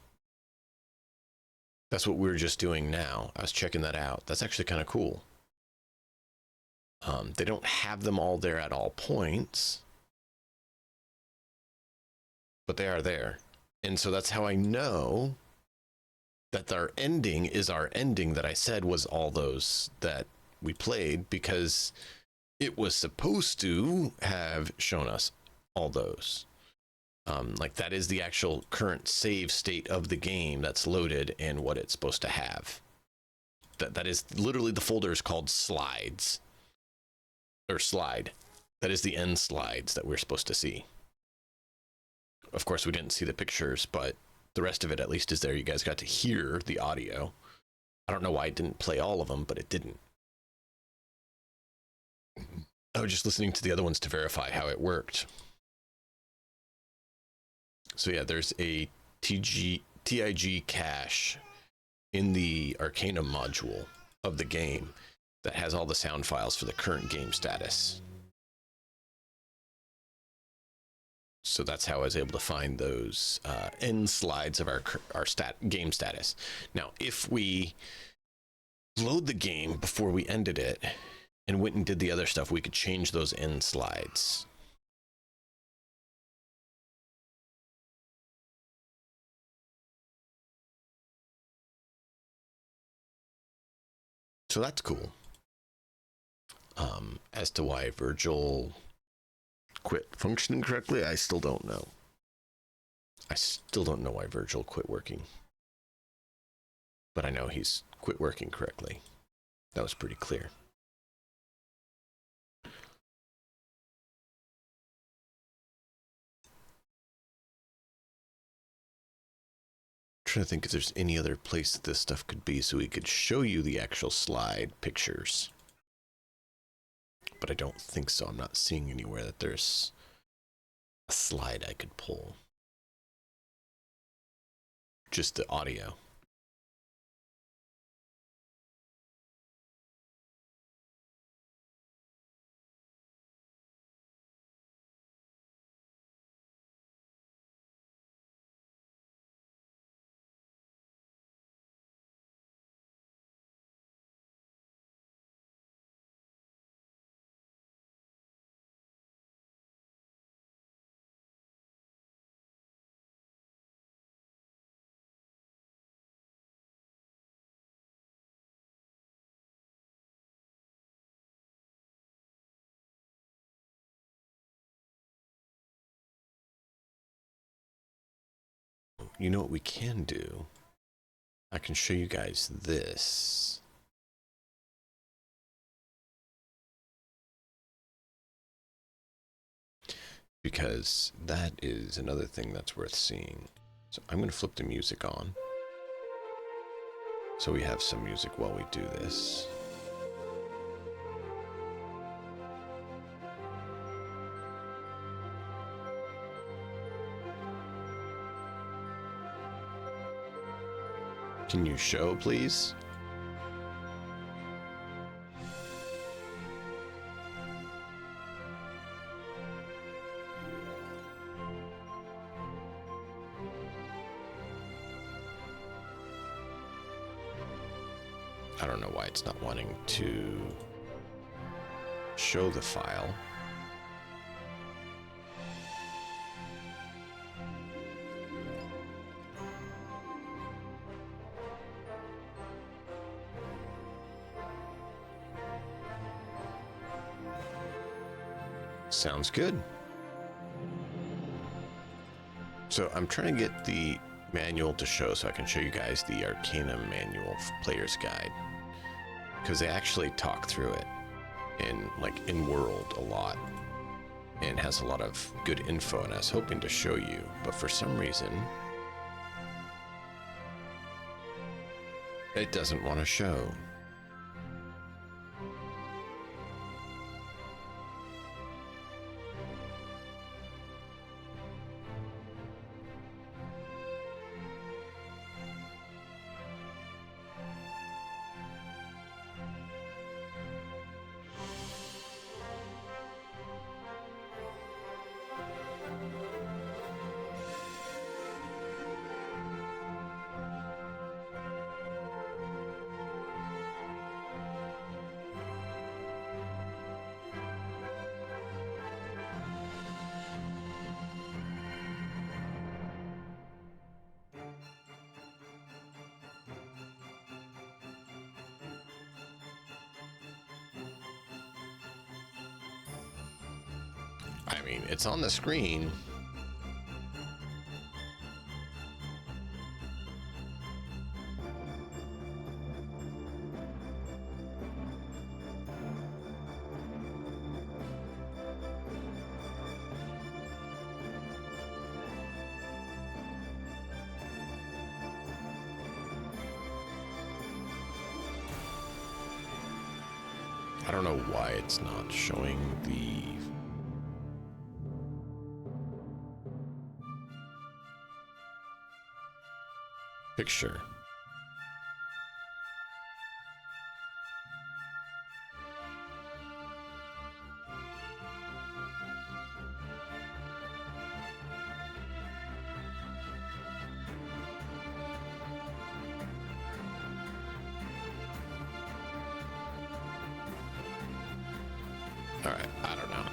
That's what we were just doing now. I was checking that out. That's actually kind of cool. They don't have them all there at all points, but they are there. And so that's how I know that our ending is our ending that I said was all those that we played, because it was supposed to have shown us all those. Like that is the actual current save state of the game that's loaded and what it's supposed to have. That is literally, the folder is called slides or slide. That is the end slides that we're supposed to see. Of course, we didn't see the pictures, but the rest of it at least is there. You guys got to hear the audio. I don't know why it didn't play all of them, but it didn't. I was just listening to the other ones to verify how it worked. So yeah, there's a TIG cache in the Arcanum module of the game that has all the sound files for the current game status. So that's how I was able to find those end slides of our game status. Now, if we load the game before we ended it and went and did the other stuff, we could change those end slides. So that's cool. As to why Virgil quit functioning correctly, I still don't know. I still don't know why Virgil quit working. But I know he's quit working correctly. That was pretty clear. Trying to think if there's any other place that this stuff could be so we could show you the actual slide pictures. But I don't think so. I'm not seeing anywhere that there's a slide I could pull. Just the audio. You know what we can do? I can show you guys this. Because that is another thing that's worth seeing. So I'm going to flip the music on. So we have some music while we do this. Can you show, please? I don't know why it's not wanting to show the file. Sounds good. So I'm trying to get the manual to show so I can show you guys the Arcanum manual player's guide, because they actually talk through it in world a lot. and has a lot of good info, and I was hoping to show you, but for some reason it doesn't want to show. I mean, it's on the screen. I don't know why it's not showing the picture. All right, I don't know.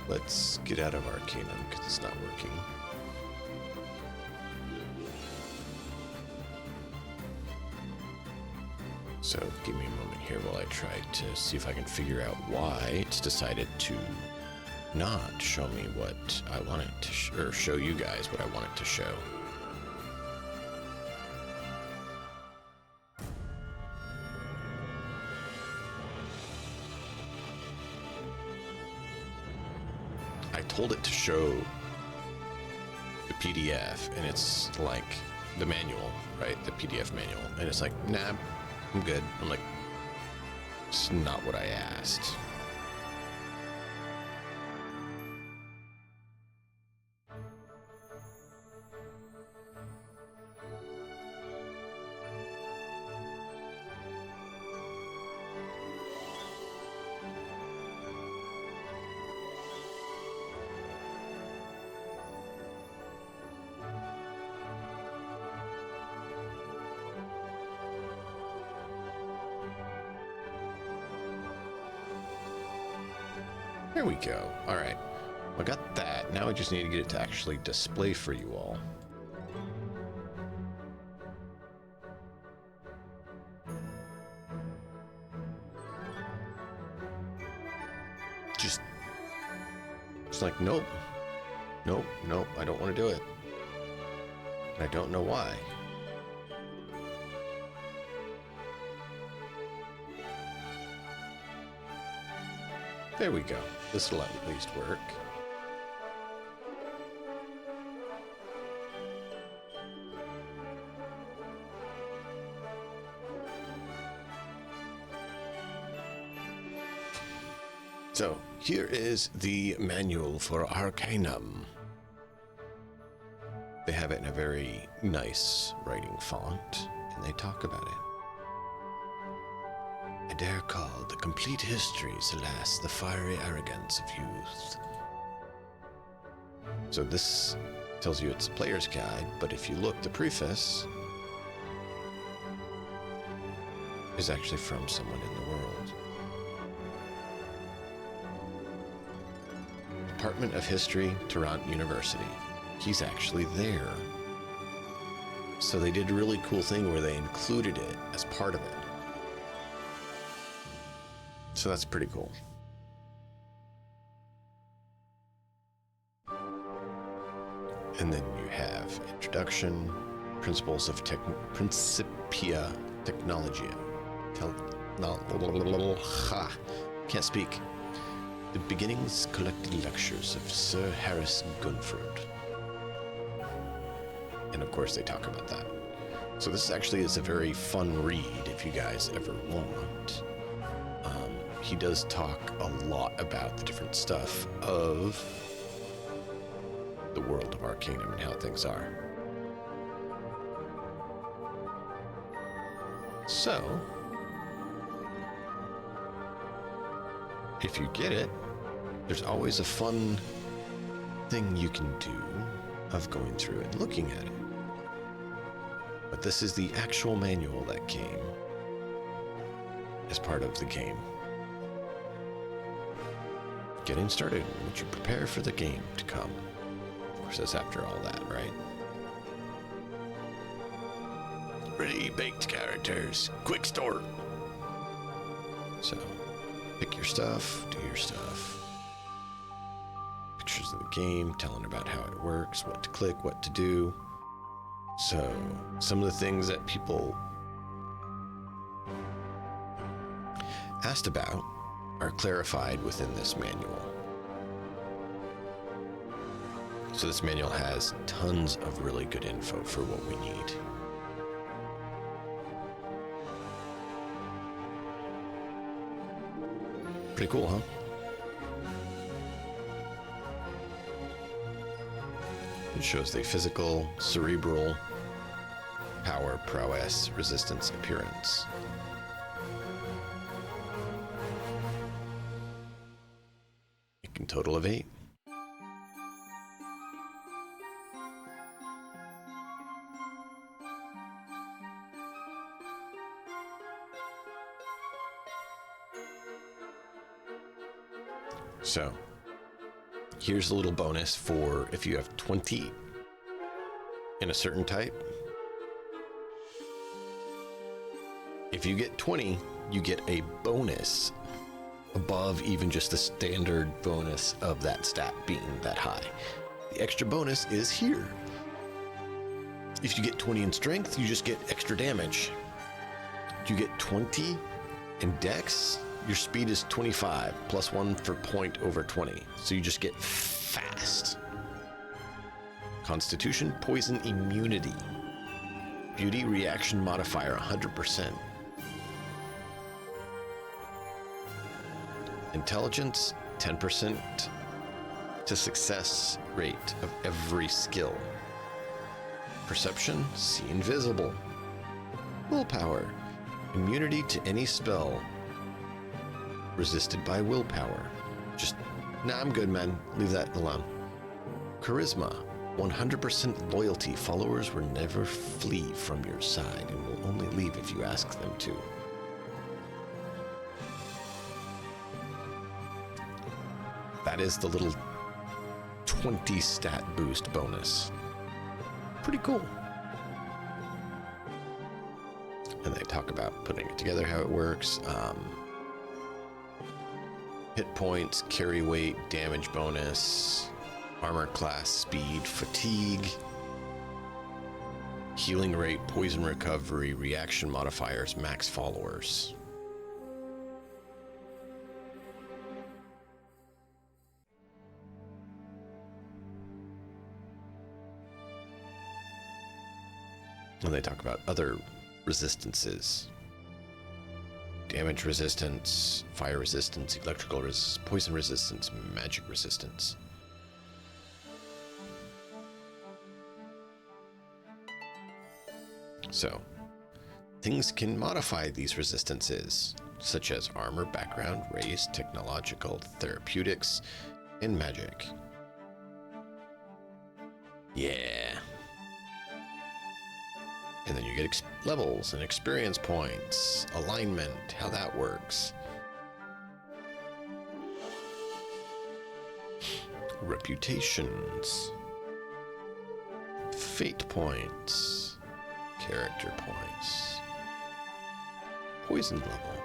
Let's get out of Arcanum because it's not working. So give me a moment here while I try to see if I can figure out why it's decided to not show me what I want it to or show you guys what I want it to show. I told it to show the PDF, and it's like the manual, right? The PDF manual, and it's like, nah, I'm good. I'm like, it's not what I asked. There we go. All right. I got that. Now I just need to get it to actually display for you all. It's like, nope. Nope, nope, I don't want to do it. And I don't know why. There we go. This will at least work. So, here is the manual for Arcanum. They have it in a very nice writing font, and they talk about it. I dare call the complete histories, alas, the fiery arrogance of youth. So this tells you it's a player's guide, but if you look, the preface is actually from someone in the world. Department of History, Toronto University. He's actually there. So they did a really cool thing where they included it as part of it. So that's pretty cool. And then you have Introduction, Principles of Principia Technologia. Can't speak. The Beginnings Collected Lectures of Sir Harris Gunford. And of course they talk about that. So this actually is a very fun read if you guys ever want. He does talk a lot about the different stuff of the world of Arcanum and how things are. So, if you get it, there's always a fun thing you can do of going through and looking at it. But this is the actual manual that came as part of the game. Getting started, would you prepare for the game to come? Of course, that's after all that, right? Ready-baked characters, quick start. So, pick your stuff, do your stuff. Pictures of the game, telling about how it works, what to click, what to do. So, some of the things that people asked about are clarified within this manual. So this manual has tons of really good info for what we need. Pretty cool, huh? It shows the physical, cerebral, power, prowess, resistance, appearance. Making total of 8. So, here's a little bonus for if you have 20 in a certain type. If you get 20, you get a bonus above even just the standard bonus of that stat being that high. The extra bonus is here. If you get 20 in strength, you just get extra damage. You get 20 in dex, your speed is 25, plus 1 for point over 20. So you just get fast. Constitution, poison, immunity. Beauty, reaction modifier, 100%. Intelligence, 10% to success rate of every skill. Perception, see invisible. Willpower, immunity to any spell resisted by willpower. Just, nah, I'm good, man. Leave that alone. Charisma, 100% loyalty. Followers will never flee from your side and will only leave if you ask them to. That is the little 20 stat boost bonus. Pretty cool. And they talk about putting it together, how it works. Hit points, carry weight, damage bonus, armor class, speed, fatigue, healing rate, poison recovery, reaction modifiers, max followers. And they talk about other resistances. Damage resistance, fire resistance, electrical resistance, poison resistance, magic resistance. So, things can modify these resistances, such as armor, background, race, technological, therapeutics, and magic. Yeah. And then you get levels and experience points, alignment, how that works. Reputations. Fate points. Character points. Poison level.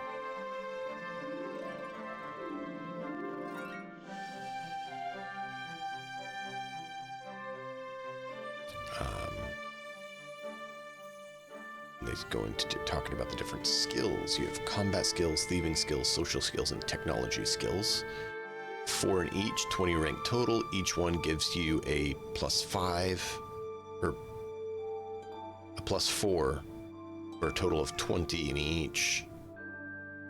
They go into talking about the different skills. You have combat skills, thieving skills, social skills, and technology skills. 4 in each, 20 rank total. Each one gives you a +5 or a +4 for a total of 20 in each.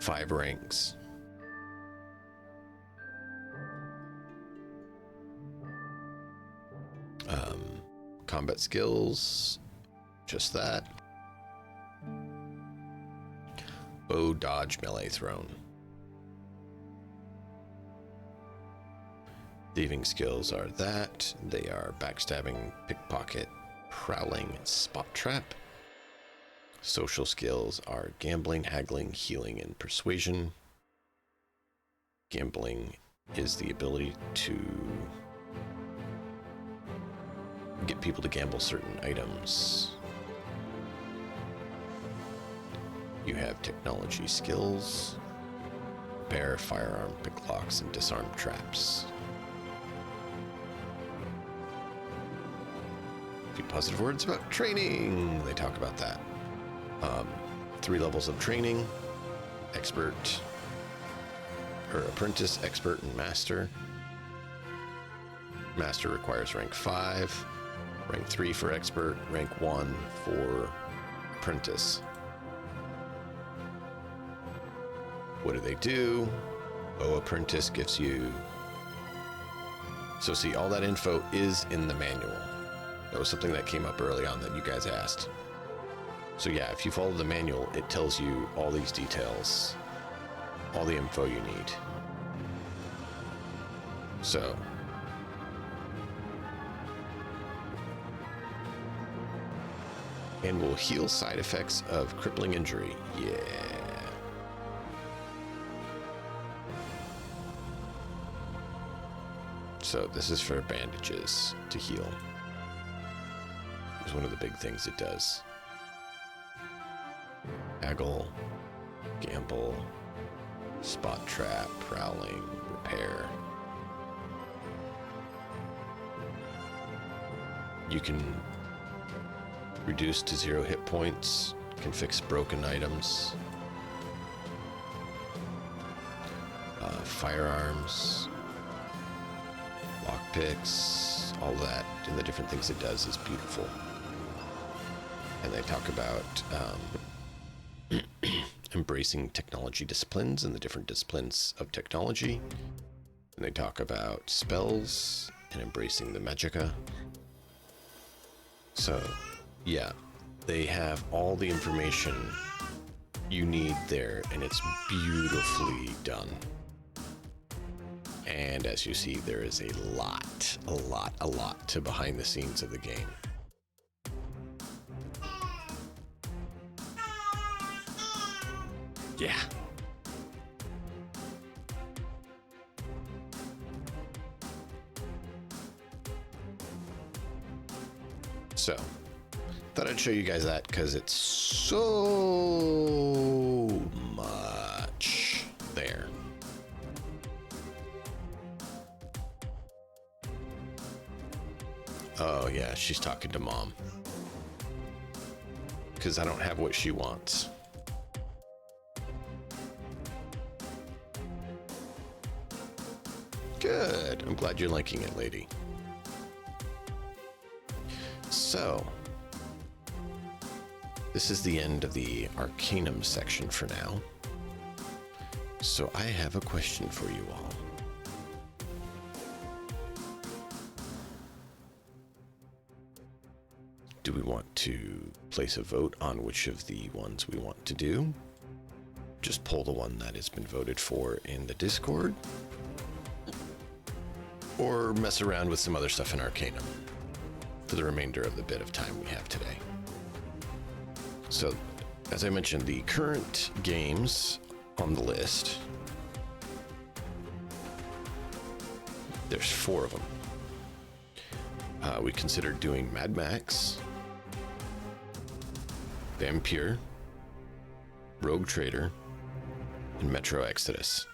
5 ranks. Combat skills, just that. Bow, dodge, melee, thrown. Thieving skills are that. They are backstabbing, pickpocket, prowling, spot trap. Social skills are gambling, haggling, healing, and persuasion. Gambling is the ability to get people to gamble certain items. You have technology skills, repair, firearm, pick locks, and disarm traps. A few positive words about training. They talk about that. 3 levels of training: expert, or apprentice, expert, and master. Master requires rank 5, rank 3 for expert, rank 1 for apprentice. What do? Oh, apprentice gives you... So see, all that info is in the manual. That was something that came up early on that you guys asked. So yeah, if you follow the manual, it tells you all these details, all the info you need. So... and will heal side effects of crippling injury. Yeah. So this is for bandages to heal. It's one of the big things it does. Haggle, gamble, spot trap, prowling, repair. You can reduce to 0 hit points, can fix broken items, firearms, lockpicks, all that, and the different things it does is beautiful. And they talk about embracing technology disciplines and the different disciplines of technology. And they talk about spells and embracing the magicka. So, yeah, they have all the information you need there, and it's beautifully done. And as you see, there is a lot to behind the scenes of the game. Yeah. So, thought I'd show you guys that because it's so much there. Oh yeah, she's talking to Mom. Because I don't have what she wants. Good. I'm glad you're liking it, lady. So, this is the end of the Arcanum section for now. So I have a question for you all. Do we want to place a vote on which of the ones we want to do? Just pull the one that has been voted for in the Discord? Or mess around with some other stuff in Arcanum for the remainder of the bit of time we have today? So, as I mentioned, the current games on the list, there's 4 of them. We considered doing Mad Max, Vampire, Rogue Trader, and Metro Exodus.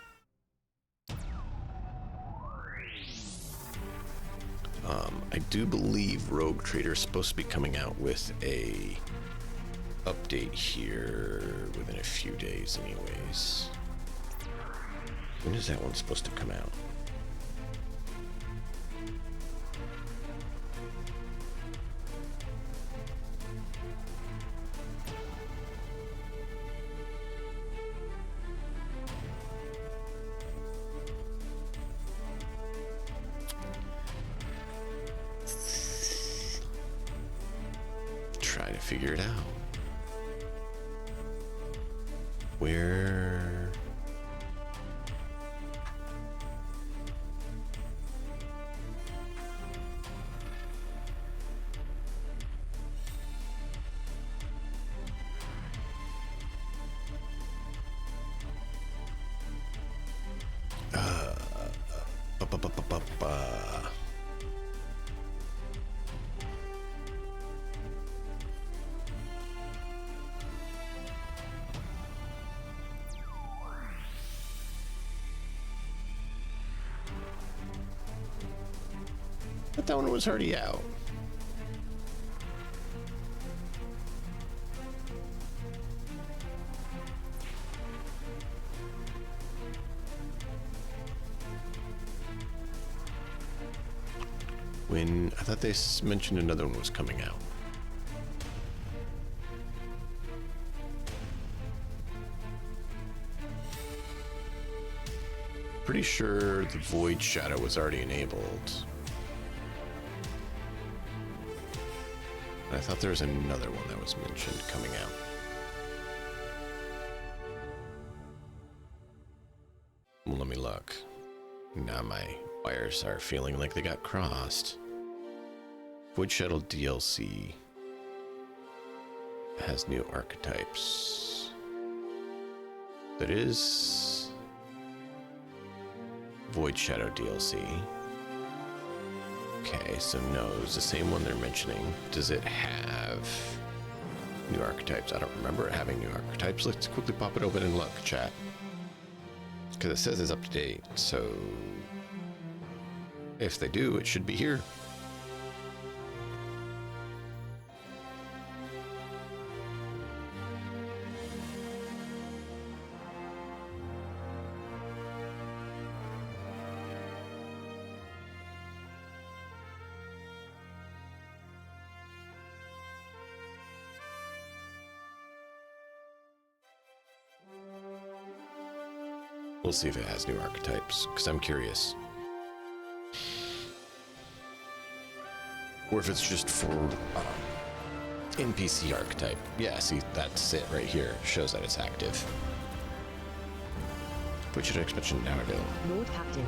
I do believe Rogue Trader is supposed to be coming out with a update here within a few days anyways. When is that one supposed to come out? I figure it out. Where? But that one was already out. When I thought they mentioned another one was coming out. Pretty sure the Void Shadow was already enabled. I thought there was another one that was mentioned coming out. Well, let me look. Now my wires are feeling like they got crossed. Void Shadow DLC has new archetypes. That is Void Shadow DLC. Okay, so no, it's the same one they're mentioning. Does it have new archetypes? I don't remember it having new archetypes. Let's quickly pop it open and look, chat. Because it says it's up to date, so if they do, it should be here. We'll see if it has new archetypes, because I'm curious. Or if it's just for NPC archetype. Yeah, see, that's it right here. Shows that it's active. Void Shadow expansion now available. Lord Captain,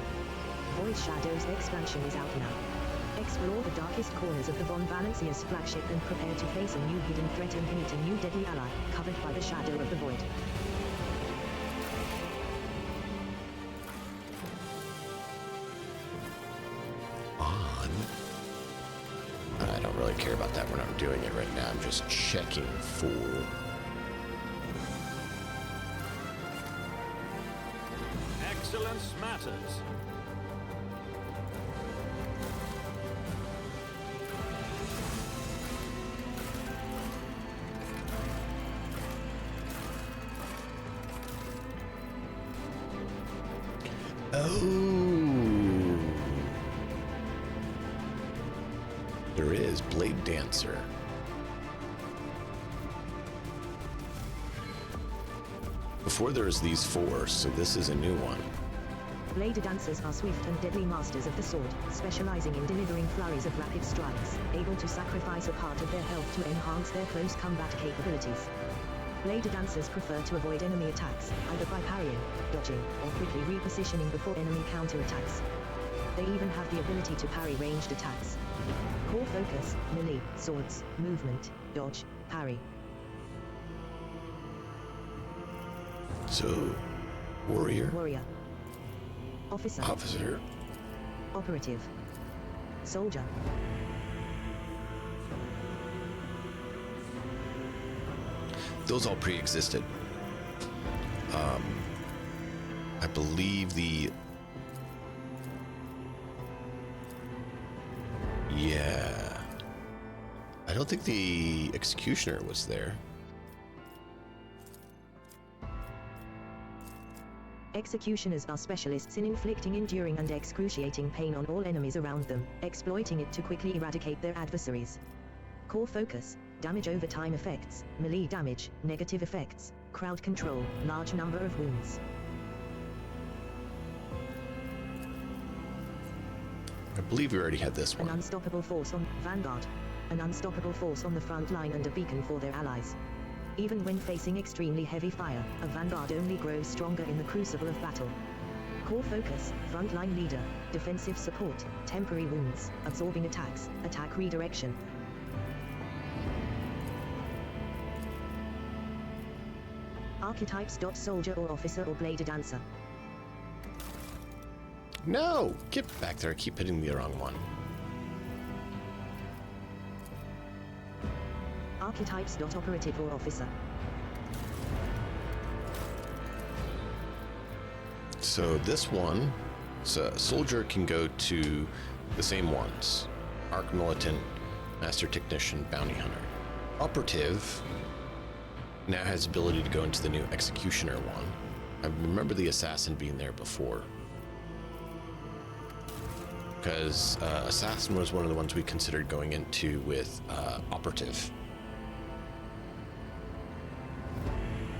Void Shadow's expansion is out now. Explore the darkest corners of the Von Valencia's flagship and prepare to face a new hidden threat and meet a new deadly ally, covered by the shadow of the Void. I don't really care about that when I'm doing it right now. I'm just checking for... Excellence matters. Oh, there is Blade Dancer. Before there was these four, so this is a new one. Blade dancers are swift and deadly masters of the sword, specializing in delivering flurries of rapid strikes, able to sacrifice a part of their health to enhance their close combat capabilities. Blade dancers prefer to avoid enemy attacks, either by parrying, dodging, or quickly repositioning before enemy counterattacks. They even have the ability to parry ranged attacks. Core focus, melee, swords, movement, dodge, parry. So, warrior. Warrior. Officer. Officer. Operative. Soldier. Those all pre-existed. I believe the... Yeah. I don't think the Executioner was there. Executioners are specialists in inflicting enduring and excruciating pain on all enemies around them, exploiting it to quickly eradicate their adversaries. Core focus, damage over time effects, melee damage, negative effects, crowd control, large number of wounds. I believe we already had this one. An unstoppable force on Vanguard. an unstoppable force on the front line and a beacon for their allies. Even when facing extremely heavy fire, a vanguard only grows stronger in the crucible of battle. Core focus, frontline leader, defensive support, temporary wounds, absorbing attacks, attack redirection. Archetypes. Soldier or officer or bladed dancer. No! Get back there, I keep hitting the wrong one. Archetypes. Operative or officer. So this one, so soldier can go to the same ones. Arc Militant, Master Technician, Bounty Hunter. Operative now has ability to go into the new Executioner one. I remember the Assassin being there before. Because Assassin was one of the ones we considered going into with Operative.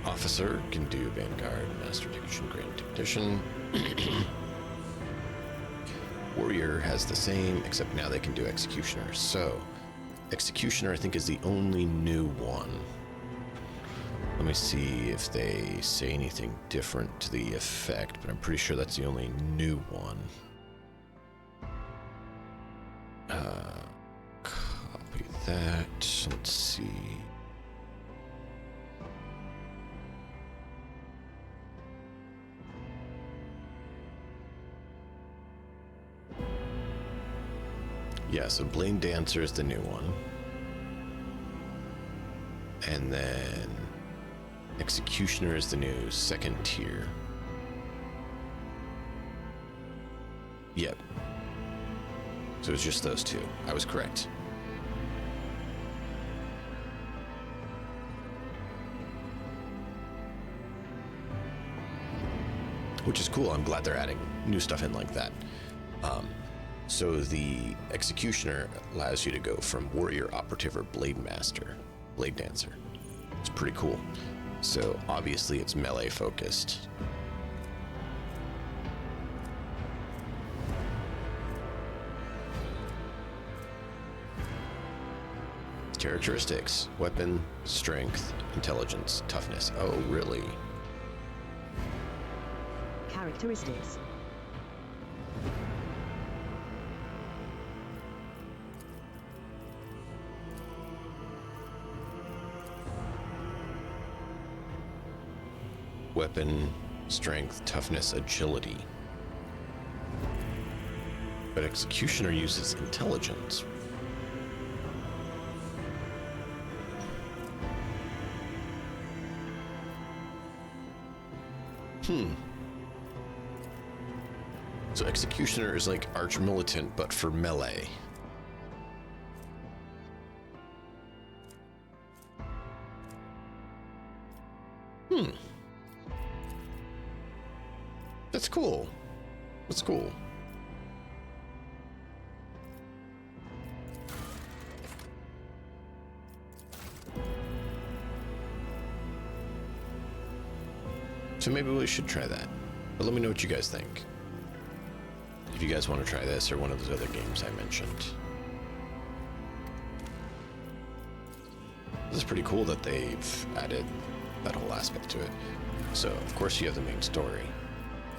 Officer can do Vanguard, Master Technician, Grand Technician. Warrior has the same, except now they can do Executioner. So, Executioner I think is the only new one. Let me see if they say anything different to the effect, but I'm pretty sure that's the only new one. Copy that. Let's see. Yeah, so Blade Dancer is the new one. And then Executioner is the new second tier. Yep. So it's just those two. I was correct. Which is cool. I'm glad they're adding new stuff in like that. So the Executioner allows you to go from Warrior, Operative, or Blade Master, Blade Dancer. It's pretty cool. So obviously it's melee focused. Characteristics: weapon, strength, intelligence, toughness. Oh, really? Characteristics. Weapon, strength, toughness, agility. But Executioner uses intelligence. So Executioner is like Arch Militant, but for melee. That's cool. That's cool. So maybe we should try that. But let me know what you guys think. If you guys want to try this or one of those other games I mentioned. This is pretty cool that they've added that whole aspect to it. So, of course, you have the main story,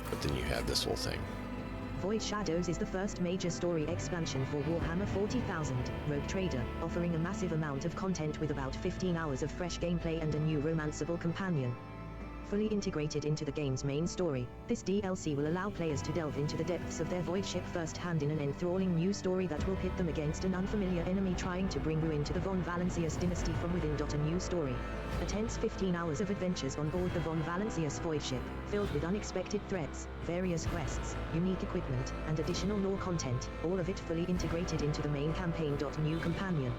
but then you have this whole thing. Void Shadows is the first major story expansion for Warhammer 40,000, Rogue Trader, offering a massive amount of content with about 15 hours of fresh gameplay and a new romanceable companion. Fully integrated into the game's main story, this DLC will allow players to delve into the depths of their void ship firsthand in an enthralling new story that will pit them against an unfamiliar enemy trying to bring ruin to the Von Valancius dynasty from within. A new story. A tense 15 hours of adventures on board the Von Valancius void ship, filled with unexpected threats, various quests, unique equipment, and additional lore content, all of it fully integrated into the main campaign. New companion.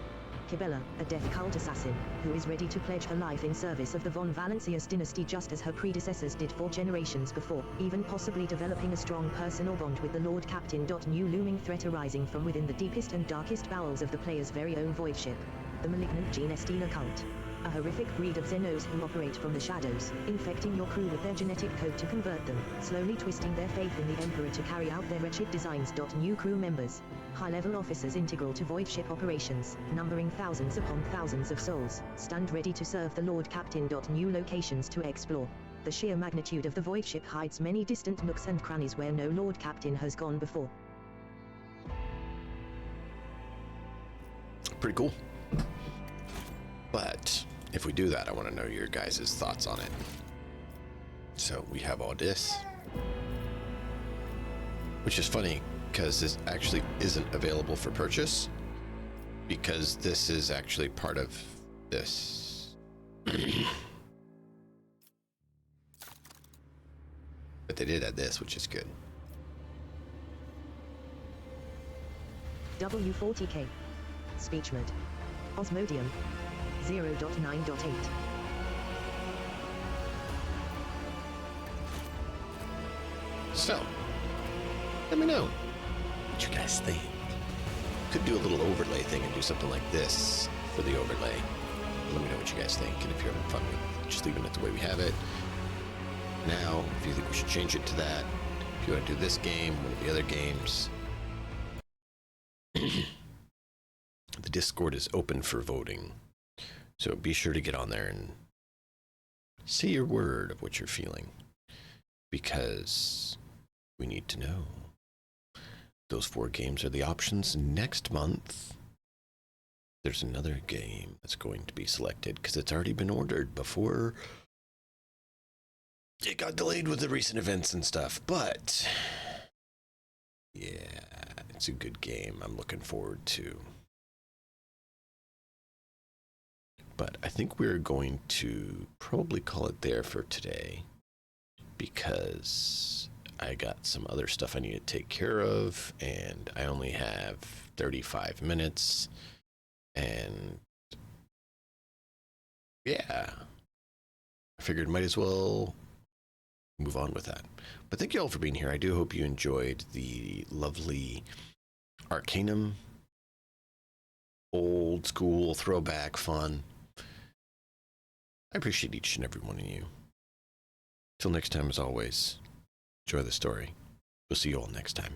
Kibella, a death cult assassin, who is ready to pledge her life in service of the Von Valancius dynasty just as her predecessors did 4 generations before, even possibly developing a strong personal bond with the Lord Captain. New looming threat arising from within the deepest and darkest bowels of the player's very own void ship. The malignant Gene Stealer cult. a horrific breed of Xenos who operate from the shadows, infecting your crew with their genetic code to convert them, slowly twisting their faith in the Emperor to carry out their wretched designs. New crew members. High-level officers integral to void ship operations, numbering thousands upon thousands of souls, stand ready to serve the Lord Captain. New locations to explore. The sheer magnitude of the void ship hides many distant nooks and crannies where no Lord Captain has gone before. Pretty cool. But if we do that, I want to know your guys' thoughts on it. So we have all this, which is funny because this actually isn't available for purchase, because this is actually part of this. But they did add this, which is good. W40K. Speech mode. Osmodium. 0.9.8. So, let me know what you guys think. Could do a little overlay thing and do something like this for the overlay. Let me know what you guys think, and if you're having fun with just leaving it the way we have it. Now, if you think we should change it to that, if you want to do this game, one of the other games. The Discord is open for voting, so be sure to get on there and say your word of what you're feeling, because we need to know. Those 4 games are the options. Next month, there's another game that's going to be selected because it's already been ordered before it got delayed with the recent events and stuff. But yeah, it's a good game I'm looking forward to. But I think we're going to probably call it there for today, because I got some other stuff I need to take care of, and I only have 35 minutes, and yeah, I figured might as well move on with that. But thank you all for being here. I do hope you enjoyed the lovely Arcanum, old school throwback fun. I appreciate each and every one of you. Till next time, as always, enjoy the story. We'll see you all next time.